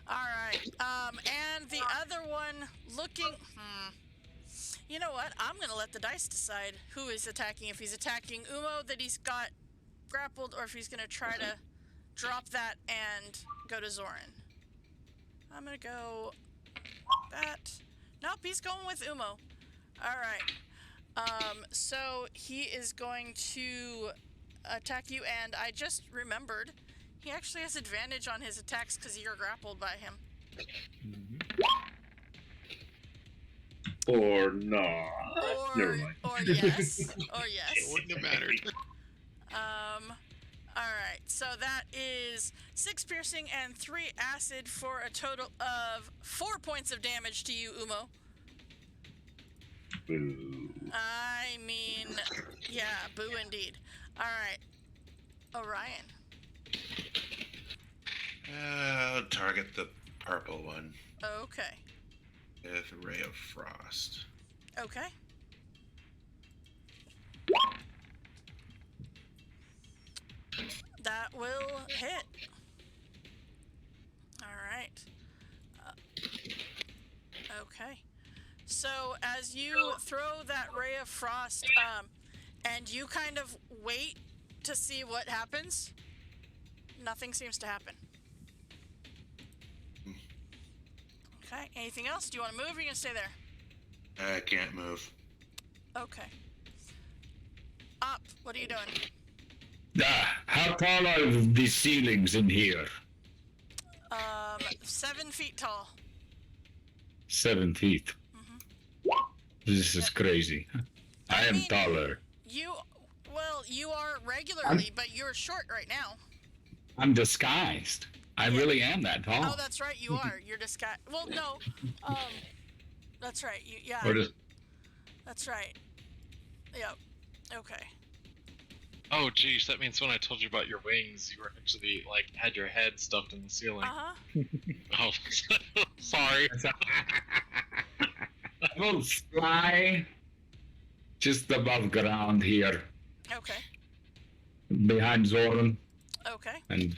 Speaker 1: All right. And the other one looking. You know what? I'm gonna let the dice decide who is attacking. If he's attacking Umo that he's got grappled, or if he's gonna try to drop that and go to Zoran. I'm gonna go that. Nope, he's going with Umo. All right. So he is going to attack you, and I just remembered he actually has advantage on his attacks because you're grappled by him.
Speaker 8: Or not. Never mind.
Speaker 1: Or yes. Or yes.
Speaker 7: It wouldn't have mattered.
Speaker 1: Alright, so that is 6 piercing and 3 acid for a total of 4 points of damage to you, Umo.
Speaker 8: Boo.
Speaker 1: I mean, yeah, boo indeed. Alright. Orion.
Speaker 3: I'll target the purple one
Speaker 1: Okay.
Speaker 3: with a ray of frost.
Speaker 1: Okay. That will hit. Alright. Okay. So as you throw that ray of frost, and you kind of wait to see what happens, nothing seems to happen. Okay, anything else? Do you want to move, or are you going to stay there?
Speaker 3: I can't move.
Speaker 1: Okay. Up, what are you doing?
Speaker 6: How tall are the ceilings in here?
Speaker 1: 7 feet tall.
Speaker 6: 7 feet. This is crazy. I am
Speaker 1: mean,
Speaker 6: taller.
Speaker 1: You are regularly, but you're short right now.
Speaker 6: I'm disguised. I really am that tall.
Speaker 1: Oh, that's right, you are. You're disguised. Well, no. That's right. Yeah.
Speaker 6: Or just,
Speaker 1: That's right. Yep. Okay.
Speaker 5: Oh, geez, that means when I told you about your wings, you were actually, like, had your head stuffed in the ceiling. Oh, sorry.
Speaker 6: I will fly just above ground here,
Speaker 1: Okay.
Speaker 6: behind Zoran,
Speaker 1: Okay.
Speaker 6: and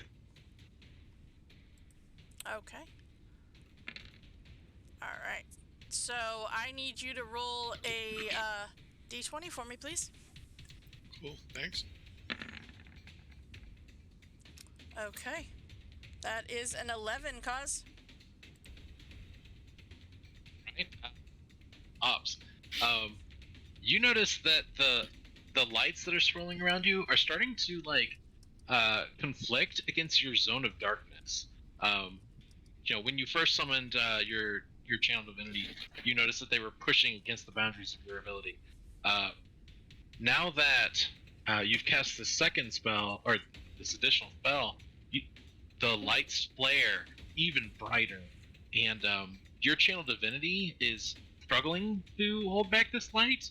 Speaker 1: Okay. All right. So I need you to roll a d20 for me, please.
Speaker 7: Cool, thanks.
Speaker 1: Okay. That is an 11, Cause.
Speaker 5: Right? Ops. You notice that the lights that are swirling around you are starting to conflict against your zone of darkness. When you first summoned your channel divinity, you noticed that they were pushing against the boundaries of your ability. Now that you've cast the second spell, or this additional spell, the lights flare even brighter, and your channel divinity is struggling to hold back this light.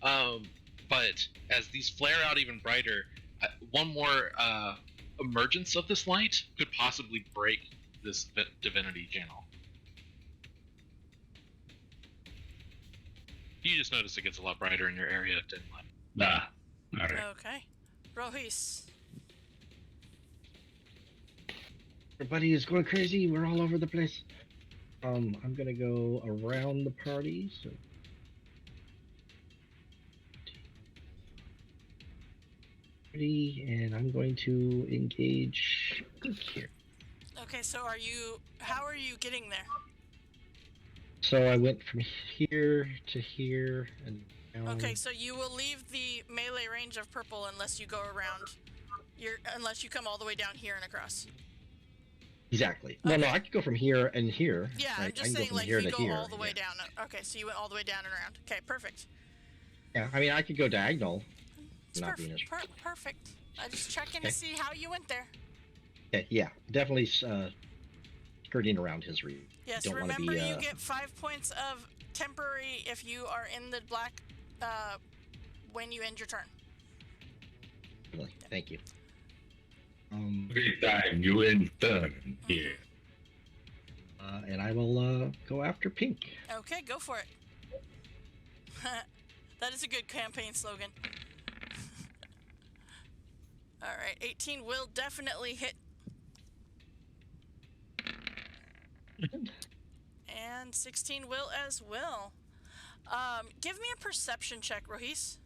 Speaker 5: But as these flare out even brighter, one more emergence of this light could possibly break this divinity channel. You just notice it gets a lot brighter in your area of dim light.
Speaker 6: All right.
Speaker 1: Okay. Rohis.
Speaker 4: Everybody is going crazy. We're all over the place. I'm gonna go around the party. So. And I'm going to engage here.
Speaker 1: Okay, so how are you getting there?
Speaker 4: So I went from here to here and down.
Speaker 1: Okay, so you will leave the melee range of purple unless you go around. Unless you come all the way down here and across.
Speaker 4: Exactly.
Speaker 1: Okay.
Speaker 4: No, I could go from here and here.
Speaker 1: Yeah,
Speaker 4: right?
Speaker 1: I'm just
Speaker 4: I can
Speaker 1: saying,
Speaker 4: go from
Speaker 1: like,
Speaker 4: here
Speaker 1: you
Speaker 4: to
Speaker 1: go
Speaker 4: here.
Speaker 1: all the way down. Okay, so you went all the way down and around. Okay, perfect.
Speaker 4: Yeah, I mean, I could go diagonal.
Speaker 1: It's
Speaker 4: Not being as...
Speaker 1: perfect. I just checking to see how you went there.
Speaker 4: Okay, yeah, definitely skirting around his reach.
Speaker 1: Yes,
Speaker 4: Don't
Speaker 1: remember
Speaker 4: be,
Speaker 1: you get 5 points of temporary if you are in the black when you end your turn.
Speaker 4: Really, thank you.
Speaker 6: Every time you in turn here.
Speaker 4: And I will go after pink.
Speaker 1: Okay, go for it. That is a good campaign slogan. Alright, 18 will definitely hit. And 16 will as well. Give me a perception check, Rohis.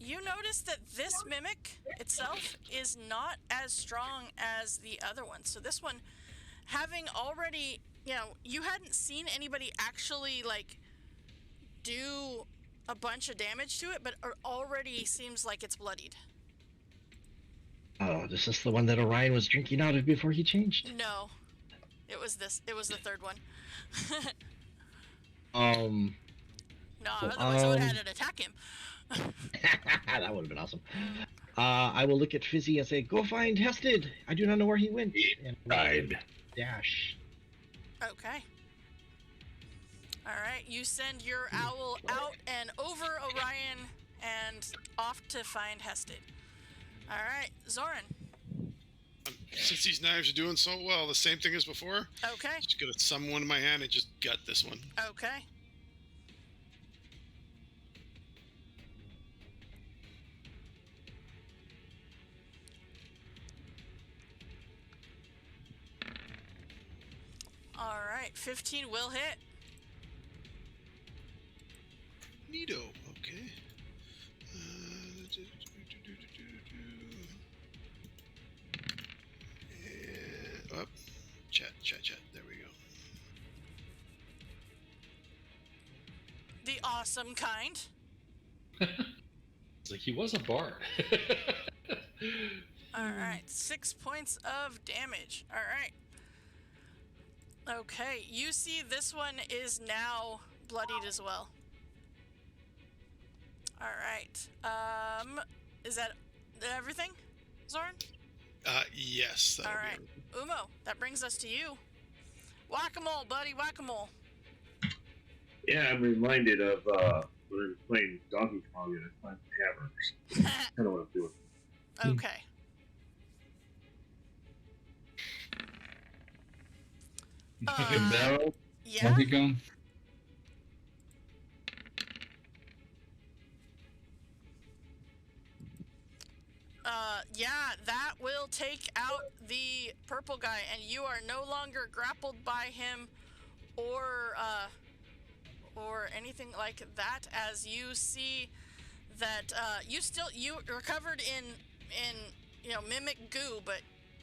Speaker 1: You notice that this mimic itself is not as strong as the other one. So this one, having already, you hadn't seen anybody actually, like, do a bunch of damage to it, but it already seems like it's bloodied.
Speaker 4: Oh, this is the one that Orion was drinking out of before he changed?
Speaker 1: No. It was the third one. No, otherwise I would have had to attack him.
Speaker 4: That would have been awesome. I will look at Fizzy and say, "Go find Hested. I do not know where he went." And dash.
Speaker 1: Okay. Alright, you send your owl out and over Orion and off to find Hested. Alright, Zoran.
Speaker 7: Since these knives are doing so well, the same thing as before.
Speaker 1: Okay.
Speaker 7: Just gonna summon one in my hand and just gut this one.
Speaker 1: Okay. Alright, 15 will hit.
Speaker 7: Neato. Okay. And up. Chat. There we go.
Speaker 1: The awesome kind.
Speaker 2: It's like he was a bard.
Speaker 1: Alright, 6 points of damage. Alright. Okay, you see this one is now bloodied as well. Alright. Is that everything, Zoran?
Speaker 7: Yes.
Speaker 1: Alright. Umo, that brings us to you. Whack-a-mole, buddy, whack-a-mole.
Speaker 8: Yeah, I'm reminded of when we were playing Donkey Kong and I climbed hammers. Kind of what I'm doing.
Speaker 1: Okay.
Speaker 6: Barrel?
Speaker 1: Yeah?
Speaker 6: Donkey Kong?
Speaker 1: Yeah, that will take out the purple guy, and you are no longer grappled by him or anything like that, as you see that you recovered in mimic goo, but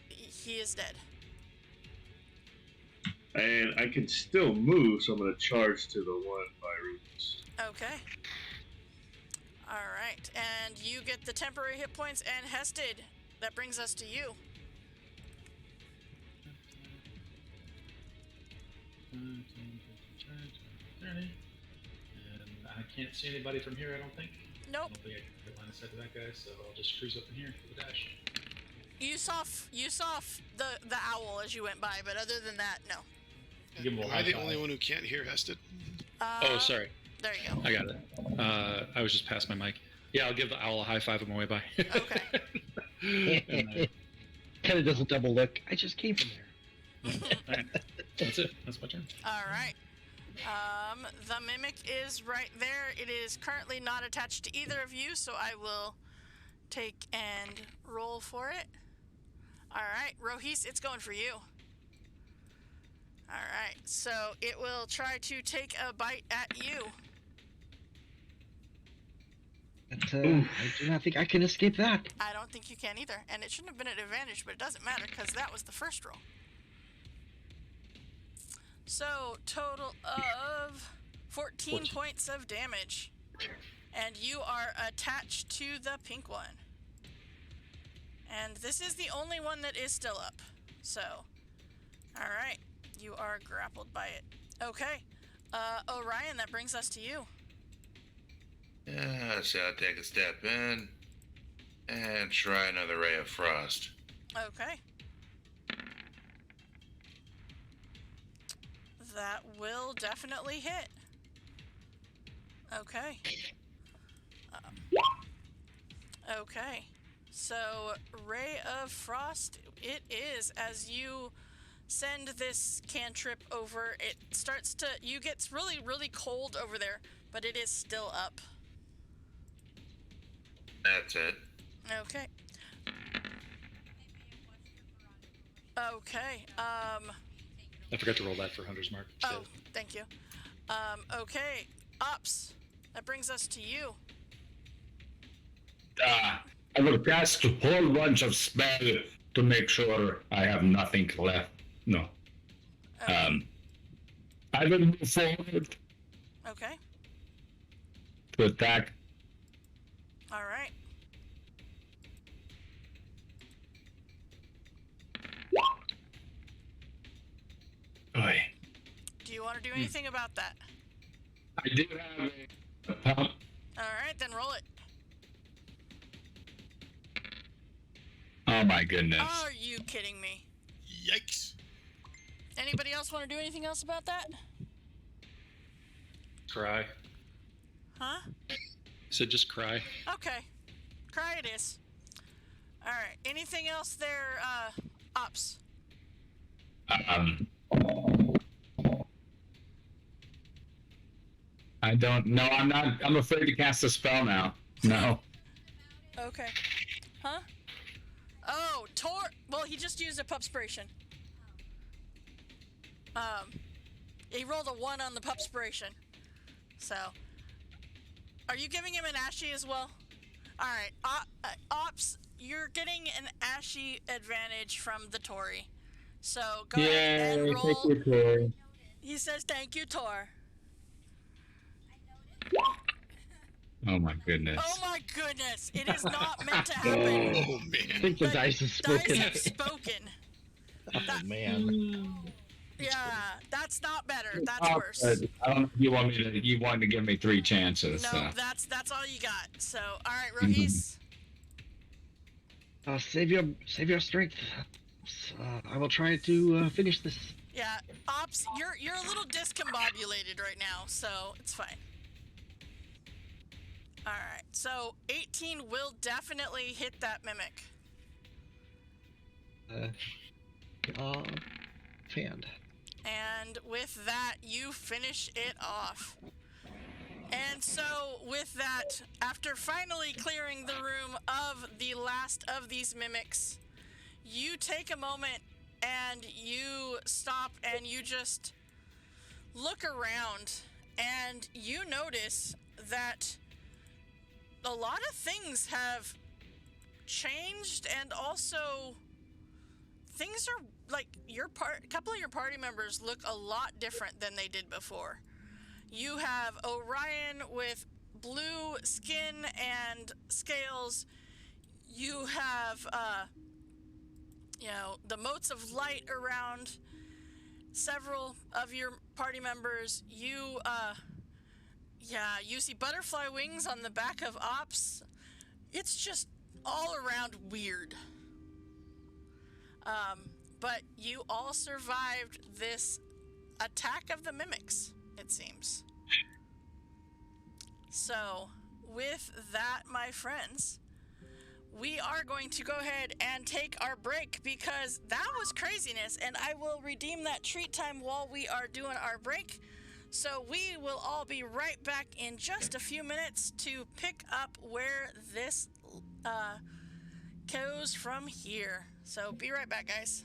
Speaker 1: he is dead.
Speaker 8: And I can still move, so I'm going to charge to the one by Rufus.
Speaker 1: Okay. Alright, and you get the temporary hit points, and Hested, that brings us to you.
Speaker 2: And I can't see anybody from here, I don't think. I
Speaker 1: Nope.
Speaker 2: don't think I can get line of sight to that guy, so I'll just cruise up in here for the dash.
Speaker 1: You saw the owl as you went by, but other than that, no.
Speaker 2: Give him a
Speaker 7: Am
Speaker 2: high
Speaker 7: I the
Speaker 2: five.
Speaker 7: only one who can't hear Hested?
Speaker 2: Oh, sorry.
Speaker 1: There you go.
Speaker 2: I got it. I was just past my mic. Yeah, I'll give the owl a high five on my way by.
Speaker 1: Okay.
Speaker 2: And
Speaker 4: Kind of does a double look. I just came from there.
Speaker 2: that's it. That's my turn.
Speaker 1: All right. The mimic is right there. It is currently not attached to either of you, so I will take and roll for it. All right, Rohis, it's going for you. All right, so it will try to take a bite at you.
Speaker 4: But, I do not think I can escape that.
Speaker 1: I don't think you can either, and it shouldn't have been an advantage, but it doesn't matter because that was the first roll. So, total of 14 points of damage. And you are attached to the pink one. And this is the only one that is still up. So, alright. You are grappled by it. Okay. Orion, that brings us to you.
Speaker 3: Yeah, so I'll take a step in and try another ray of frost.
Speaker 1: Okay. That will definitely hit. Okay. Okay. So, Ray of Frost, it is. As you send this cantrip over, it starts to... You get really, really cold over there, but it is still up.
Speaker 3: That's it.
Speaker 1: Okay. Okay.
Speaker 2: I forgot to roll that for Hunter's Mark.
Speaker 1: Oh, thank you. Okay. Ops, that brings us to you.
Speaker 6: I will cast a whole bunch of spell to make sure I have nothing left. No.
Speaker 1: Okay.
Speaker 6: I will move forward
Speaker 1: Okay.
Speaker 6: to attack.
Speaker 1: All right.
Speaker 6: Oy.
Speaker 1: Do you want to do anything about that?
Speaker 6: I do have a pump.
Speaker 1: All right, then roll it.
Speaker 6: Oh my goodness.
Speaker 1: Are you kidding me?
Speaker 7: Yikes.
Speaker 1: Anybody else want to do anything else about that?
Speaker 2: Cry.
Speaker 1: Huh?
Speaker 2: Said just cry.
Speaker 1: Okay. Cry it is. All right. Anything else there, Ops?
Speaker 6: I don't know. I'm not. I'm afraid to cast a spell now. No.
Speaker 1: Okay. Huh? Oh, Tor. Well, he just used a pupspiration. He rolled a 1 on the pupspiration. So, are you giving him an ashy as well? All right. Ops, you're getting an ashy advantage from the Tory. So go ahead and roll.
Speaker 6: Thank you, Tori.
Speaker 1: He says, "Thank you, Tor."
Speaker 6: Oh my goodness.
Speaker 1: Oh my goodness! It is not meant to happen.
Speaker 7: Oh,
Speaker 4: I
Speaker 7: man.
Speaker 4: think the dice has spoken.
Speaker 1: Dice have spoken.
Speaker 4: Oh, man.
Speaker 1: Yeah, that's not better. That's
Speaker 6: Oh,
Speaker 1: worse.
Speaker 6: but I don't. You want me to? You wanted to give me 3 chances.
Speaker 1: No, that's all you got. So, all right, Rohis.
Speaker 4: Save your strength. I will try to finish this.
Speaker 1: Yeah, Ops, you're a little discombobulated right now, so it's fine. All right, so 18 will definitely hit that mimic.
Speaker 4: Fanned.
Speaker 1: And with that, you finish it off. And so, with that, after finally clearing the room of the last of these mimics, you take a moment and you stop and you just look around and you notice that a lot of things have changed, and also things are like a couple of your party members look a lot different than they did before. You have Orion with blue skin and scales. You have, the motes of light around several of your party members. You Yeah, you see butterfly wings on the back of Ops. It's just all around weird. But you all survived this attack of the mimics, it seems. So, with that, my friends, we are going to go ahead and take our break because that was craziness, and I will redeem that treat time while we are doing our break. So we will all be right back in just a few minutes to pick up where this goes from here. So be right back, guys.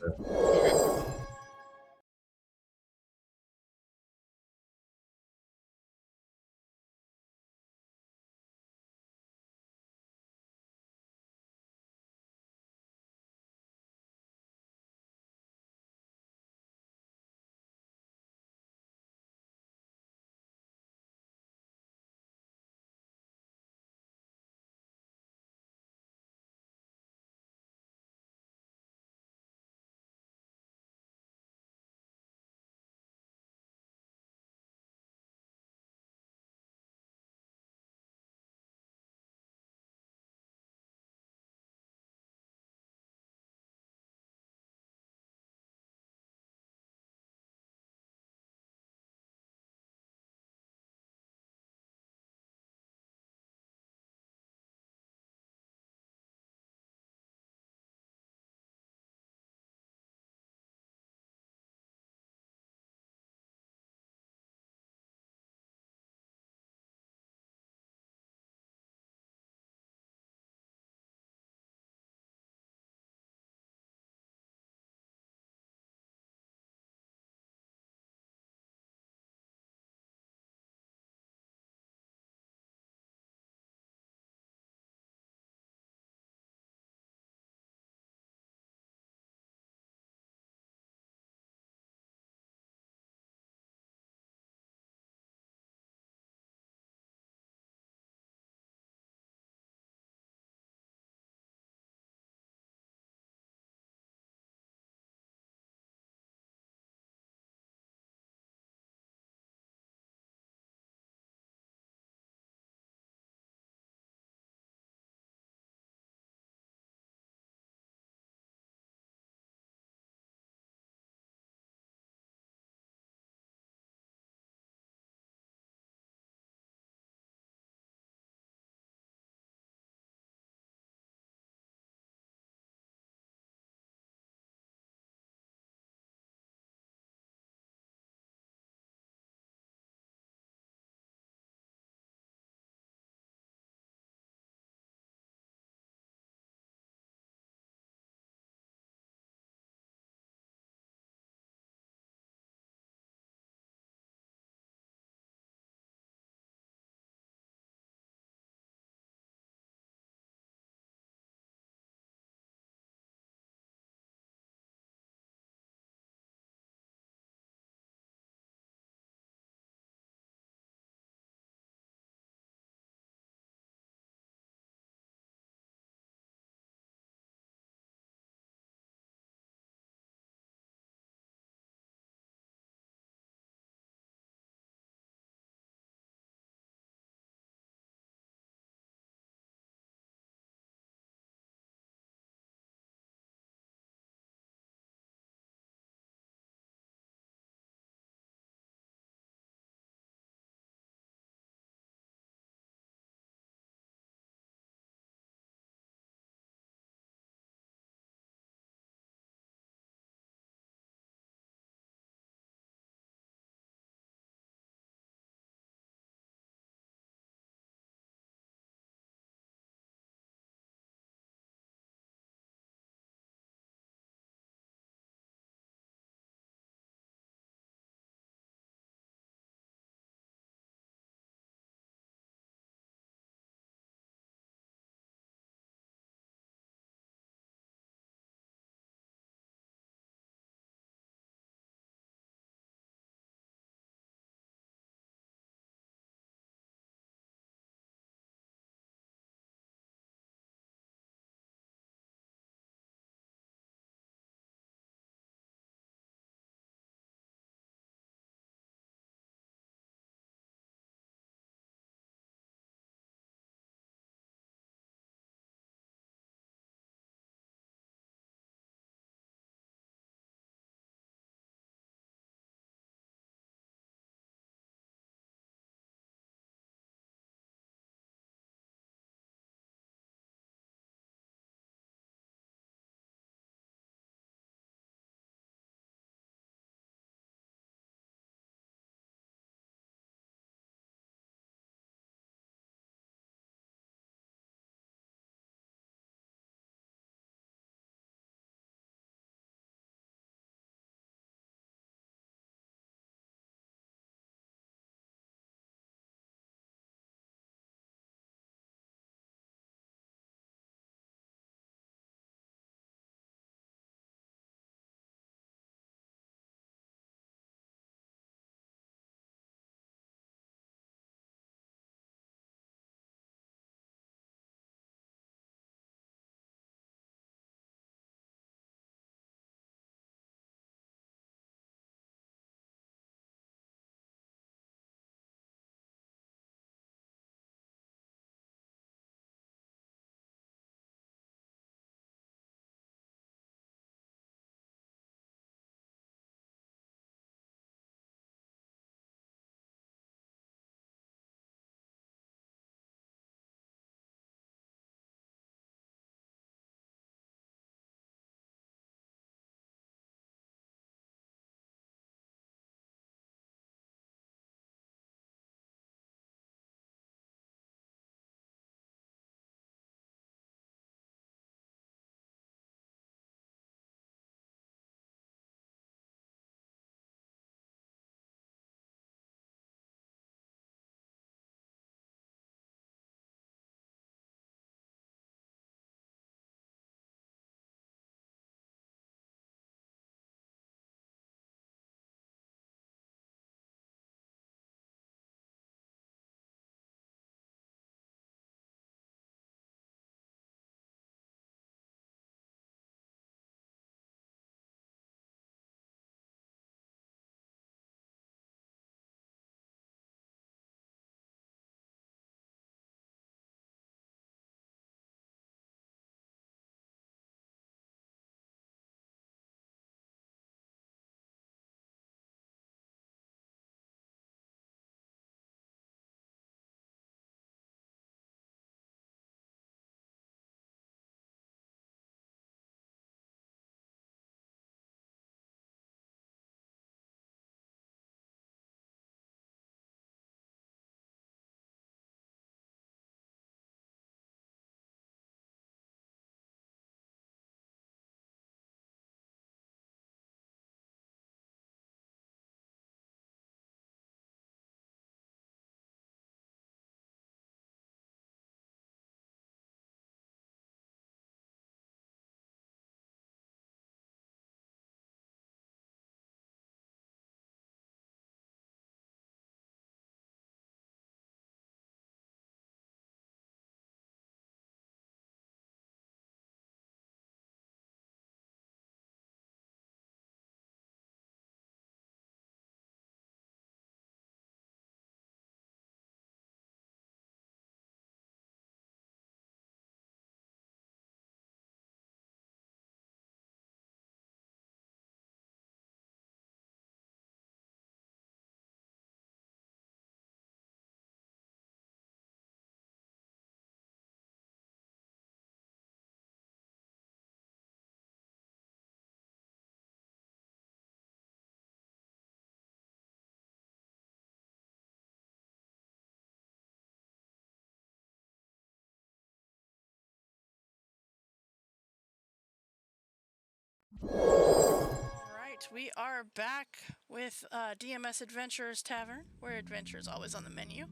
Speaker 1: Alright, we are back with DMS Adventurers Tavern, where adventure is always on the menu.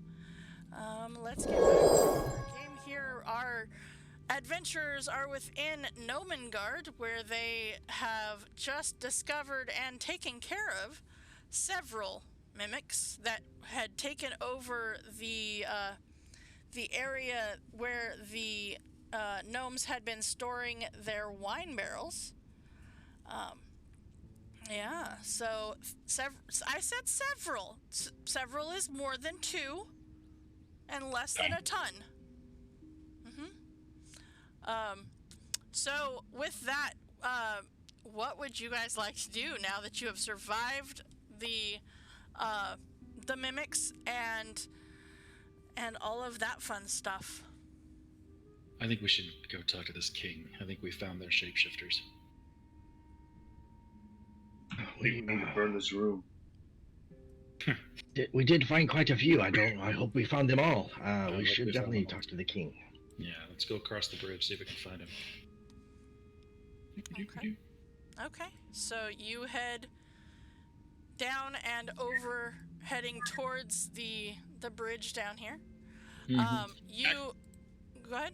Speaker 1: Let's get back to our game here. Our adventurers are within Nomen, where they have just discovered and taken care of several mimics that had taken over the area where the gnomes had been storing their wine barrels. Yeah, so I said several. Several is more than 2 and less than a ton. So with that, what would you guys like to do now that you have survived the mimics and all of that fun stuff?
Speaker 2: I think we should go talk to this king. I think we found their shapeshifters.
Speaker 8: We need to burn this room.
Speaker 4: We did find quite a few. I hope we found them all. We
Speaker 2: hope
Speaker 4: should
Speaker 2: we found
Speaker 4: definitely
Speaker 2: them all.
Speaker 4: talk to the king.
Speaker 2: Yeah, let's go across the bridge, see if we can find him.
Speaker 1: Okay, so you head down and over, heading towards the bridge down here. You go ahead.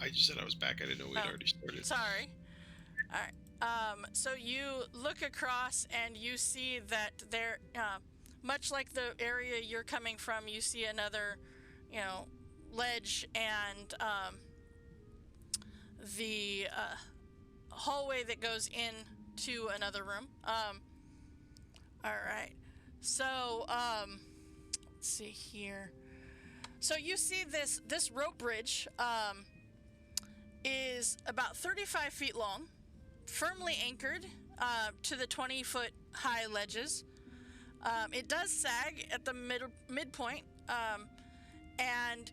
Speaker 7: I just said I was back. I didn't know we'd already started.
Speaker 1: Sorry. All right. So you look across and you see that there, much like the area you're coming from, you see another, ledge and the hallway that goes into another room. All right. So let's see here. So you see this rope bridge is about 35 feet long, firmly anchored to the 20-foot high ledges. It does sag at the midpoint, and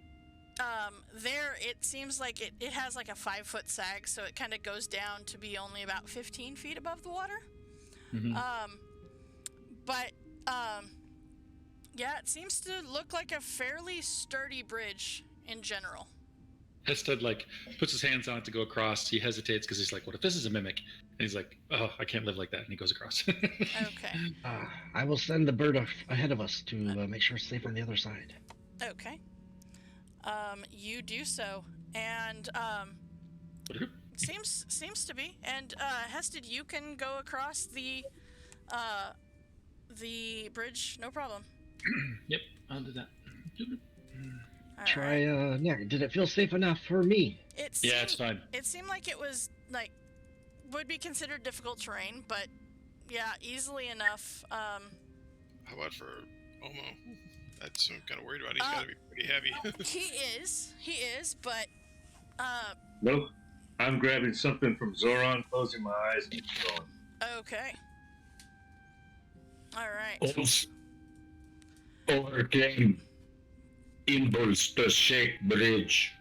Speaker 1: there it seems like it has like a 5-foot sag, so it kind of goes down to be only about 15 feet above the water. Yeah, it seems to look like a fairly sturdy bridge in general.
Speaker 2: Hested puts his hands on it to go across. He hesitates because he's like, "What if this is a mimic?" And he's like, "Oh, I can't live like that." And he goes across.
Speaker 1: Okay.
Speaker 4: I will send the bird ahead of us to make sure it's safe on the other side.
Speaker 1: Okay. You do so, and seems to be. And Hested, you can go across the bridge, no problem.
Speaker 2: Yep, I'll do that.
Speaker 1: All
Speaker 4: Try.
Speaker 1: right.
Speaker 4: Yeah. Did it feel safe enough for me?
Speaker 2: Yeah, it's fine.
Speaker 1: It seemed like it was would be considered difficult terrain, but yeah, easily enough.
Speaker 7: How about for Omo? That's what I'm kind of worried about. He's got to be pretty heavy.
Speaker 1: He is, but
Speaker 8: Nope. I'm grabbing something from Zoran, closing my eyes, and going.
Speaker 1: okay. All right.
Speaker 6: Overcame impulse to shake bridge.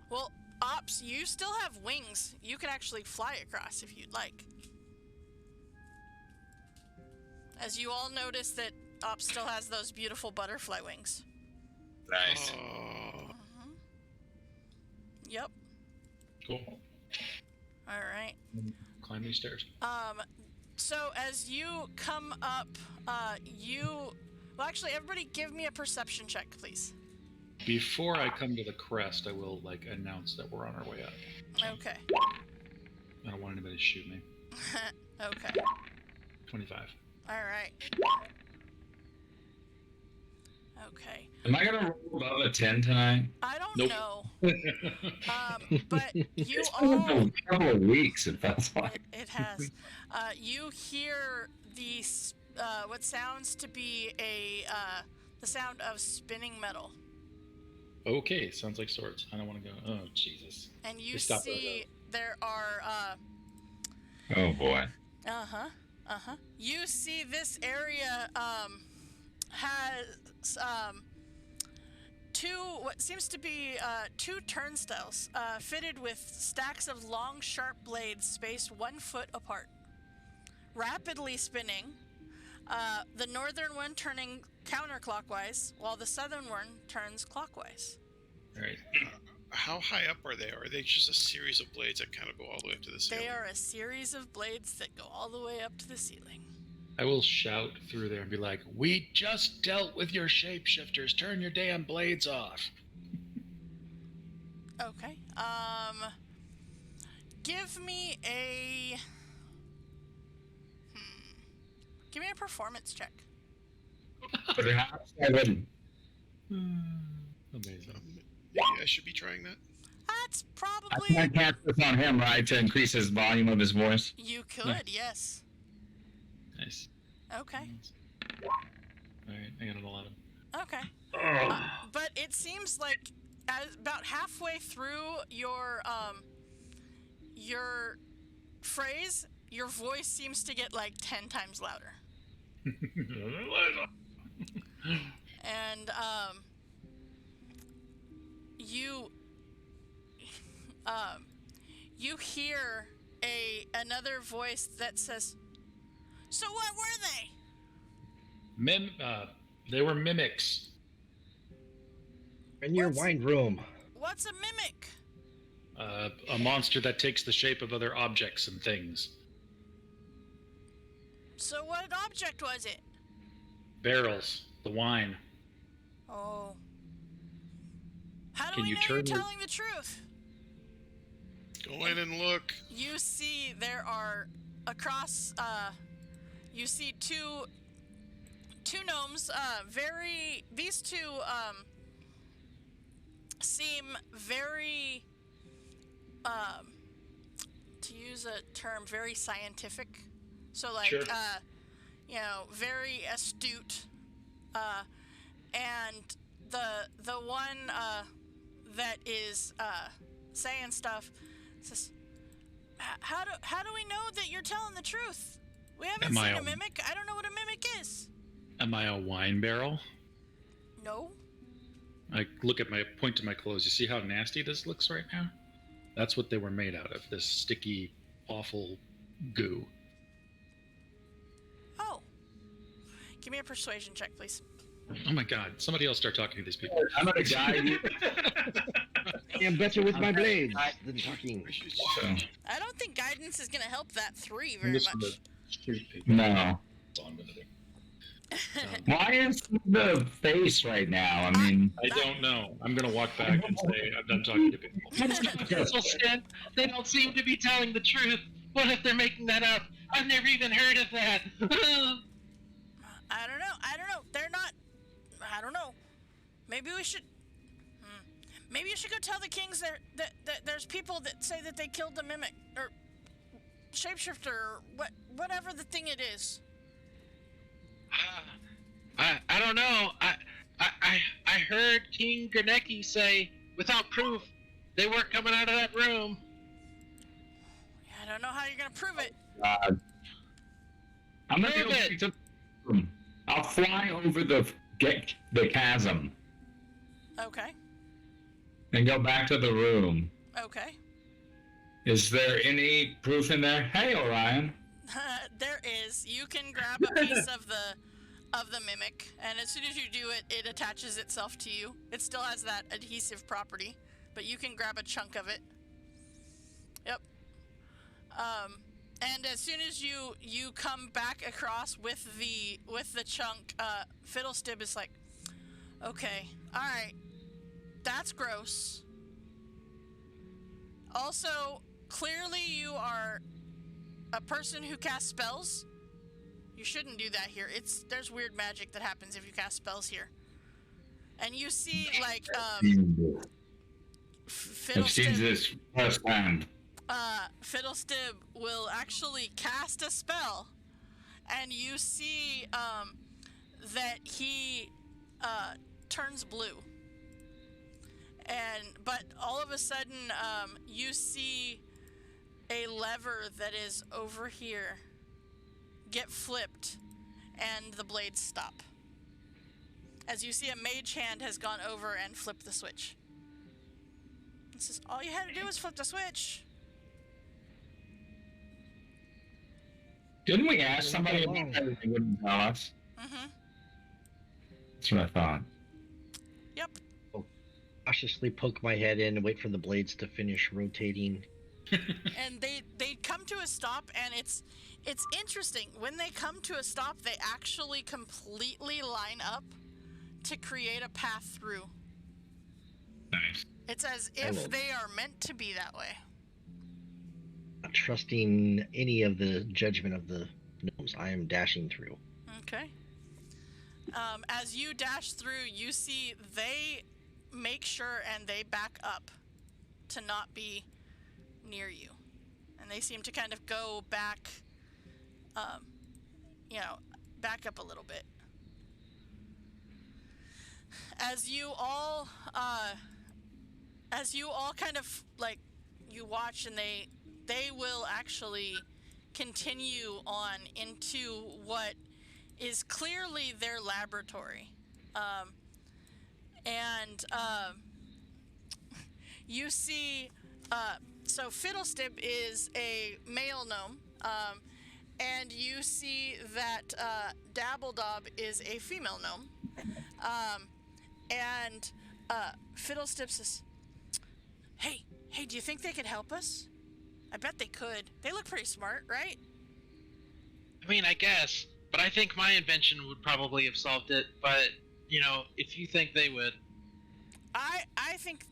Speaker 1: Well, Ops, you still have wings. You can actually fly across if you'd like. As you all notice that Ops still has those beautiful butterfly wings.
Speaker 3: Nice.
Speaker 1: Yep.
Speaker 2: Cool.
Speaker 1: All right.
Speaker 2: Climb these stairs.
Speaker 1: So as you come up, well, actually, everybody give me a perception check, please.
Speaker 2: Before I come to the crest, I will announce that we're on our way up.
Speaker 1: Okay.
Speaker 2: I don't want anybody to shoot me.
Speaker 1: Okay.
Speaker 2: 25.
Speaker 1: All right. Okay.
Speaker 6: Am I gonna roll above a 10 tonight?
Speaker 1: I don't
Speaker 2: Nope.
Speaker 1: know. But you
Speaker 6: It's
Speaker 1: all...
Speaker 6: been a couple of weeks, it feels like.
Speaker 1: It has. You hear the what sounds to be the sound of spinning metal,
Speaker 2: Okay, sounds like swords. I don't want to go. Oh, Jesus.
Speaker 1: and you
Speaker 2: Just stop
Speaker 1: see there are
Speaker 6: Oh boy.
Speaker 1: You see this area has what seems to be two turnstiles fitted with stacks of long, sharp blades spaced 1 foot apart, rapidly spinning. The northern one turning counterclockwise, while the southern one turns clockwise.
Speaker 2: All right.
Speaker 7: how high up are they? Are they just a series of blades that kind of go all the way up to the ceiling?
Speaker 1: They are a series of blades that go all the way up to the ceiling.
Speaker 2: I will shout through there and be like, "We just dealt with your shapeshifters. Turn your damn blades off."
Speaker 1: Okay. Give me a... Give me a performance check.
Speaker 6: Perhaps I wouldn't.
Speaker 2: Amazing.
Speaker 7: Maybe I should be trying that.
Speaker 1: That's
Speaker 6: I
Speaker 1: probably...
Speaker 6: can't cast this on him, right, to increase his volume of his voice?
Speaker 1: You could, yes.
Speaker 2: Nice.
Speaker 1: Okay.
Speaker 2: Alright, I got an 11.
Speaker 1: Okay.
Speaker 8: Oh,
Speaker 1: But it seems like about halfway through your phrase, your voice seems to get like 10 times louder. And you hear another voice that says, "So what were they?"
Speaker 2: They were mimics.
Speaker 4: In your
Speaker 1: What's-
Speaker 4: wine room.
Speaker 1: What's a mimic?
Speaker 2: A monster that takes the shape of other objects and things.
Speaker 1: So what object was it?
Speaker 2: Barrels, the wine.
Speaker 1: Oh. How do
Speaker 2: Can
Speaker 1: we
Speaker 2: you
Speaker 1: know you're
Speaker 2: turn your-
Speaker 1: telling the truth?
Speaker 7: Go in and look.
Speaker 1: You see there are across you see two gnomes, these two seem very to use a term, very scientific. So like
Speaker 2: Sure.
Speaker 1: very astute. And the one that is saying stuff says, how do we know that you're telling the truth? We haven't
Speaker 2: Am I
Speaker 1: seen a
Speaker 2: a-
Speaker 1: mimic. I don't know what a mimic is.
Speaker 2: Am I a wine barrel?
Speaker 1: No.
Speaker 2: I point to my clothes. You see how nasty this looks right now? That's what they were made out of. This sticky, awful goo.
Speaker 1: Oh. Give me a persuasion check, please.
Speaker 2: Oh my god! Somebody else start talking to these people.
Speaker 6: I'm gonna guide you.
Speaker 4: I am better with my blades than talking.
Speaker 6: So,
Speaker 1: I don't think guidance is going to help that 3
Speaker 2: I'm
Speaker 1: very
Speaker 2: just gonna
Speaker 1: much.
Speaker 2: shoot people.
Speaker 6: no.
Speaker 2: That's all I'm gonna do.
Speaker 6: Why is the face right now? I mean,
Speaker 2: I don't know. I'm gonna walk back and say I'm done talking to people.
Speaker 5: Stan, they don't seem to be telling the truth. What if they're making that up? I've never even heard of that.
Speaker 1: I don't know. They're not... I don't know. Maybe we should... Maybe you should go tell the kings that there's people that say that they killed the mimic, or shapeshifter, or whatever the thing it is.
Speaker 5: I don't know. I heard King Gernecki say, without proof, they weren't coming out of that room.
Speaker 1: I don't know how you're gonna prove it.
Speaker 6: I'm gonna
Speaker 5: Prove
Speaker 6: go
Speaker 5: it.
Speaker 6: back to the room. I'll fly over the chasm
Speaker 1: Okay.
Speaker 6: and go back to the room.
Speaker 1: Okay.
Speaker 6: Is there any proof in there? Hey, Orion.
Speaker 1: There is. You can grab a piece of the mimic, and as soon as you do it, it attaches itself to you. It still has that adhesive property, but you can grab a chunk of it. Yep. And as soon as you come back across with the chunk, Fiddlestib is like, okay, all right, that's gross. Also, clearly you are a person who casts spells. You shouldn't do that here. There's weird magic that happens if you cast spells here. And you see, like,
Speaker 6: I've seen
Speaker 1: Fiddlestib,
Speaker 6: this firsthand.
Speaker 1: Fiddlestib will actually cast a spell, and you see that he turns blue. But all of a sudden, you see a lever that is over here get flipped, and the blades stop. As you see, a mage hand has gone over and flipped the switch. This is all you had to do was flip the switch.
Speaker 6: Didn't we ask somebody about that and they wouldn't tell us?
Speaker 1: Mm-hmm.
Speaker 6: That's what I thought.
Speaker 1: Yep.
Speaker 4: cautiously poke my head in and wait for the blades to finish rotating.
Speaker 1: And they come to a stop, and it's interesting. When they come to a stop, they actually completely line up to create a path through.
Speaker 6: Nice.
Speaker 1: It's as if they are meant to be that way.
Speaker 4: Not trusting any of the judgment of the gnomes, I am dashing through.
Speaker 1: Okay. As you dash through, you see they make sure and they back up to not be near you. And they seem to kind of go back, back up a little bit. As you all kind of, like, you watch, and they will actually continue on into what is clearly their laboratory. You see, so Fiddlestip is a male gnome, and you see that Dabbledob is a female gnome. Fiddlestip says, Hey, do you think they could help us? I bet they could. They look pretty smart, right?
Speaker 5: I mean, I guess, but I think my invention would probably have solved it. But if you think they would,
Speaker 1: I think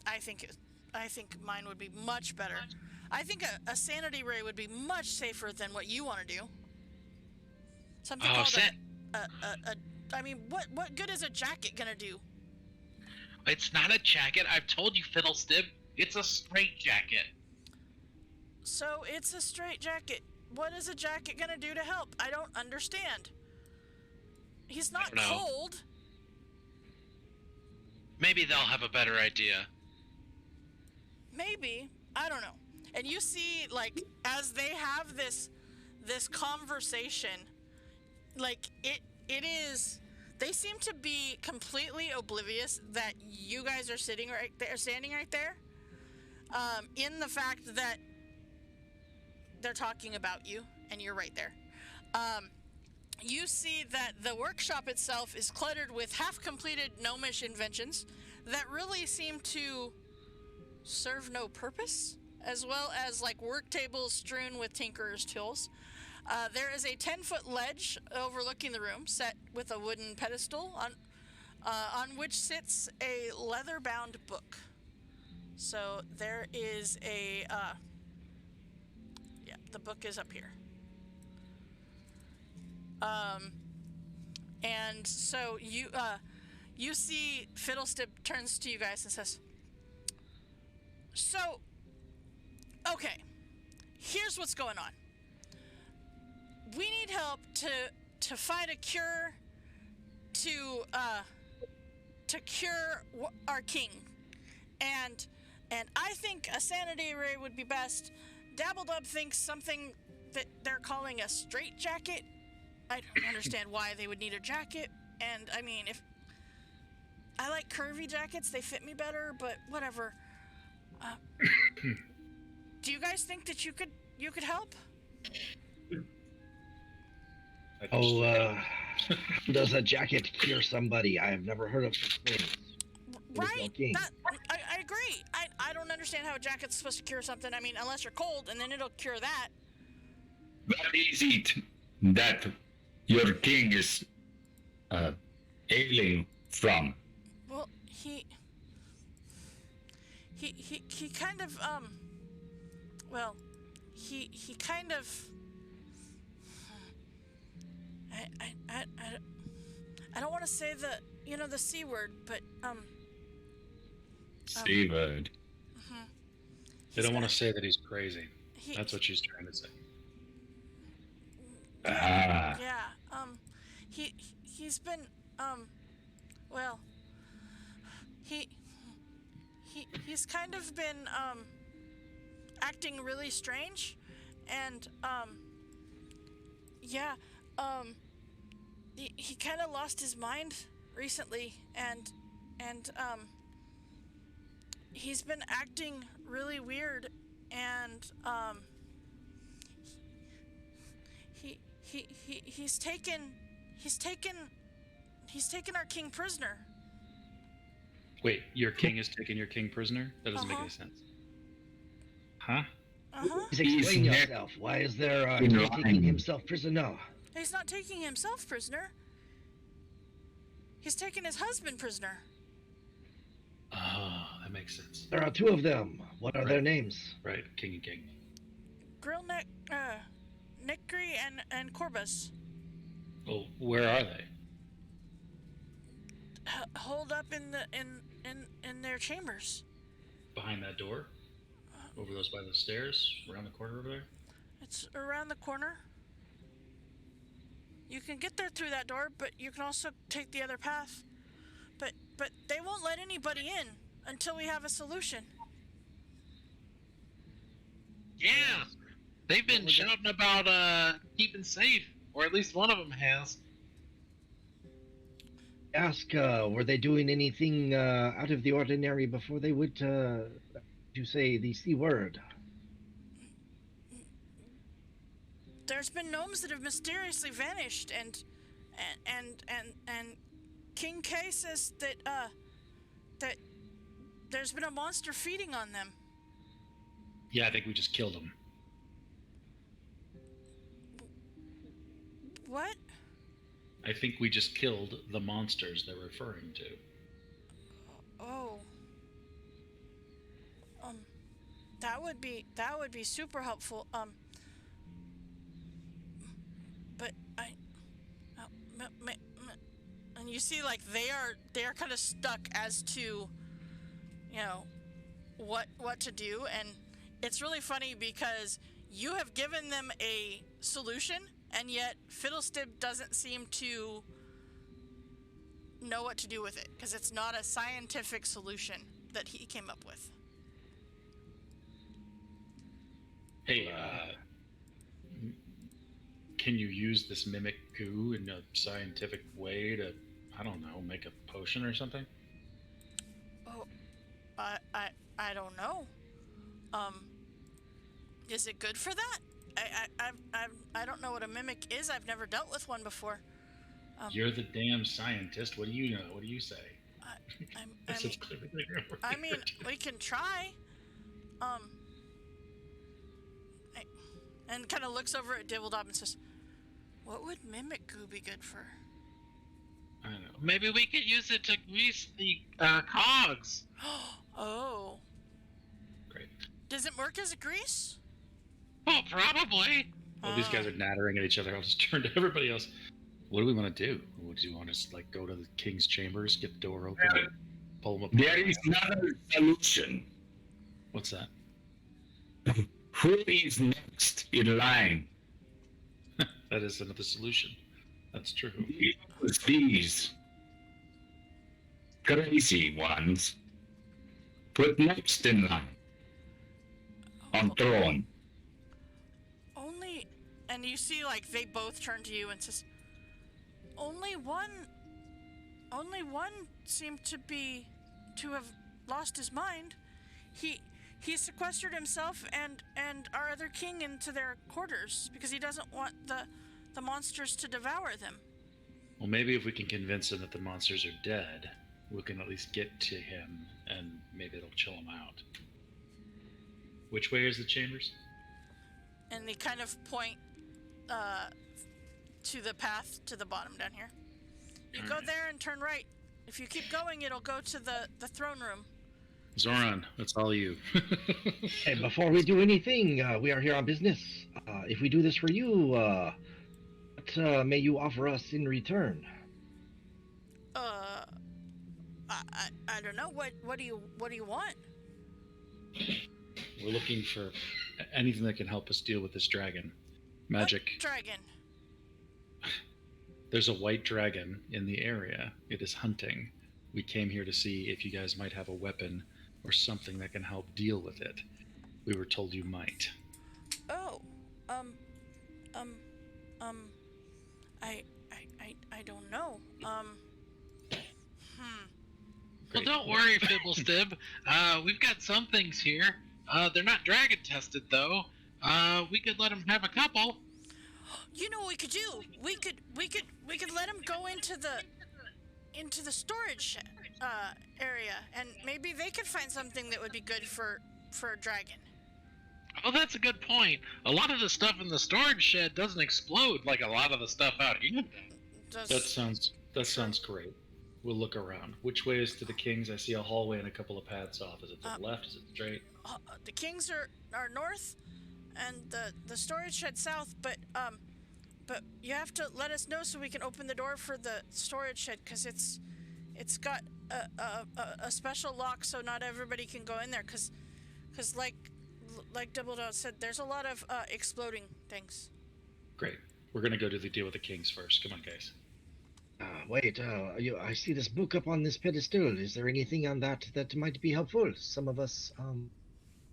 Speaker 1: mine would be much better. I think a sanity ray would be much safer than what you want to do. Something called I mean, what good is a jacket gonna do?
Speaker 5: It's not a jacket. I've told you, Fiddlestip. It's a straight jacket.
Speaker 1: So it's a straight jacket. What is a jacket gonna do to help? I don't understand. He's not cold.
Speaker 5: Maybe they'll have a better idea.
Speaker 1: Maybe. I don't know. And you see, like, as they have this conversation, like, it is, they seem to be completely oblivious that you guys are standing right there, in the fact that they're talking about you, and you're right there. You see that the workshop itself is cluttered with half-completed gnomish inventions that really seem to serve no purpose, as well as, like, work tables strewn with tinkerer's tools. There is a 10-foot ledge overlooking the room, set with a wooden pedestal on which sits a leather-bound book. So there is a the book is up here. And so you see Fiddlestip turns to you guys and says, So, okay, here's what's going on. We need help to find a cure to cure our king, and I think a sanity ray would be best. Dabbledub thinks something that they're calling a straitjacket. I don't understand why they would need a jacket, and I mean, if I like curvy jackets, they fit me better, but whatever. Do you guys think that you could help?
Speaker 4: Does a jacket cure somebody? I have never heard of such things.
Speaker 1: Right? I agree. I don't understand how a jacket's supposed to cure something. I mean, unless you're cold, and then it'll cure that.
Speaker 6: What is it that your king is ailing from?
Speaker 1: Well, he kind of he kind of I don't want to say the C word, but
Speaker 6: C word.
Speaker 2: They don't want to say that he's crazy. That's what she's trying to say.
Speaker 1: Yeah. He's been he's kind of been acting really strange, and he kind of lost his mind recently, and he's been acting really weird, and he's taken our king prisoner.
Speaker 2: Wait, your king is taking your king prisoner? That doesn't make any sense. Huh?
Speaker 4: Please explain
Speaker 6: He's
Speaker 4: yourself. Why is there
Speaker 6: in
Speaker 4: king
Speaker 6: line.
Speaker 4: taking himself prisoner?
Speaker 1: He's not taking himself prisoner. He's taking his husband prisoner.
Speaker 2: Oh, that makes sense.
Speaker 4: There are two of them. What are their names?
Speaker 2: Right, king and king.
Speaker 1: Grillneck, Nickry and Corbus.
Speaker 2: Well, where are they?
Speaker 1: Holed up in their chambers.
Speaker 2: Behind that door? Over those by the stairs? Around the corner over there?
Speaker 1: It's around the corner. You can get there through that door, but you can also take the other path. But they won't let anybody in until we have a solution.
Speaker 5: Yeah, they've been shouting about keeping safe, or at least one of them has.
Speaker 4: Ask, were they doing anything out of the ordinary before they would, you say the C word?
Speaker 1: There's been gnomes that have mysteriously vanished, and King K says that there's been a monster feeding on them.
Speaker 2: Yeah, I think we just killed them.
Speaker 1: What?
Speaker 2: I think we just killed the monsters they're referring to.
Speaker 1: Oh. That would be super helpful. But and you see, like, they are kind of stuck as to, you know, what to do, and it's really funny because you have given them a solution, and yet Fiddlestib doesn't seem to know what to do with it, because it's not a scientific solution that he came up with.
Speaker 2: Hey, can you use this mimic goo in a scientific way to, I don't know, make a potion or something?
Speaker 1: Oh, I don't know. Is it good for that? I don't know what a mimic is. I've never dealt with one before.
Speaker 2: You're the damn scientist. What do you know? What do you say?
Speaker 1: I mean, we can try. And kind of looks over at Dibbledob and says, "What would mimic goo be good for?"
Speaker 2: I don't know.
Speaker 5: Maybe we could use it to grease the cogs.
Speaker 1: Oh.
Speaker 2: Great.
Speaker 1: Does it work as a grease?
Speaker 5: Well, probably.
Speaker 2: Well, these guys are nattering at each other. I'll just turn to everybody else. What do we want to do? Would you want us to, like, go to the king's chambers, get the door open, and pull them apart?
Speaker 6: There is another solution.
Speaker 2: What's that?
Speaker 6: Who is next in line?
Speaker 2: That is another solution. That's true.
Speaker 6: These crazy ones put next in line on throne.
Speaker 1: Only, and you see, like, they both turn to you and says, only one seemed to have lost his mind. He sequestered himself and our other king into their quarters because he doesn't want the monsters to devour them.
Speaker 2: Well, maybe if we can convince him that the monsters are dead, we can at least get to him, and maybe it'll chill him out. Which way is the chambers?
Speaker 1: And they kind of point to the path to the bottom down here. You go there and turn right. If you keep going, it'll go to the throne room.
Speaker 2: Zoran, that's all you.
Speaker 4: Hey, before we do anything, we are here on business. If we do this for you, what may you offer us in return?
Speaker 1: I don't know. What do you want?
Speaker 2: We're looking for anything that can help us deal with this dragon. Magic.
Speaker 1: What dragon?
Speaker 2: There's a white dragon in the area. It is hunting. We came here to see if you guys might have a weapon or something that can help deal with it. We were told you might.
Speaker 1: Oh, I don't know.
Speaker 5: Well, don't worry, Fibblestib. We've got some things here. They're not dragon tested, though. We could let them have a couple.
Speaker 1: You know what we could do? We could let him go into the storage shed. area, and maybe they could find something that would be good for a dragon.
Speaker 5: Oh, that's a good point. A lot of the stuff in the storage shed doesn't explode like a lot of the stuff out here.
Speaker 1: Does,
Speaker 2: That sounds great. We'll look around. Which way is to the Kings? I see a hallway and a couple of paths off. Is it to the left? Is it straight?
Speaker 1: the Kings are north, and the storage shed south. But you have to let us know so we can open the door for the storage shed, because it's got a special lock, so not everybody can go in there. Because like Double Dog said, there's a lot of exploding things.
Speaker 2: Great. We're gonna go do the deal with the Kings first. Come on, guys.
Speaker 4: Wait, I see this book up on this pedestal. Is there anything on that might be helpful? Some of us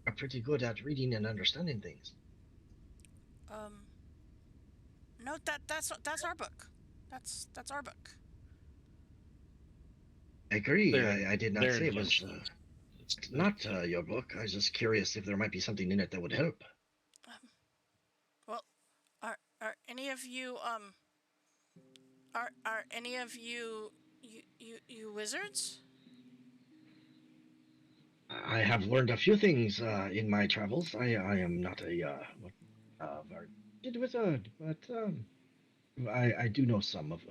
Speaker 4: are pretty good at reading and understanding things.
Speaker 1: No, that's our book. That's our book.
Speaker 4: I agree.
Speaker 2: There-
Speaker 4: I did not
Speaker 2: there
Speaker 4: say
Speaker 2: it
Speaker 4: it was
Speaker 2: is.
Speaker 4: not your book. I was just curious if there might be something in it that would help.
Speaker 1: Well, are any of you are any of you wizards?
Speaker 4: I have learned a few things in my travels. I am not a very good wizard, but I do know some of.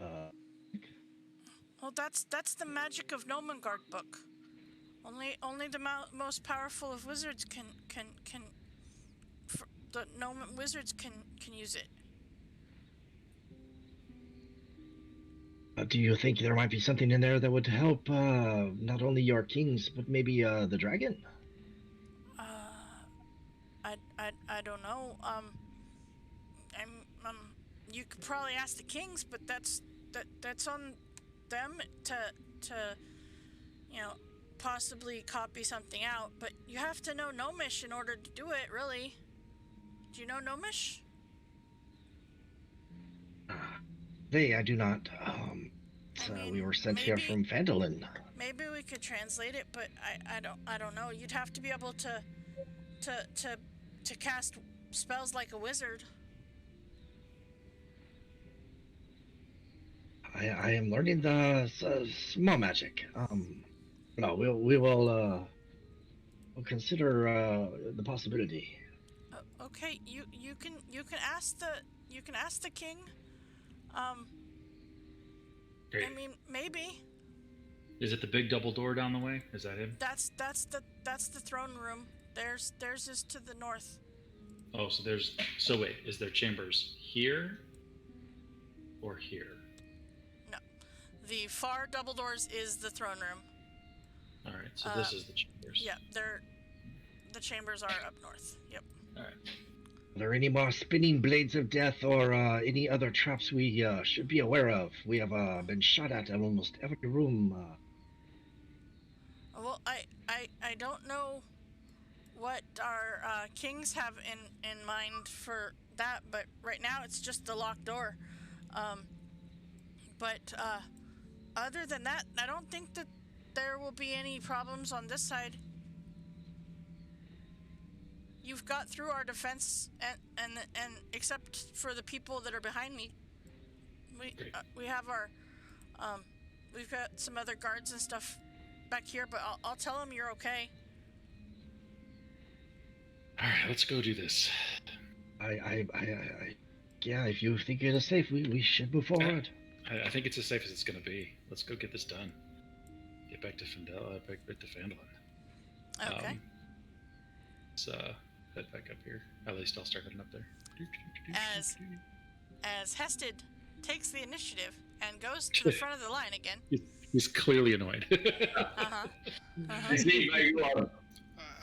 Speaker 1: Well, that's the magic of Nomen book. Only the most powerful of wizards can the Nomen wizards can use it.
Speaker 4: Do you think there might be something in there that would help not only your kings but maybe the dragon?
Speaker 1: I don't know. You could probably ask the Kings, but that's on them to possibly copy something out. But you have to know Gnomish in order to do it, really. Do you know Gnomish?
Speaker 4: I do not. We were sent here
Speaker 1: maybe-
Speaker 4: from Phandalin.
Speaker 1: Maybe we could translate it, but I don't know. You'd have to be able to cast spells like a wizard.
Speaker 4: I am learning the small magic. No, we'll consider the possibility.
Speaker 1: Okay, you can ask the king.
Speaker 2: Great.
Speaker 1: I mean, maybe
Speaker 2: Is it the big double door down the way? Is that him?
Speaker 1: that's the throne room. Theirs is to the north.
Speaker 2: Oh, so wait, is there chambers here or here?
Speaker 1: No, the far double doors is the throne room.
Speaker 2: All right, so this is the chambers.
Speaker 1: Yeah, the chambers are up north. Yep.
Speaker 2: All right.
Speaker 4: Are there any more spinning blades of death or any other traps we should be aware of? We have been shot at in almost every room.
Speaker 1: Well, I don't know what our kings have in mind for that, but right now it's just the locked door. But other than that, I don't think that there will be any problems on this side. You've got through our defense, and except for the people that are behind me, we have our we've got some other guards and stuff back here, but I'll tell them you're okay.
Speaker 2: All right, let's go do this.
Speaker 4: Yeah, if you think it is safe, we should move forward.
Speaker 2: I think it's as safe as it's going to be. Let's go get this done. Get back to back to Phandalin.
Speaker 1: Okay.
Speaker 2: Let's head back up here. At least I'll start heading up there.
Speaker 1: As Hested takes the initiative and goes to the front of the line again.
Speaker 2: He's clearly annoyed.
Speaker 6: I see where you are.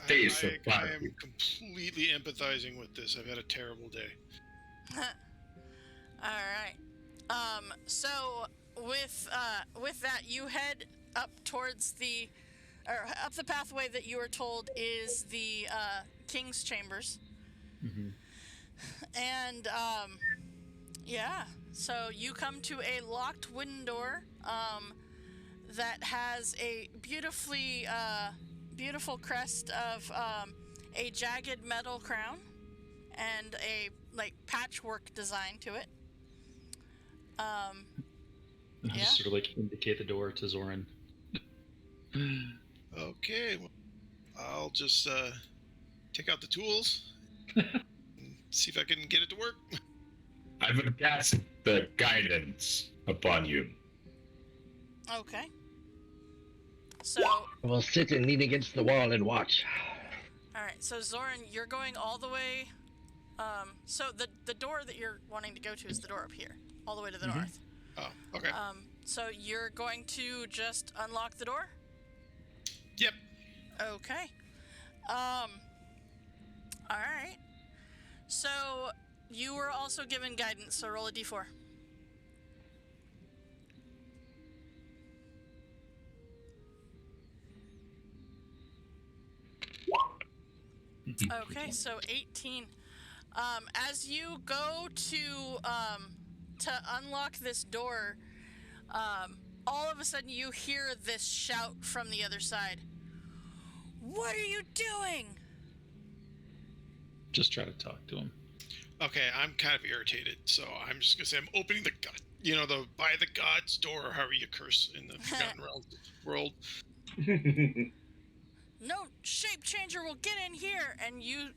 Speaker 6: Face of
Speaker 7: I
Speaker 6: fire.
Speaker 7: am completely empathizing with this. I've had a terrible day.
Speaker 1: All right. So with that, you head up towards up the pathway that you were told is the King's Chambers.
Speaker 2: Mhm.
Speaker 1: And yeah, so you come to a locked wooden door that has a beautiful crest of a jagged metal crown and a patchwork design to it.
Speaker 2: I'll just sort of indicate the door to Zoran.
Speaker 7: Okay, well, I'll just take out the tools and see if I can get it to work.
Speaker 6: I will cast the guidance upon you.
Speaker 1: Okay. So,
Speaker 4: We'll sit and lean against the wall and watch.
Speaker 1: all right. So Zoran, you're going all the way. So the door that you're wanting to go to is the door up here, all the way to the north.
Speaker 7: Oh, okay.
Speaker 1: So you're going to just unlock the door?
Speaker 7: Yep.
Speaker 1: Okay. All right. So you were also given guidance, so roll a d4. Okay, so 18. As you go to unlock this door, all of a sudden you hear this shout from the other side. What are you doing?
Speaker 2: Just try to talk to him.
Speaker 7: Okay, I'm kind of irritated, so I'm just gonna say I'm opening the the by the gods door, or however you curse in the Forgotten Realms world.
Speaker 1: No shape changer will get in here. And you,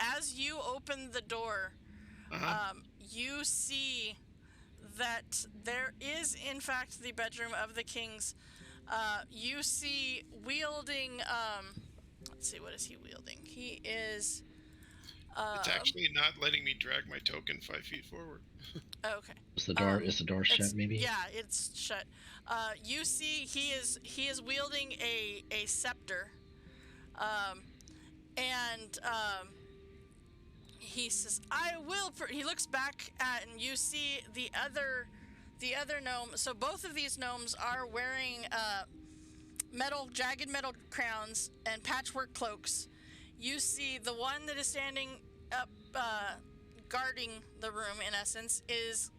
Speaker 1: as you open the door, you see that there is in fact the bedroom of the kings. You see wielding, let's see, what is he wielding? He is,
Speaker 7: It's actually not letting me drag my token 5 feet forward.
Speaker 1: okay.
Speaker 4: Is the door shut, maybe?
Speaker 1: Yeah, it's shut. You see he is wielding a scepter. He says, "I will." He looks back at, and you see the other gnome. So both of these gnomes are wearing jagged metal crowns and patchwork cloaks. You see the one that is standing up, guarding the room. In essence, is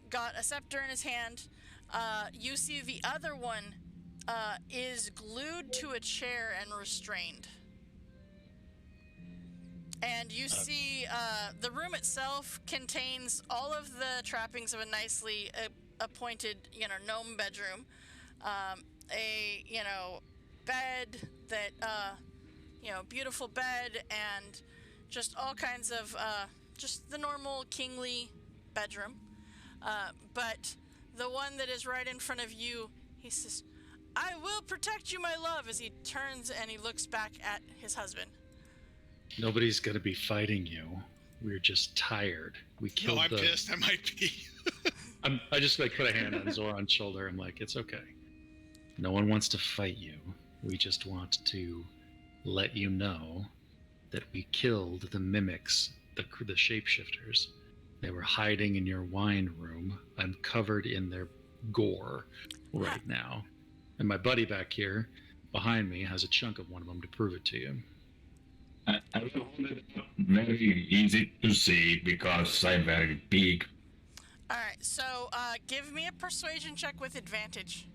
Speaker 1: got a scepter in his hand. You see the other one is glued to a chair and restrained. And you see the room itself contains all of the trappings of a nicely appointed, gnome bedroom. A bed that, beautiful bed, and just all kinds of, just the normal kingly bedroom. But the one that is right in front of you, he says, "I will protect you, my love," as he turns and he looks back at his husband.
Speaker 2: Nobody's gonna be fighting you. We're just tired. We killed
Speaker 7: No, I'm pissed. I might be.
Speaker 2: I just put a hand on Zoran's shoulder. I'm like, it's okay. No one wants to fight you. We just want to let you know that we killed the mimics, the shapeshifters. They were hiding in your wine room. I'm covered in their gore right now. And my buddy back here behind me has a chunk of one of them to prove it to you.
Speaker 6: I will hold it up. Very easy to see because I'm very big.
Speaker 1: All right, so give me a persuasion check with advantage.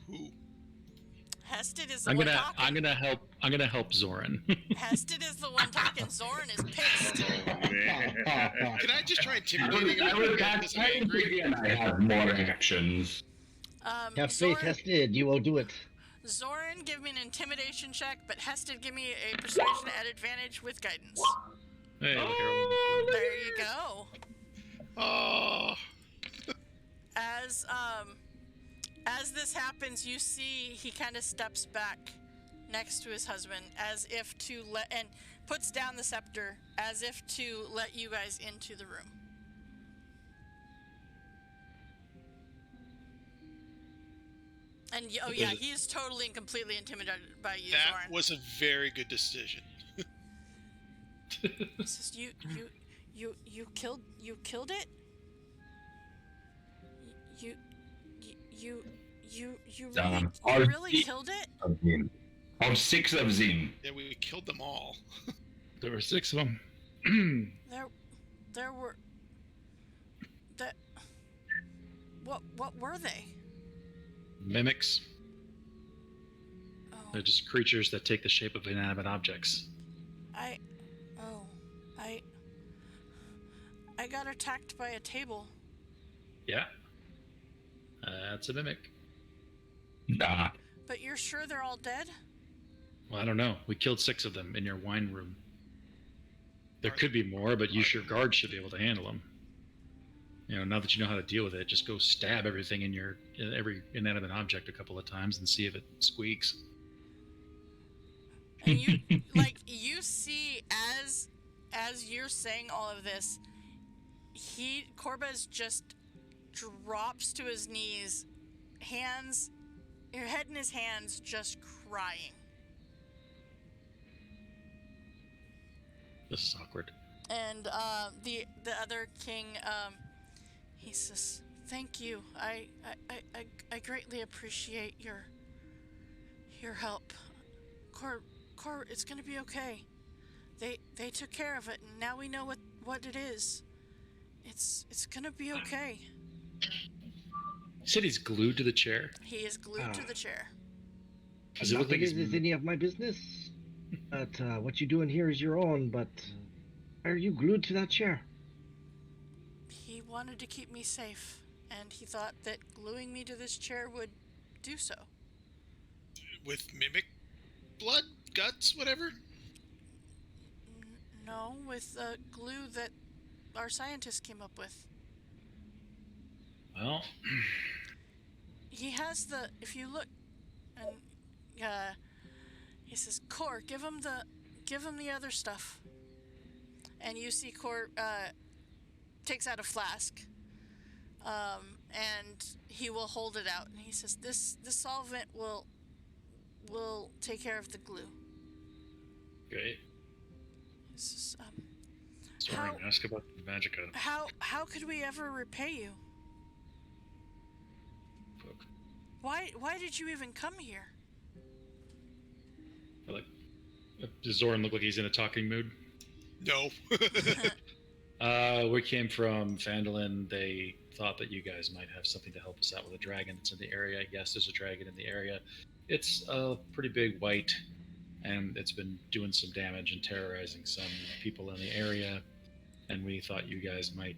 Speaker 7: Who?
Speaker 1: Hested is the one talking.
Speaker 2: I'm gonna help Zoran.
Speaker 1: Hested is the one talking. Zoran is pissed.
Speaker 7: Can I just try intimidating him?
Speaker 6: I will cast angry and I have more actions.
Speaker 4: Have faith, Hested. You will do it.
Speaker 1: Zoran, give me an intimidation check, but Hested, give me a persuasion at advantage with guidance.
Speaker 2: Hey, look
Speaker 1: There you go.
Speaker 7: Oh.
Speaker 1: As this happens, you see he kind of steps back next to his husband, as if to and puts down the scepter, as if to let you guys into the room. And he is totally and completely intimidated by you, Zoran.
Speaker 7: That was a very good decision.
Speaker 1: He says, you killed it? You really killed it?
Speaker 6: All 6 of them.
Speaker 7: Yeah, we killed them all.
Speaker 2: There were 6 of them.
Speaker 1: There were. What were they?
Speaker 2: Mimics.
Speaker 1: Oh.
Speaker 2: They're just creatures that take the shape of inanimate objects.
Speaker 1: I got attacked by a table.
Speaker 2: Yeah. That's a mimic.
Speaker 6: Nah.
Speaker 1: But you're sure they're all dead?
Speaker 2: Well, I don't know. We killed 6 of them in your wine room. There could be more, but your guards should be able to handle them. Now that you know how to deal with it, just go stab everything in every inanimate object a couple of times and see if it squeaks.
Speaker 1: And you you see as you're saying all of this, Corbez just drops to his knees, your head in his hands, just crying.
Speaker 2: This is awkward.
Speaker 1: And the other king, he says, "Thank you. I greatly appreciate your help. Cor, it's gonna be okay. They took care of it, and now we know what it is. It's gonna be okay."
Speaker 2: You said he's glued to the chair?
Speaker 1: He is glued to the chair.
Speaker 2: Does it look like
Speaker 4: Is any of my business? But what you doing here is your own, but why are you glued to that chair?
Speaker 1: He wanted to keep me safe, and he thought that gluing me to this chair would do so.
Speaker 7: With mimic blood, guts, whatever?
Speaker 1: No, with glue that our scientists came up with.
Speaker 2: Well,
Speaker 1: He has if you look, and he says, "Cor, give him the other stuff." And you see Cor takes out a flask, and he will hold it out, and he says, "This solvent will take care of the glue."
Speaker 2: great.
Speaker 1: This is,
Speaker 2: Sorry, ask about the magic item.
Speaker 1: how could we ever repay you?
Speaker 2: Fuck.
Speaker 1: Why did you even come here?
Speaker 2: Does Zoran look like he's in a talking mood?
Speaker 7: No.
Speaker 2: We came from Phandalin. They thought that you guys might have something to help us out with a dragon that's in the area. Yes, there's a dragon in the area. It's a pretty big white, and it's been doing some damage and terrorizing some people in the area. And we thought you guys might...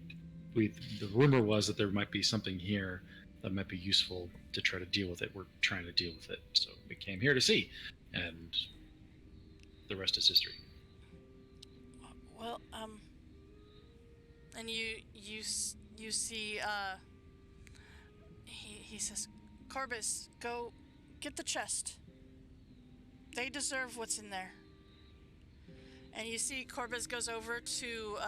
Speaker 2: The rumor was that there might be something here that might be useful to try to deal with it. We're trying to deal with it. So we came here to see. And the rest is history.
Speaker 1: Well, and you see, he says, "Corbus, go get the chest. They deserve what's in there." And you see Corbus goes over to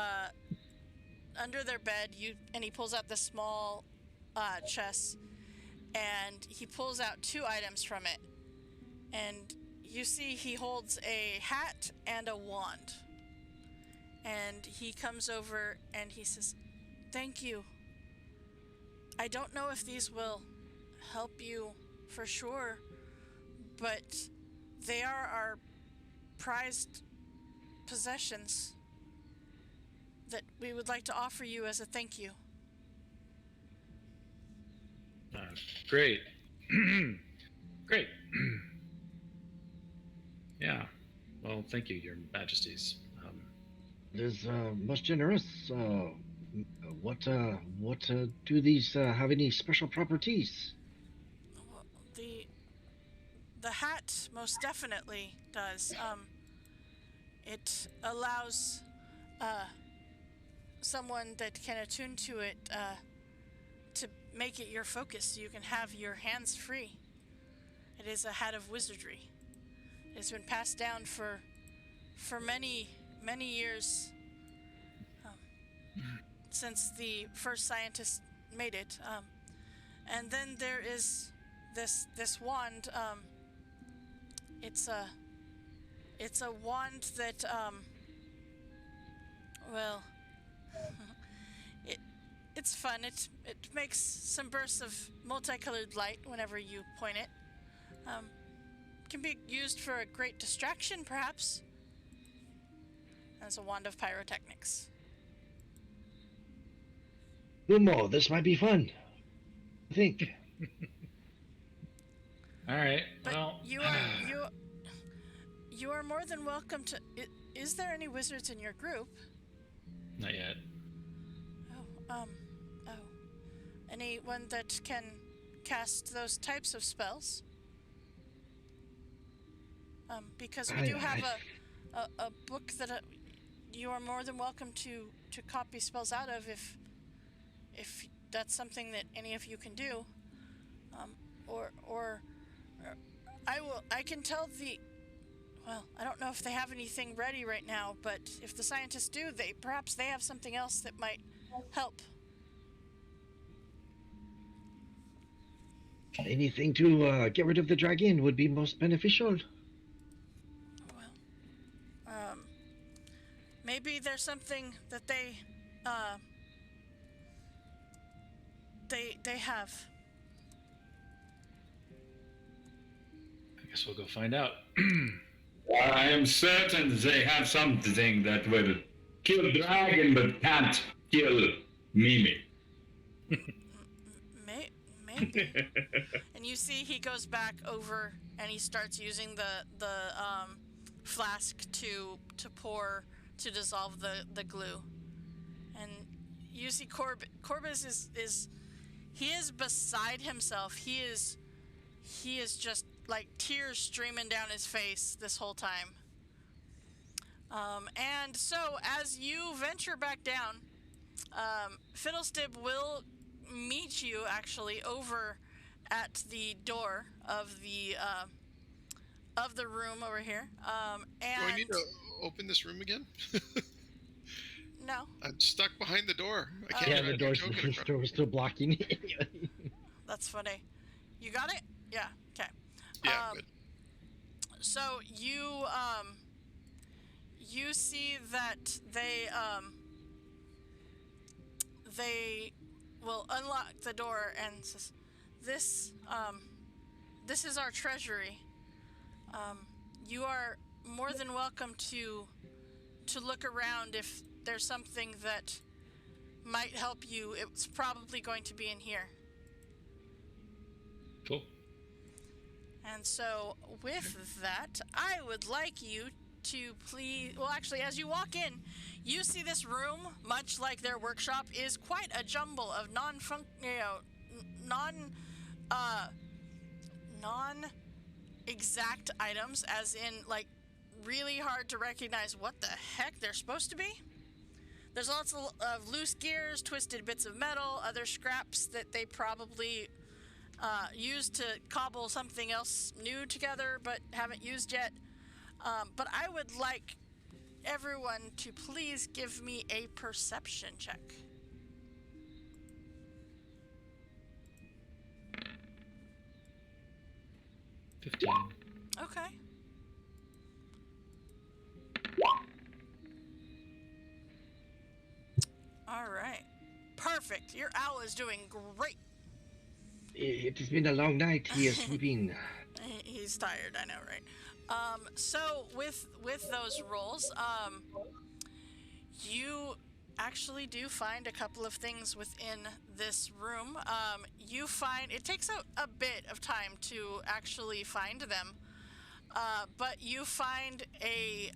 Speaker 1: under their bed, and he pulls out the small chest, and he pulls out 2 items from it. And you see he holds a hat and a wand. And he comes over and he says, "Thank you. I don't know if these will help you for sure, but they are our prized possessions that we would like to offer you as a thank you."
Speaker 2: Great. Great. Yeah. Well, thank you, Your Majesties.
Speaker 4: It is most generous. What do these have any special properties?
Speaker 1: Well, the hat most definitely does. It allows someone that can attune to it to make it your focus, so you can have your hands free. It is a hat of wizardry. It's been passed down for many years, since the first scientists made it. And then there is this wand. It's a wand that well, it's fun. It makes some bursts of multicolored light whenever you point it. Can be used for a great distraction, perhaps. As a wand of pyrotechnics.
Speaker 4: Umo, this might be fun. I think.
Speaker 2: All right.
Speaker 1: But
Speaker 2: well,
Speaker 1: you are more than welcome to. Is there any wizards in your group?
Speaker 2: Not yet.
Speaker 1: Oh. Anyone that can cast those types of spells? because we do have a book that you are more than welcome to copy spells out of if that's something that any of you can do. Or I can tell well, I don't know if they have anything ready right now, but if the scientists do, perhaps they have something else that might help.
Speaker 4: Anything to get rid of the dragon would be most beneficial.
Speaker 1: Well, maybe there's something that they have.
Speaker 2: I guess we'll go find out.
Speaker 6: I am certain they have something that will kill dragon but can't kill Mimi.
Speaker 1: Maybe. And you see he goes back over and he starts using the flask to dissolve the glue. And you see Corbus is beside himself. He is just like tears streaming down his face this whole time. And so as you venture back down, Fiddlestib will meet you actually over at the door of the room over here. And
Speaker 7: Do I need to open this room again?
Speaker 1: No.
Speaker 7: I'm stuck behind the door. I can't
Speaker 4: Yeah,
Speaker 7: get
Speaker 4: the door's still blocking.
Speaker 1: That's funny. You got it? Yeah. Okay.
Speaker 7: Yeah.
Speaker 1: So you see that they will unlock the door and says, this is our treasury. You are more than welcome to look around if there's something that might help you. It's probably going to be in here.
Speaker 2: Cool.
Speaker 1: And so with that, I would like you to please, well, actually, as you walk in, you see this room, much like their workshop, is quite a jumble of non-exact items, as in, like, really hard to recognize what the heck they're supposed to be. There's lots of loose gears, twisted bits of metal, other scraps that they probably used to cobble something else new together but haven't used yet. But I would like everyone to please give me a perception check. Okay. All right. Perfect. Your owl is doing great.
Speaker 4: It has been a long night. He is sleeping.
Speaker 1: He's tired, I know, right? So with those rolls, you actually do find a couple of things within this room. You find it takes a bit of time to actually find them, but you find a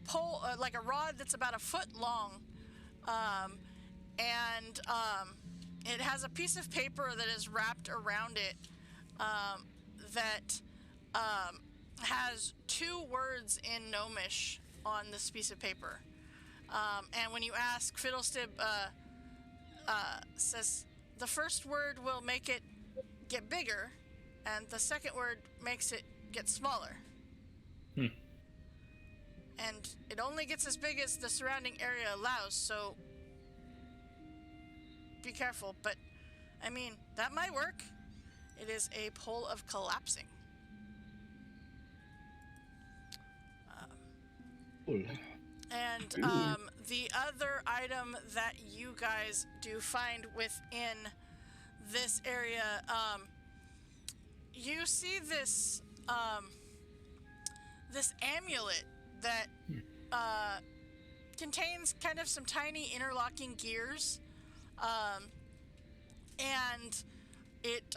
Speaker 1: pole, like a rod that's about a foot long, and it has a piece of paper that is wrapped around it that has two words in Gnomish on this piece of paper. And when you ask, Fiddlestib says the first word will make it get bigger, and the second word makes it get smaller. And it only gets as big as the surrounding area allows, so be careful. But, I mean, that might work. It is a pole of collapsing. And the other item that you guys do find within this area, you see this this amulet that contains kind of some tiny interlocking gears, and it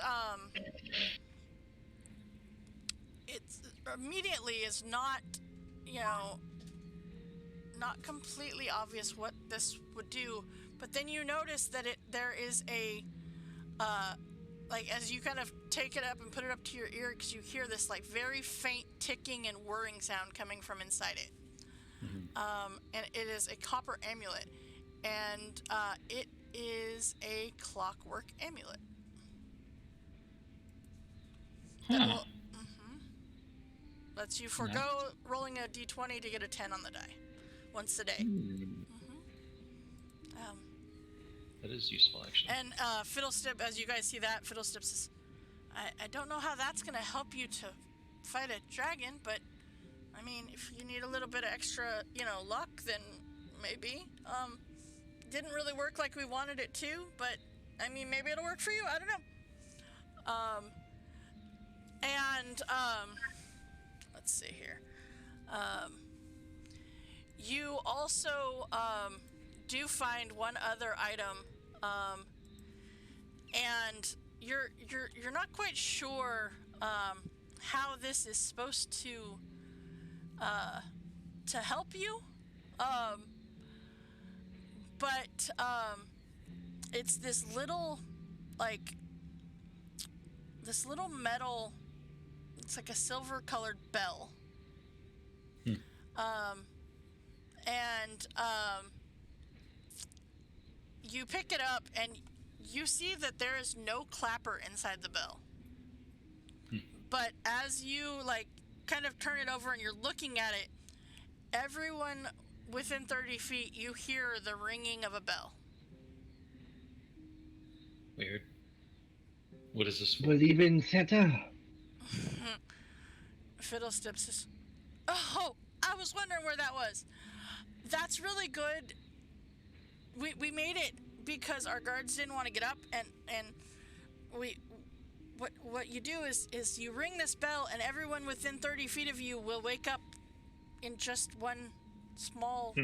Speaker 1: immediately is not, not completely obvious what this would do, but then you notice that there is a like as you kind of take it up and put it up to your ear, because you hear this like very faint ticking and whirring sound coming from inside it. And it is a copper amulet, and it is a clockwork amulet. That will, lets you forego rolling a d20 to get a 10 on the die once a day.
Speaker 2: That is useful, actually.
Speaker 1: And Fiddlestip, as you guys see that, Fiddlestip says, I don't know how that's going to help you to fight a dragon, but I mean, if you need a little bit of extra, luck, then maybe. Didn't really work like we wanted it to, but I mean, maybe it'll work for you. I don't know. Let's see here. You also do find one other item, and you're not quite sure how this is supposed to help you, but it's this little metal. It's like a silver-colored bell. You pick it up and you see that there is no clapper inside the bell. But as you kind of turn it over and you're looking at it, everyone within 30 feet, you hear the ringing of a bell.
Speaker 2: Weird. What is this for?
Speaker 4: Believe in Santa?
Speaker 1: Fiddlestip says, "Oh, I was wondering where that was. That's really good. We made it because our guards didn't want to get up, and what you do is you ring this bell, and everyone within 30 feet of you will wake up in just one small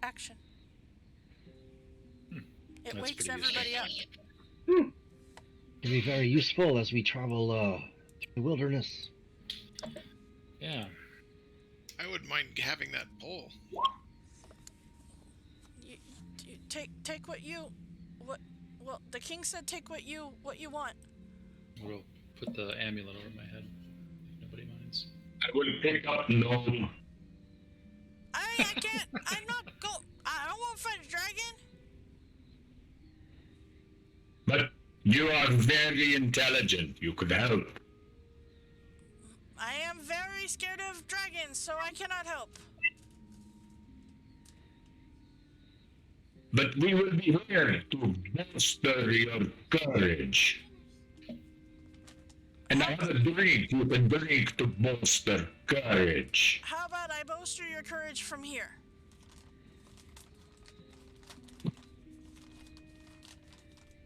Speaker 1: action. It
Speaker 2: That's
Speaker 1: wakes
Speaker 2: pretty
Speaker 1: everybody up.
Speaker 4: It'll be very useful as we travel through the wilderness.
Speaker 2: Yeah.
Speaker 7: I wouldn't mind having that pole.
Speaker 1: You take what the king said. Take what you want.
Speaker 2: We'll put the amulet over my head. Nobody minds.
Speaker 6: I will pick up Nomen.
Speaker 1: I can't. I'm not go. I don't want to fight a dragon.
Speaker 6: But you are very intelligent. You could help.
Speaker 1: I am very scared of dragons, so I cannot help.
Speaker 6: But we will be here to bolster your courage. And I have a drink you can drink to bolster courage.
Speaker 1: How about I bolster your courage from here?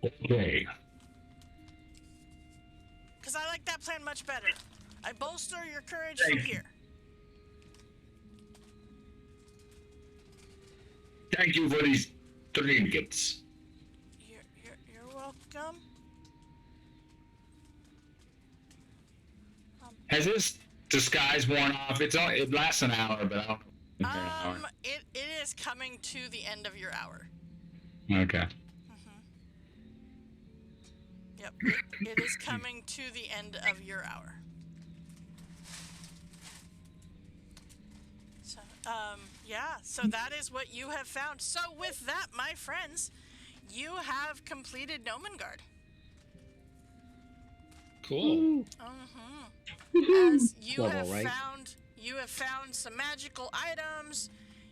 Speaker 6: Okay.
Speaker 1: Because I like that plan much better. I bolster your courage from here.
Speaker 6: Thank you for these trinkets.
Speaker 1: You're welcome.
Speaker 6: Has this disguise worn off? It lasts an hour, but I don't know.
Speaker 1: It is coming to the end of your hour.
Speaker 6: Okay.
Speaker 1: Yep, it is coming to the end of your hour. So, so that is what you have found. So with that, my friends, you have completed Nomengard.
Speaker 2: Cool.
Speaker 1: As you
Speaker 4: Level, right?
Speaker 1: you have found some magical items.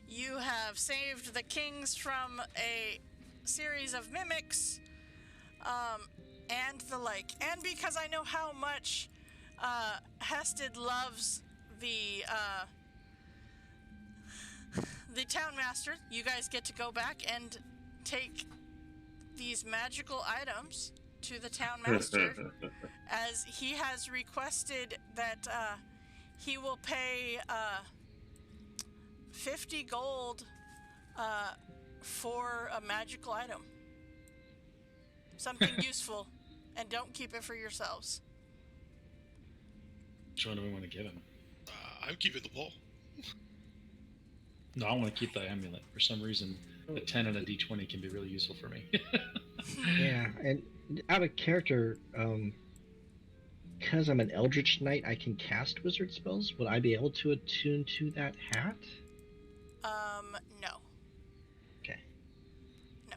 Speaker 1: You have saved the kings from a series of mimics, and the like. And because I know how much Hested loves the town master, you guys get to go back and take these magical items to the town master, as he has requested that he will pay 50 gold for a magical item. Something useful, and don't keep it for yourselves.
Speaker 2: Which one do we want to give him?
Speaker 7: I'm keeping the pole.
Speaker 2: No, I want to keep the amulet. For some reason, a 10 and a d20 can be really useful for me.
Speaker 4: Yeah, and out of character, because I'm an Eldritch Knight, I can cast wizard spells. Would I be able to attune to that hat?
Speaker 1: No.
Speaker 4: Okay.
Speaker 1: No.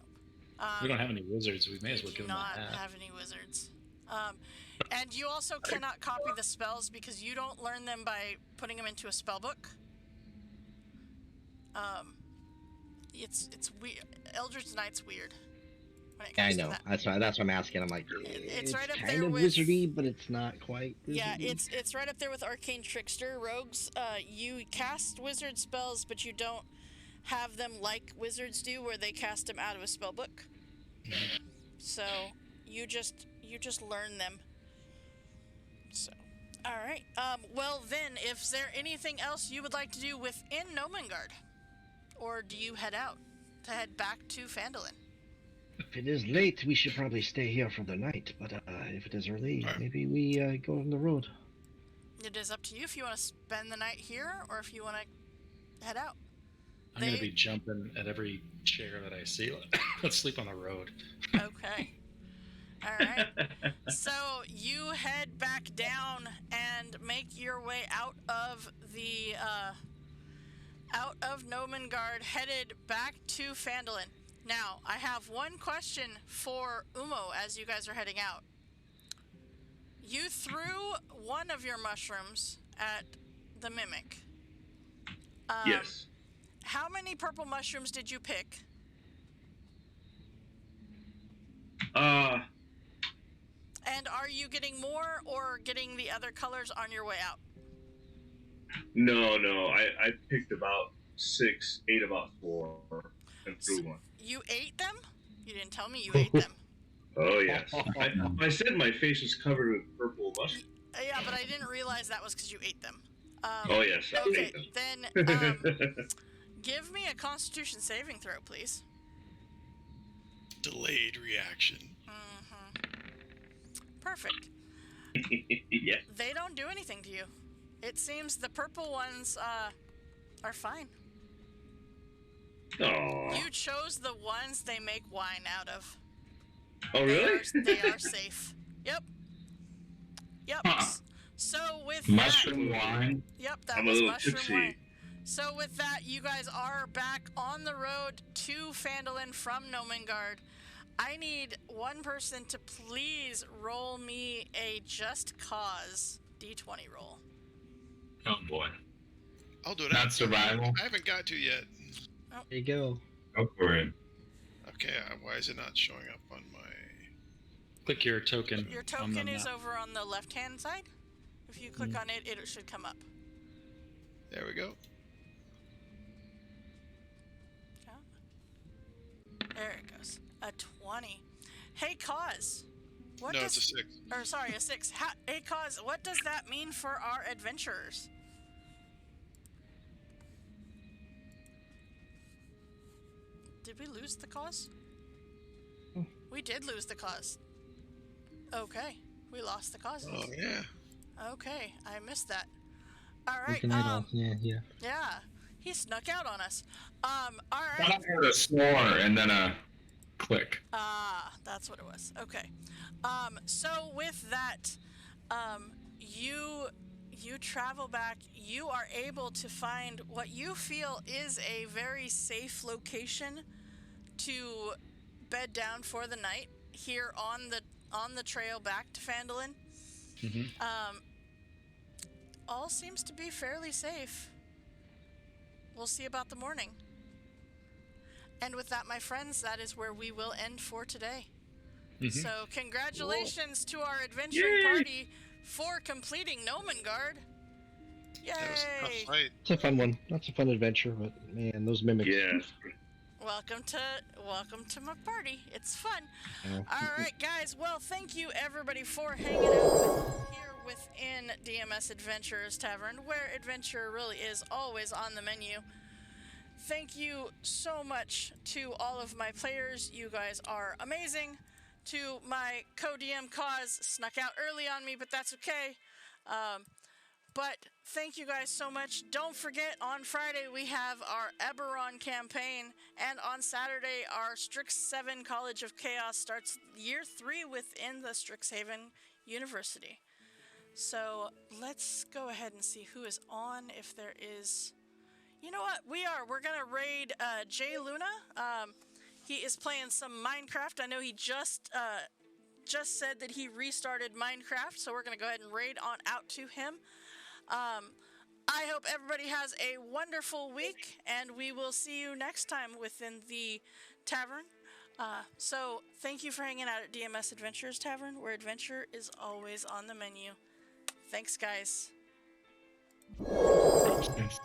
Speaker 2: We don't have any wizards. We may as well
Speaker 1: do
Speaker 2: give them
Speaker 1: not
Speaker 2: a hat.
Speaker 1: have any wizards. And you also cannot copy the spells because you don't learn them by putting them into a spell book. It's weird. Eldritch Knight's weird. When it
Speaker 4: Yeah, I
Speaker 1: comes
Speaker 4: know.
Speaker 1: to that.
Speaker 4: That's why I'm asking. I'm like,
Speaker 1: It's right up
Speaker 4: kind
Speaker 1: there
Speaker 4: of
Speaker 1: with
Speaker 4: wizardy, but it's not quite wizardy.
Speaker 1: Yeah, it's right up there with Arcane Trickster rogues. You cast wizard spells, but you don't have them like wizards do, where they cast them out of a spell book. So you just learn them. So, all right. Well then, is there anything else you would like to do within Nomengard, or do you head back to Phandalin?
Speaker 4: If it is late, we should probably stay here for the night. But if it is early,
Speaker 7: Alright.
Speaker 4: maybe we go on the road.
Speaker 1: It is up to you if you want to spend the night here or if you want to head out.
Speaker 2: I'm going to be jumping at every chair that I see. Let's sleep on the road.
Speaker 1: Okay. All right. So you head back down and make your way out of the Nomengard, headed back to Phandalin. Now, I have one question for Umo as you guys are heading out. You threw one of your mushrooms at the mimic.
Speaker 8: Yes.
Speaker 1: How many purple mushrooms did you pick? And are you getting more or getting the other colors on your way out?
Speaker 8: No. I picked about 6, ate about 4, and threw one.
Speaker 1: You ate them? You didn't tell me you ate them.
Speaker 8: Oh, yes. I said my face was covered with purple mushrooms.
Speaker 1: Yeah, but I didn't realize that was because you ate them.
Speaker 8: Oh, yes. I
Speaker 1: Okay,
Speaker 8: ate them.
Speaker 1: then give me a Constitution saving throw, please.
Speaker 7: Delayed reaction.
Speaker 1: Perfect.
Speaker 8: Yeah.
Speaker 1: They don't do anything to you. It seems the purple ones are fine.
Speaker 8: Aww.
Speaker 1: You chose the ones they make wine out of.
Speaker 8: Oh, really?
Speaker 1: They are safe. Yep.
Speaker 6: Huh.
Speaker 1: So with
Speaker 6: Mushroom
Speaker 1: that,
Speaker 6: wine.
Speaker 1: yep, that
Speaker 8: I'm a
Speaker 1: was
Speaker 8: little
Speaker 1: mushroom
Speaker 8: tipsy.
Speaker 1: wine. So with that, you guys are back on the road to Phandalin from Nomengard. I need one person to please roll me a Just Cause D20 roll.
Speaker 6: Oh boy.
Speaker 7: I'll do it.
Speaker 6: Not survival.
Speaker 7: I haven't got to yet.
Speaker 4: There you go.
Speaker 6: Go for it.
Speaker 7: Okay, why is it not showing up on my...
Speaker 2: Click your token.
Speaker 1: Your
Speaker 2: on the
Speaker 1: token is
Speaker 2: map.
Speaker 1: over on the left-hand side. If you click on it, it should come up.
Speaker 7: There we go.
Speaker 1: There it goes. A 20. Hey, Cause. What
Speaker 7: No,
Speaker 1: does,
Speaker 7: it's a 6.
Speaker 1: Or sorry, a 6. Hey, Cause, what does that mean for our adventurers? Did we lose the Cause? We did lose the Cause. Okay, we lost the Causes.
Speaker 7: Oh, yeah.
Speaker 1: Okay, I missed that. All right.
Speaker 4: Working night off. Yeah.
Speaker 1: Yeah, he snuck out on us. All
Speaker 6: I
Speaker 1: right.
Speaker 6: heard a snore and then a click.
Speaker 1: Ah, that's what it was. Okay. So with that, you travel back. You are able to find what you feel is a very safe location to bed down for the night here on the trail back to Phandalin. All seems to be fairly safe. We'll see about the morning. And with that, my friends, that is where we will end for today. So congratulations to our adventuring party for completing Nomengard. Yay!
Speaker 7: That was a tough fight.
Speaker 4: It's a fun one. That's a fun adventure, but man, those mimics.
Speaker 8: Yeah.
Speaker 1: Welcome to my party. It's fun.
Speaker 4: Oh.
Speaker 1: All right, guys. Well, thank you everybody for hanging out here within DMS Adventurers Tavern, where adventure really is always on the menu. Thank you so much to all of my players. You guys are amazing. To my co-DM Cause, snuck out early on me, but that's okay. But thank you guys so much. Don't forget, on Friday we have our Eberron campaign, and on Saturday our Strixhaven College of Chaos starts year 3 within the Strixhaven University. So let's go ahead and see who is on, if there is... You know what? We're going to raid Jay Luna. He is playing some Minecraft. I know he just said that he restarted Minecraft, so we're going to go ahead and raid on out to him. I hope everybody has a wonderful week, and we will see you next time within the tavern. So thank you for hanging out at DMS Adventures Tavern, where adventure is always on the menu. Thanks, guys.
Speaker 6: Yes.